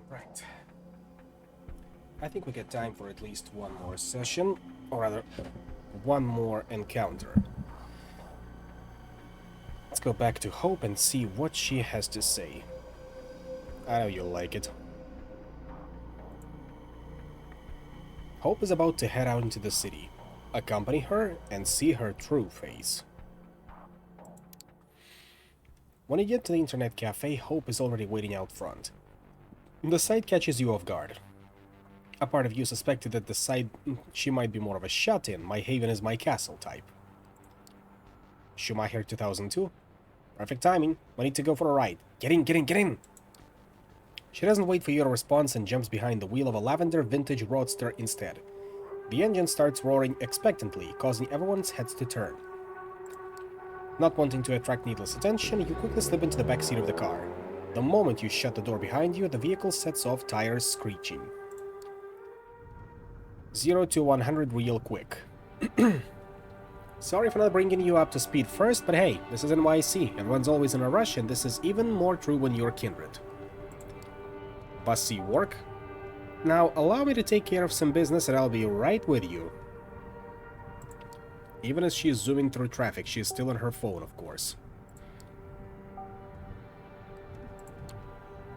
Right. I think we get time for at least one more session, or rather, one more encounter. Let's go back to Hope and see what she has to say. I know you'll like it. Hope is about to head out into the city. Accompany her and see her true face. When you get to the internet cafe, Hope is already waiting out front. The sight catches you off guard. A part of you suspected that she might be more of a shut-in, my haven is my castle type. Schumacher 2002? Perfect timing. We need to go for a ride. Get in, get in, get in! She doesn't wait for your response and jumps behind the wheel of a lavender vintage roadster instead. The engine starts roaring expectantly, causing everyone's heads to turn. Not wanting to attract needless attention, you quickly slip into the backseat of the car. The moment you shut the door behind you, the vehicle sets off, tires screeching. 0 to 100 real quick. Sorry for not bringing you up to speed first, but hey, this is NYC. Everyone's always in a rush, and this is even more true when you're kindred. Bus C work? Now, allow me to take care of some business and I'll be right with you. Even as she is zooming through traffic, she is still on her phone, of course.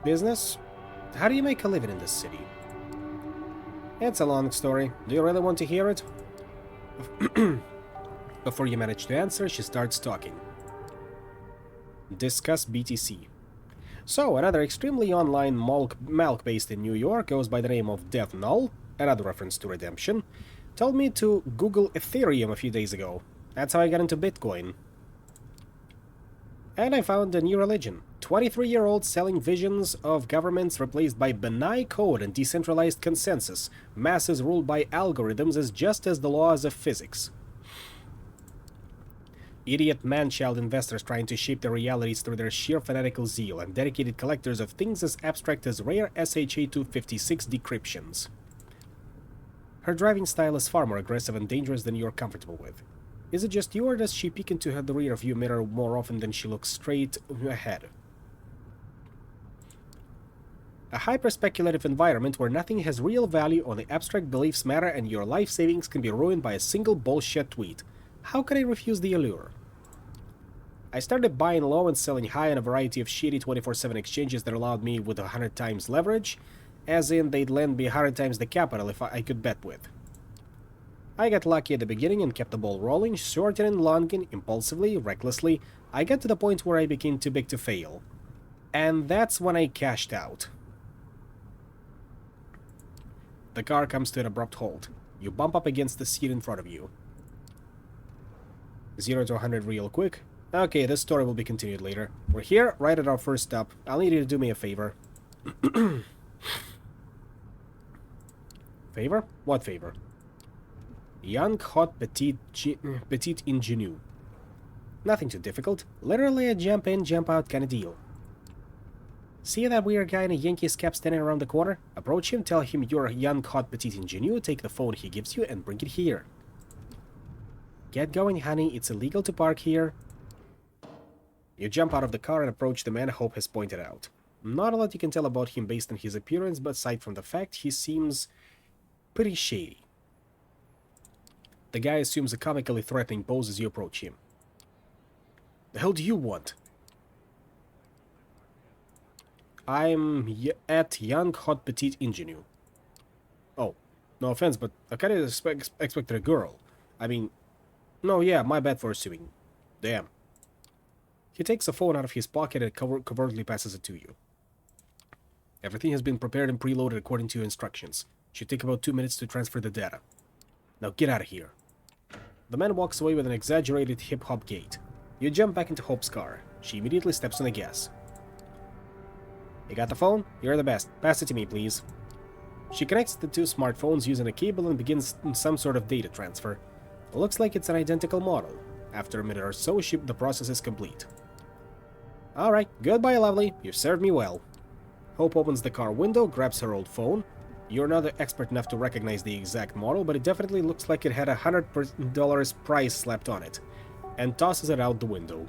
Business? How do you make a living in this city? It's a long story. Do you really want to hear it? Before you manage to answer, she starts talking. Discuss BTC. So, another extremely online malk based in New York goes by the name of Death Null, another reference to Redemption, told me to Google Ethereum a few days ago. That's how I got into Bitcoin. And I found a new religion. 23-year-olds selling visions of governments replaced by benign code and decentralized consensus. Masses ruled by algorithms as just as the laws of physics. Idiot man-child investors trying to shape their realities through their sheer fanatical zeal, and dedicated collectors of things as abstract as rare SHA-256 decryptions. Her driving style is far more aggressive and dangerous than you're comfortable with. Is it just you, or does she peek into the rear-view mirror more often than she looks straight ahead? A hyper-speculative environment where nothing has real value, only abstract beliefs matter, and your life savings can be ruined by a single bullshit tweet. How could I refuse the allure? I started buying low and selling high on a variety of shitty 24/7 exchanges that allowed me with 100 times leverage, as in they'd lend me 100 times the capital if I could bet with. I got lucky at the beginning and kept the ball rolling, shorting and longing, impulsively, recklessly. I got to the point where I became too big to fail. And that's when I cashed out. The car comes to an abrupt halt. You bump up against the seat in front of you. 0 to 100 real quick. Okay, this story will be continued later. We're here, right at our first stop. I'll need you to do me a favor. Favor? What favor? Young, hot, petite ingenue. Nothing too difficult. Literally a jump in, jump out kind of deal. See that weird guy in a Yankees cap standing around the corner? Approach him, tell him you're a young, hot, petite ingenue, take the phone he gives you, and bring it here. Get going, honey. It's illegal to park here. You jump out of the car and approach the man Hope has pointed out. Not a lot you can tell about him based on his appearance, but aside from the fact he seems pretty shady. The guy assumes a comically threatening pose as you approach him. The hell do you want? I'm at young, hot, petite ingenue. Oh, no offense, but I kind of expected a girl. I mean, no, yeah, my bad for assuming. Damn. He takes a phone out of his pocket and covertly passes it to you. Everything has been prepared and preloaded according to your instructions. Should take about 2 minutes to transfer the data. Now get out of here. The man walks away with an exaggerated hip-hop gait. You jump back into Hope's car. She immediately steps on the gas. You got the phone? You're the best. Pass it to me, please. She connects the two smartphones using a cable and begins some sort of data transfer. It looks like it's an identical model. After a minute or so, the process is complete. Alright, goodbye, lovely. You've served me well. Hope opens the car window, grabs her old phone. You're not expert enough to recognize the exact model, but it definitely looks like it had $100 price slapped on it, and tosses it out the window.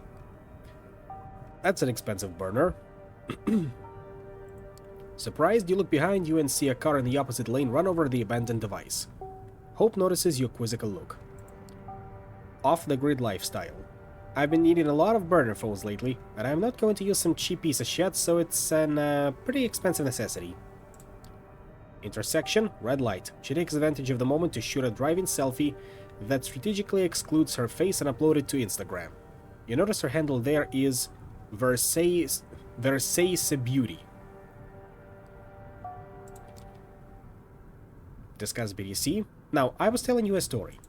That's an expensive burner. Surprised, you look behind you and see a car in the opposite lane run over the abandoned device. Hope notices your quizzical look. Off-the-grid lifestyle. I've been needing a lot of burner phones lately, and I'm not going to use some cheap piece of shit, so it's an pretty expensive necessity. Intersection, red light. She takes advantage of the moment to shoot a driving selfie that strategically excludes her face and upload it to Instagram. You notice her handle there is Versailles Beauty. Discuss BTC. Now, I was telling you a story.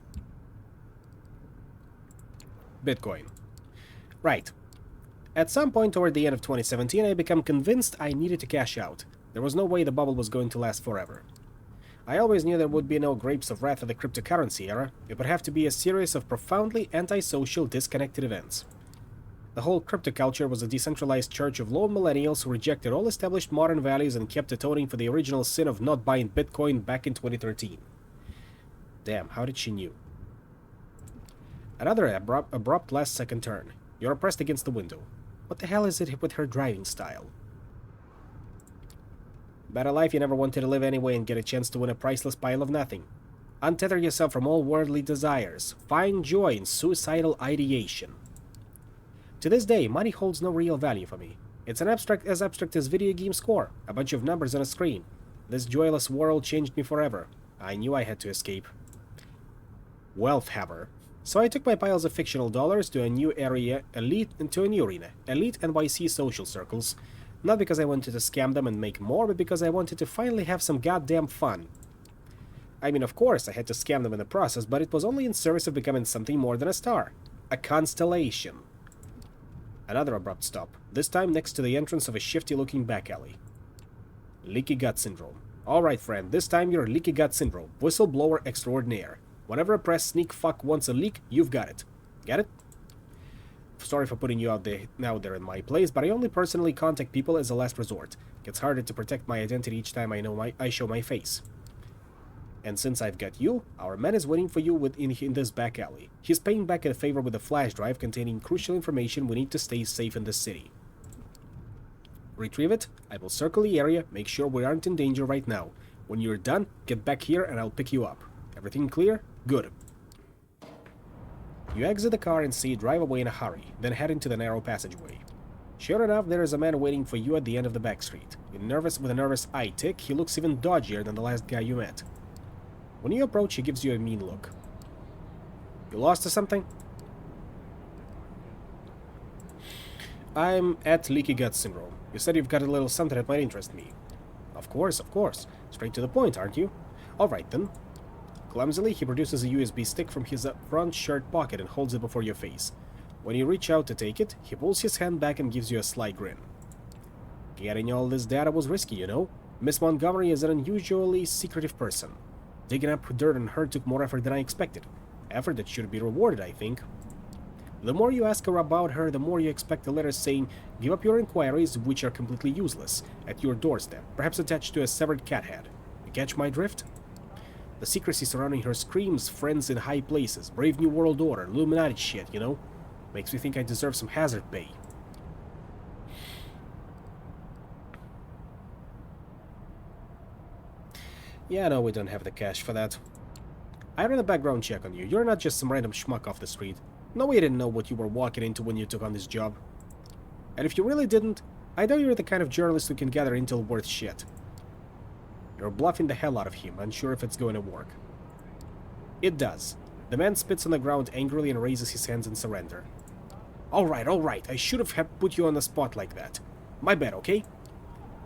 Bitcoin. Right. At some point toward the end of 2017, I became convinced I needed to cash out. There was no way the bubble was going to last forever. I always knew there would be no grapes of wrath of the cryptocurrency era. It would have to be a series of profoundly antisocial, disconnected events. The whole crypto culture was a decentralized church of lone millennials who rejected all established modern values and kept atoning for the original sin of not buying Bitcoin back in 2013. Damn, how did she knew? Another abrupt last-second turn. You're pressed against the window. What the hell is it with her driving style? Better life you never wanted to live anyway and get a chance to win a priceless pile of nothing. Untether yourself from all worldly desires. Find joy in suicidal ideation. To this day, money holds no real value for me. It's as abstract as video game score, a bunch of numbers on a screen. This joyless world changed me forever. I knew I had to escape. Wealth haver. So I took my piles of fictional dollars to a new arena, elite NYC social circles. Not because I wanted to scam them and make more, but because I wanted to finally have some goddamn fun. I mean, of course, I had to scam them in the process, but it was only in service of becoming something more than a star. A constellation. Another abrupt stop, this time next to the entrance of a shifty-looking back alley. Leaky gut syndrome. Alright, friend, this time you're leaky gut syndrome. Whistleblower extraordinaire. Whenever a press sneak fuck wants a leak, you've got it. Get it? sorry for putting you out there in my place, but I only personally contact people as a last resort. Gets harder to protect my identity each time I show my face. And since I've got you, our man is waiting for you in this back alley. He's paying back a favor with a flash drive containing crucial information we need to stay safe in this city. Retrieve it, I will circle the area, make sure we aren't in danger right now. When you're done, get back here and I'll pick you up. Everything clear? Good. You exit the car and see it drive away in a hurry, then head into the narrow passageway. Sure enough, there is a man waiting for you at the end of the back street. With a nervous eye tick, he looks even dodgier than the last guy you met. When you approach, he gives you a mean look. You lost or something? I'm at leaky gut syndrome. You said you've got a little something that might interest me. Of course, of course. Straight to the point, aren't you? Alright then. Clumsily, he produces a USB stick from his front shirt pocket and holds it before your face. When you reach out to take it, he pulls his hand back and gives you a sly grin. Getting all this data was risky, you know. Miss Montgomery is an unusually secretive person. Digging up dirt on her took more effort than I expected. Effort that should be rewarded, I think. The more you ask her about her, the more you expect a letter saying, "Give up your inquiries, which are completely useless," at your doorstep, perhaps attached to a severed cat head. You catch my drift? The secrecy surrounding her screams friends in high places, Brave New World Order, Illuminati shit, you know? Makes me think I deserve some hazard pay. Yeah, no, we don't have the cash for that. I ran a background check on you. You're not just some random schmuck off the street. No way you didn't know what you were walking into when you took on this job. And if you really didn't, I know you're the kind of journalist who can gather intel worth shit. You're bluffing the hell out of him, unsure if it's going to work. It does. The man spits on the ground angrily and raises his hands in surrender. Alright, I should have put you on the spot like that. My bad, okay?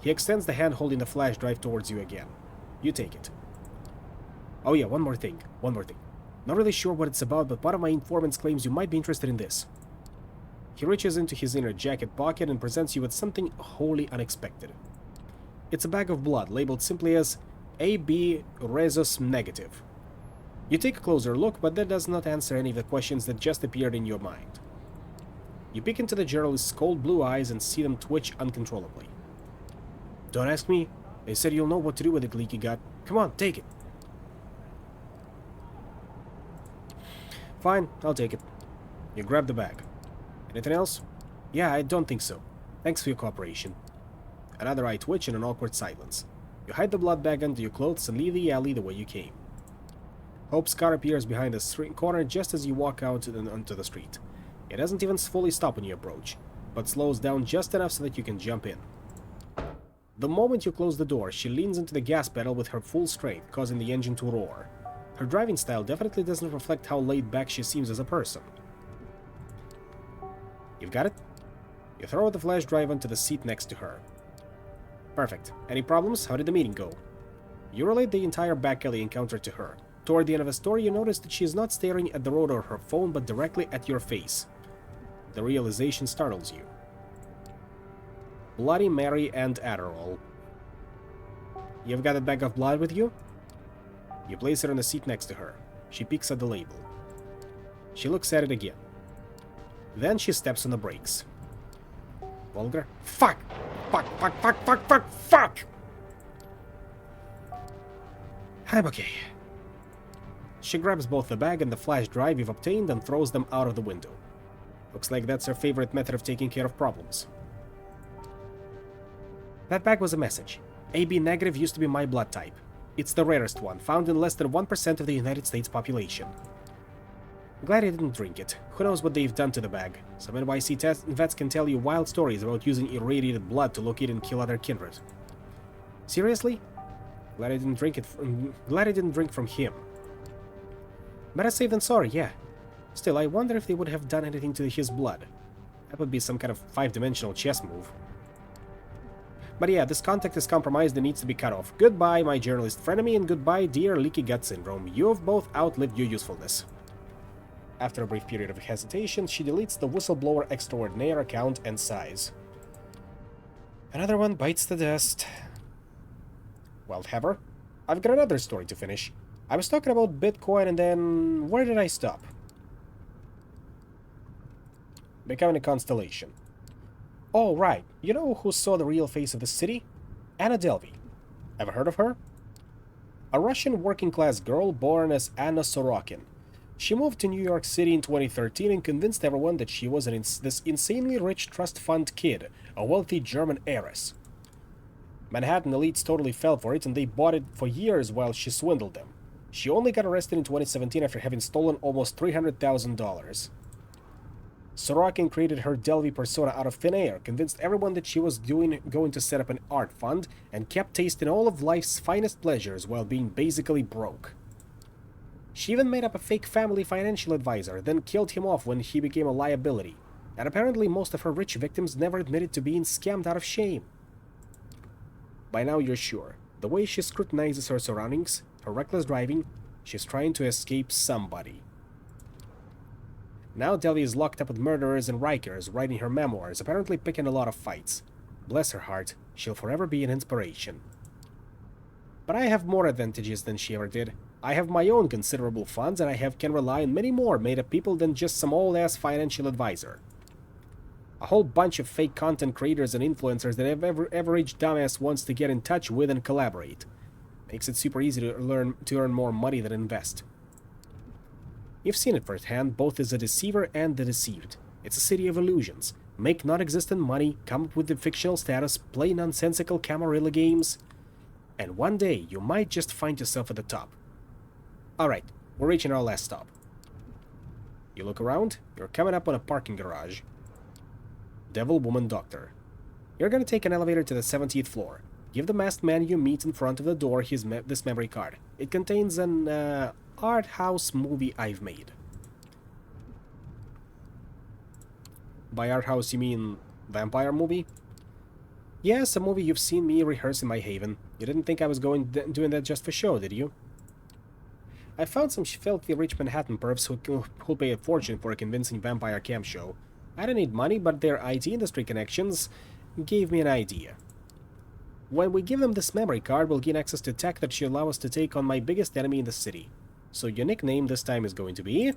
He extends the hand holding the flash drive towards you again. You take it. Oh yeah, one more thing. Not really sure what it's about, but one of my informants claims you might be interested in this. He reaches into his inner jacket pocket and presents you with something wholly unexpected. It's a bag of blood, labeled simply as AB Rhesus Negative. You take a closer look, but that does not answer any of the questions that just appeared in your mind. You peek into the journalist's cold blue eyes and see them twitch uncontrollably. Don't ask me. They said you'll know what to do with it, leaky gut. Come on, take it. Fine, I'll take it. You grab the bag. Anything else? Yeah, I don't think so. Thanks for your cooperation. Another eye twitch and an awkward silence. You hide the blood bag under your clothes and leave the alley the way you came. Hope's car appears behind the corner just as you walk out onto the street. It doesn't even fully stop when you approach, but slows down just enough so that you can jump in. The moment you close the door, she leans into the gas pedal with her full strength, causing the engine to roar. Her driving style definitely doesn't reflect how laid back she seems as a person. You've got it? You throw the flash drive onto the seat next to her. Perfect. Any problems? How did the meeting go? You relate the entire back alley encounter to her. Toward the end of the story, you notice that she is not staring at the road or her phone, but directly at your face. The realization startles you. Bloody Mary and Adderall. You've got a bag of blood with you? You place it on the seat next to her. She peeks at the label. She looks at it again. Then she steps on the brakes. Vulgar? Fuck! Fuck! I'm okay. She grabs both the bag and the flash drive you've obtained and throws them out of the window. Looks like that's her favorite method of taking care of problems. That bag was a message. AB negative used to be my blood type. It's the rarest one, found in less than 1% of the United States population. Glad I didn't drink it. Who knows what they've done to the bag. Some NYC vets can tell you wild stories about using irradiated blood to locate and kill other kindred. Seriously? Glad I didn't drink from him. Better safe than sorry, yeah. Still, I wonder if they would have done anything to his blood. That would be some kind of 5-dimensional chess move. But yeah, this contact is compromised and needs to be cut off. Goodbye, my journalist frenemy, and goodbye, dear leaky gut syndrome. You have both outlived your usefulness. After a brief period of hesitation, she deletes the whistleblower extraordinaire account and sighs. Another one bites the dust. Well, Heather, I've got another story to finish. I was talking about Bitcoin and then... where did I stop? becoming a constellation. Oh, right. You know who saw the real face of the city? Anna Delvey. Ever heard of her? A Russian working-class girl born as Anna Sorokin. She moved to New York City in 2013 and convinced everyone that she was this insanely rich trust fund kid, a wealthy German heiress. Manhattan elites totally fell for it, and they bought it for years while she swindled them. She only got arrested in 2017 after having stolen almost $300,000. Sorokin created her Delvey persona out of thin air, convinced everyone that she was going to set up an art fund, and kept tasting all of life's finest pleasures while being basically broke. She even made up a fake family financial advisor, then killed him off when he became a liability. And apparently most of her rich victims never admitted to being scammed out of shame. By now you're sure. The way she scrutinizes her surroundings, her reckless driving, she's trying to escape somebody. Now Delvey is locked up with murderers and Rikers, writing her memoirs, apparently picking a lot of fights. Bless her heart, she'll forever be an inspiration. But I have more advantages than she ever did. I have my own considerable funds, and can rely on many more made-up people than just some old-ass financial advisor. A whole bunch of fake content creators and influencers that average dumbass wants to get in touch with and collaborate. Makes it super easy to earn more money than invest. You've seen it firsthand, both as a deceiver and the deceived. It's a city of illusions. Make non-existent money, come up with the fictional status, play nonsensical Camarilla games, and one day you might just find yourself at the top. Alright, we're reaching our last stop. You look around, you're coming up on a parking garage. Devil, Woman, Doctor. You're gonna take an elevator to the 17th floor. Give the masked man you meet in front of the door this memory card. It contains an art house movie I've made. By art house you mean vampire movie? Yes, a movie you've seen me rehearse in my haven. You didn't think I was doing that just for show, did you? I found some filthy rich Manhattan pervs who'll pay a fortune for a convincing vampire camp show. I don't need money, but their IT industry connections gave me an idea. When we give them this memory card, we'll gain access to tech that should allow us to take on my biggest enemy in the city. So your nickname this time is going to be...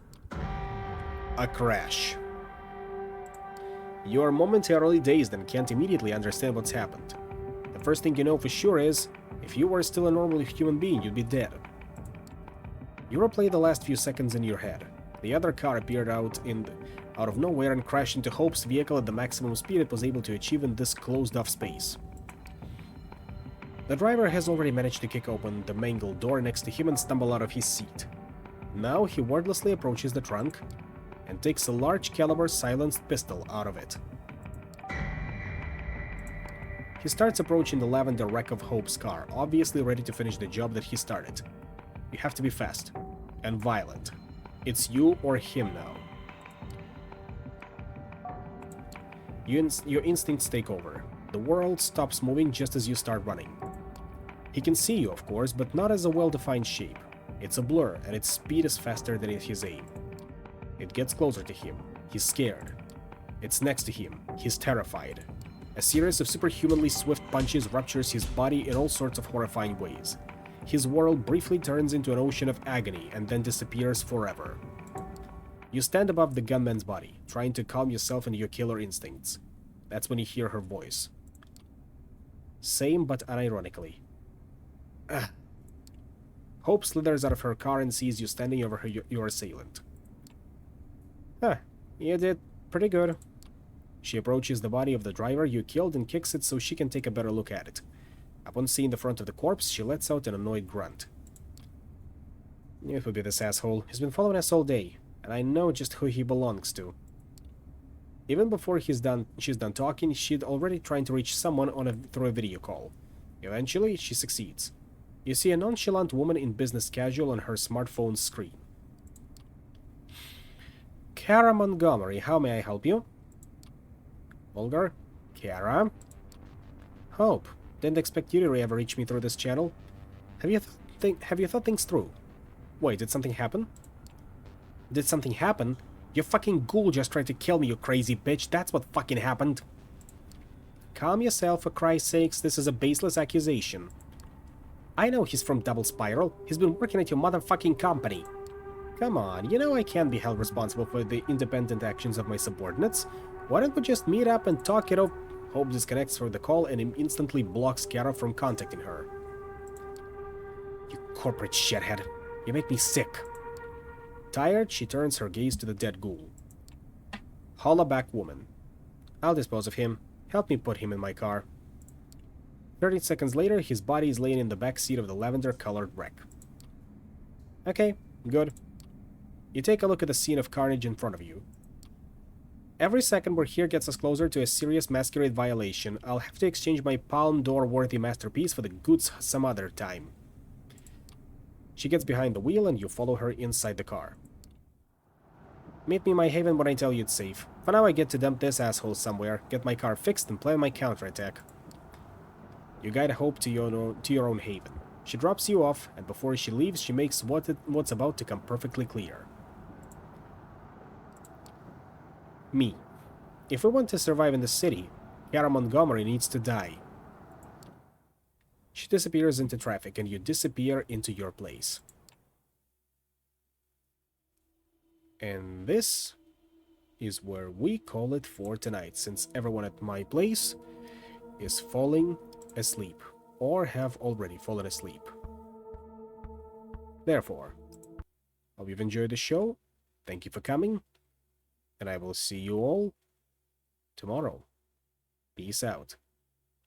a Crash. You are momentarily dazed and can't immediately understand what's happened. The first thing you know for sure is, if you were still a normal human being, you'd be dead. You replay the last few seconds in your head. The other car appeared out of nowhere and crashed into Hope's vehicle at the maximum speed it was able to achieve in this closed-off space. The driver has already managed to kick open the mangled door next to him and stumble out of his seat. Now he wordlessly approaches the trunk and takes a large-caliber silenced pistol out of it. He starts approaching the lavender wreck of Hope's car, obviously ready to finish the job that he started. You have to be fast and violent. It's you or him now. Your instincts take over. The world stops moving just as you start running. He can see you, of course, but not as a well-defined shape. It's a blur, and its speed is faster than his aim. It gets closer to him. He's scared. It's next to him. He's terrified. A series of superhumanly swift punches ruptures his body in all sorts of horrifying ways. His world briefly turns into an ocean of agony and then disappears forever. You stand above the gunman's body, trying to calm yourself and your killer instincts. That's when you hear her voice. Same but unironically. Ugh. Hope slithers out of her car and sees you standing over your assailant. Huh, you did pretty good. She approaches the body of the driver you killed and kicks it so she can take a better look at it. Upon seeing the front of the corpse, she lets out an annoyed grunt. It would be this asshole. He's been following us all day, and I know just who he belongs to. Even before she's done talking, she'd already trying to reach someone through a video call. Eventually, she succeeds. You see a nonchalant woman in business casual on her smartphone screen. Kara Montgomery, how may I help you? Vulgar? Kara? Hope. Didn't expect you to ever reach me through this channel. Have you thought things through? Wait, did something happen? Did something happen? Your fucking ghoul just tried to kill me, you crazy bitch. That's what fucking happened. Calm yourself, for Christ's sakes. This is a baseless accusation. I know he's from Double Spiral. He's been working at your motherfucking company. Come on, you know I can't be held responsible for the independent actions of my subordinates. Why don't we just meet up and talk it out? Hope disconnects her the call and instantly blocks Kara from contacting her. You corporate shithead. You make me sick. Tired, she turns her gaze to the dead ghoul. Holla back, woman. I'll dispose of him. Help me put him in my car. 30 seconds later, his body is laying in the back seat of the lavender-colored wreck. Okay, good. You take a look at the scene of carnage in front of you. Every second we're here gets us closer to a serious Masquerade violation. I'll have to exchange my Palme d'Or-worthy masterpiece for the goods some other time. She gets behind the wheel and you follow her inside the car. Meet me in my haven when I tell you it's safe. For now I get to dump this asshole somewhere, get my car fixed and plan my counterattack. You guide Hope to your own haven. She drops you off, and before she leaves she makes what's about to come perfectly clear. Me. If we want to survive in the city, Kara Montgomery needs to die. She disappears into traffic, and you disappear into your place. And this is where we call it for tonight, since everyone at my place is falling asleep, or have already fallen asleep. Therefore, hope you've enjoyed the show, thank you for coming, and I will see you all tomorrow. Peace out.